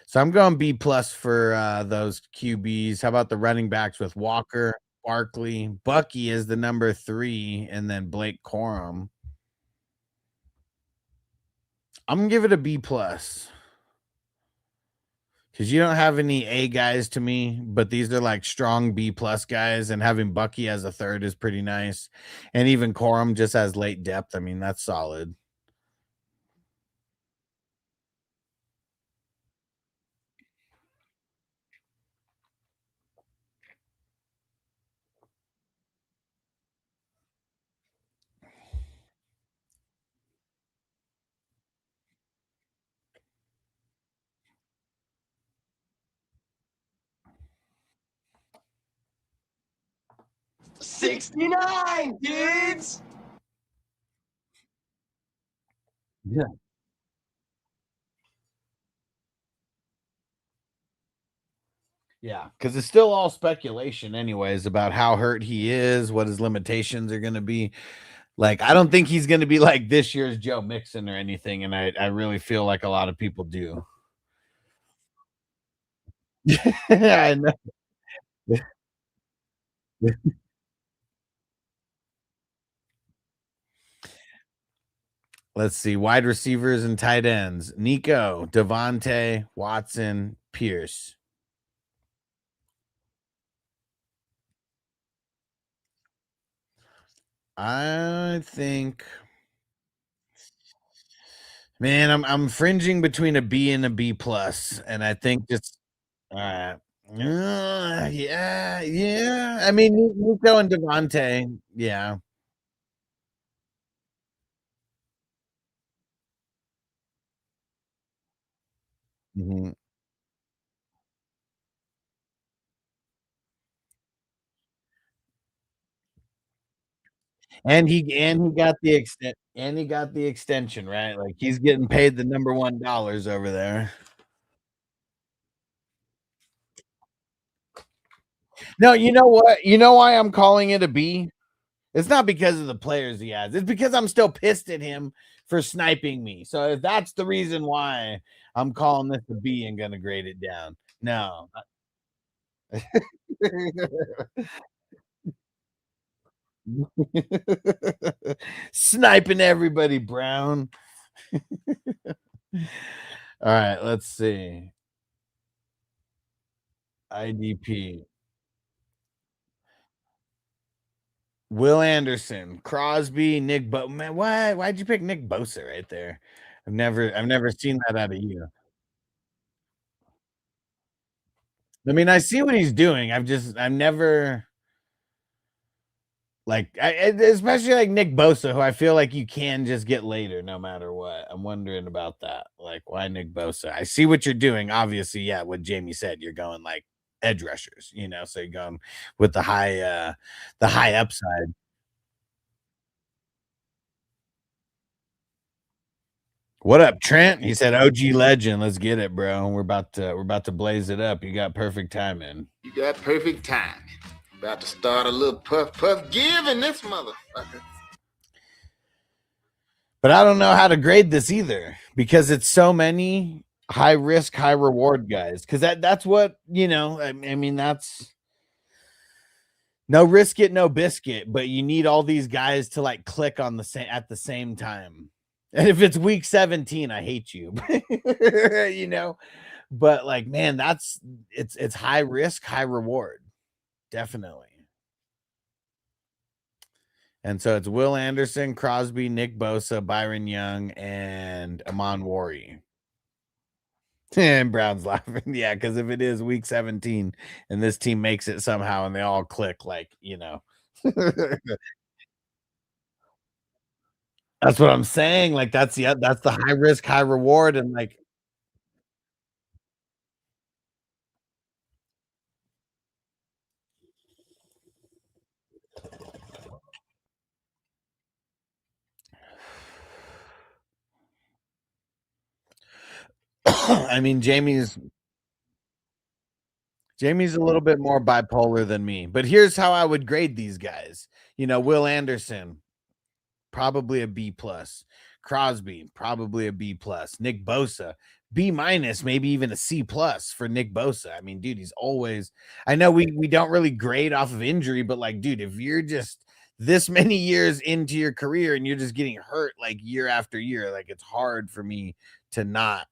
[SPEAKER 1] So I'm going B plus for those QBs. How about the running backs with Walker, Barkley, Bucky is the number 3, and then Blake Corum. I'm gonna give it a B plus because you don't have any A guys to me, but these are like strong B plus guys, and having Bucky as a third is pretty nice, and even Corum just has late depth. I mean, that's solid.
[SPEAKER 3] 69, dudes!
[SPEAKER 1] Yeah. Yeah, because it's still all speculation, anyways, about how hurt he is, what his limitations are going to be. Like, I don't think he's going to be like this year's Joe Mixon or anything, and I really feel like a lot of people do. I know. Let's see, wide receivers and tight ends: Nico, Devontae, Watson, Pierce. I think, man, I'm fringing between a B and a B plus, and I think just all right. Yeah, yeah. I mean, Nico and Devontae, yeah. Mhm. And he got the extension, right? Like, he's getting paid the number $1 over there. No, you know what? You know why I'm calling it a B? It's not because of the players he has. It's because I'm still pissed at him for sniping me. So if that's the reason why I'm calling this a B and gonna grade it down. No. Sniping everybody, Brown. All right, let's see. IDP. Will Anderson, Crosby, Nick Man, why'd you pick Nick Bosa right there? I've never seen that out of you. I mean, I see what he's doing. I've never like, especially like Nick Bosa, who I feel like you can just get later no matter what. I'm wondering about that. Like, why Nick Bosa? I see what you're doing. Obviously, yeah, what Jamie said, you're going like edge rushers, so you're going with the high upside. What up, Trent? He said OG legend. Let's get it, bro. We're about to blaze it up. You got perfect timing.
[SPEAKER 5] You got perfect timing. About to start a little puff puff give in this motherfucker.
[SPEAKER 1] But I don't know how to grade this either because it's so many high risk, high reward guys. Because that's what I mean, that's no risk it, no biscuit. But you need all these guys to like click on the same at the same time. And if it's week 17, I hate you. you know, but like, man, it's high risk, high reward, definitely. And so it's Will Anderson, Crosby, Nick Bosa, Byron Young, and Amon Wari. And Brown's laughing. Yeah, because if it is week 17 and this team makes it somehow and they all click, that's what I'm saying. Like that's the high risk, high reward. And like, I mean, Jamie's a little bit more bipolar than me, but here's how I would grade these guys. Will Anderson, probably a B plus. Crosby, probably a B plus. Nick Bosa, B minus, maybe even a C plus for Nick Bosa. I mean, dude, he's always. I know we don't really grade off of injury, but like, dude, if you're just this many years into your career and you're just getting hurt like year after year, like it's hard for me to not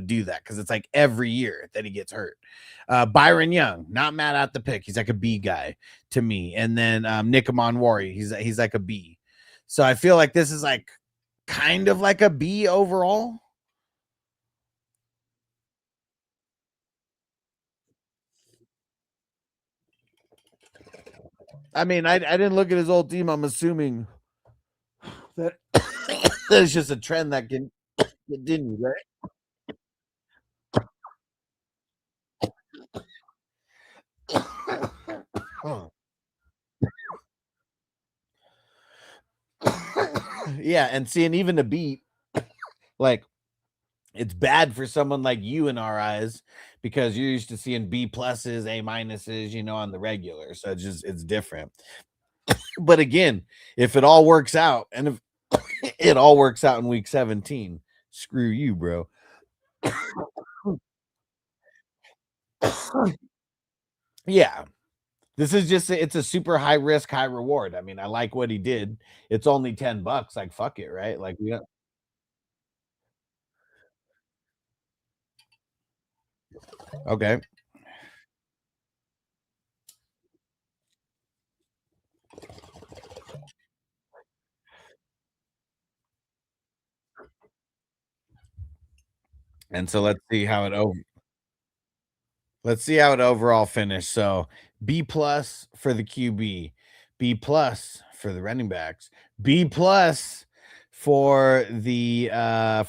[SPEAKER 1] do that because it's like every year that he gets hurt. Byron Young, not mad at the pick. He's like a B guy to me. And then Nick Wari, he's like a B. So I feel like this is like kind of like a B overall. I mean, I didn't look at his old team. I'm assuming that it's just a trend that can continue, right? Yeah, and seeing even a B, like it's bad for someone like you in our eyes because you're used to seeing B pluses, A minuses, on the regular. So it's different. But again, if it all works out, and if it all works out in week 17, screw you, bro. Yeah. This is just it's a super high risk, high reward. I mean, I like what he did. It's only $10. Like, fuck it, right? Like we don't. Okay. And so let's see how it overall finished. So B plus for the QB, B plus for the running backs, B plus for the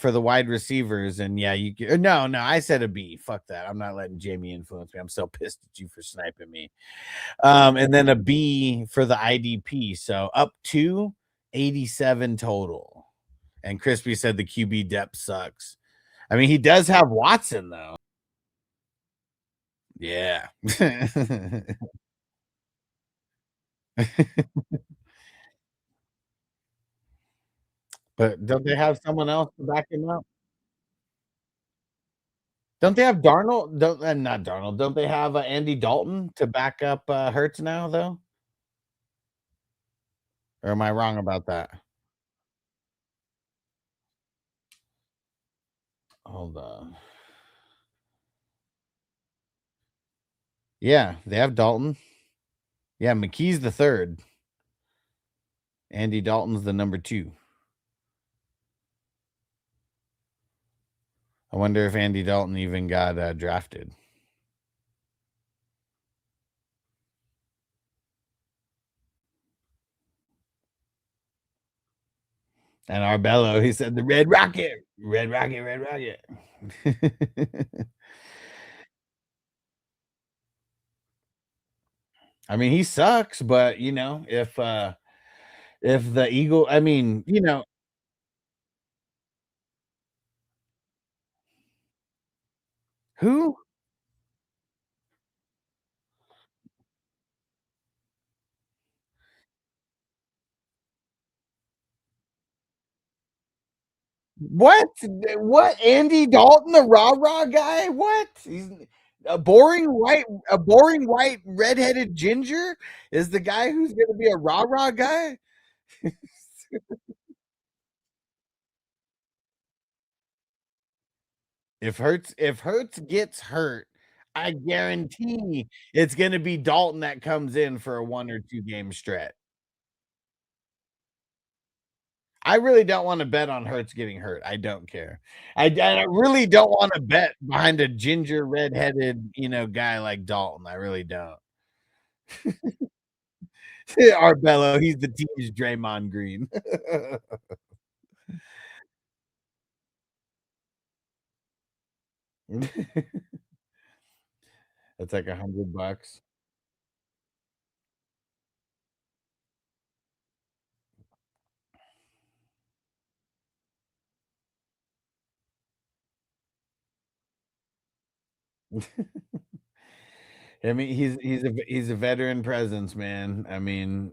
[SPEAKER 1] wide receivers. And yeah, no, I said a B. Fuck that. I'm not letting Jamie influence me. I'm so pissed at you for sniping me. And then a B for the IDP. So up to 87 total. And Crispy said the QB depth sucks. I mean, he does have Watson though. Yeah. But don't they have someone else to back him up? Don't they have Darnold? Not Darnold. Don't they have Andy Dalton to back up Hurts now though? Or am I wrong about that? Hold on. Yeah, they have Dalton. Yeah, McKee's the third. Andy Dalton's the number 2. I wonder if Andy Dalton even got drafted. And Arbello, he said the Red Rocket, Red Rocket, Red Rocket. I mean, he sucks, but if the Eagle, I mean, who? What? What? Andy Dalton, the rah rah guy? What? He's a boring white redheaded ginger is the guy who's going to be a rah rah guy. If Hurts gets hurt, I guarantee it's going to be Dalton that comes in for a 1 or 2 game stretch. I really don't want to bet on Hurts getting hurt. I don't care. I really don't want to bet behind a ginger redheaded, guy like Dalton. I really don't. Arbello, he's the team's Draymond Green. That's like $100. I mean, he's a veteran presence, man. I mean,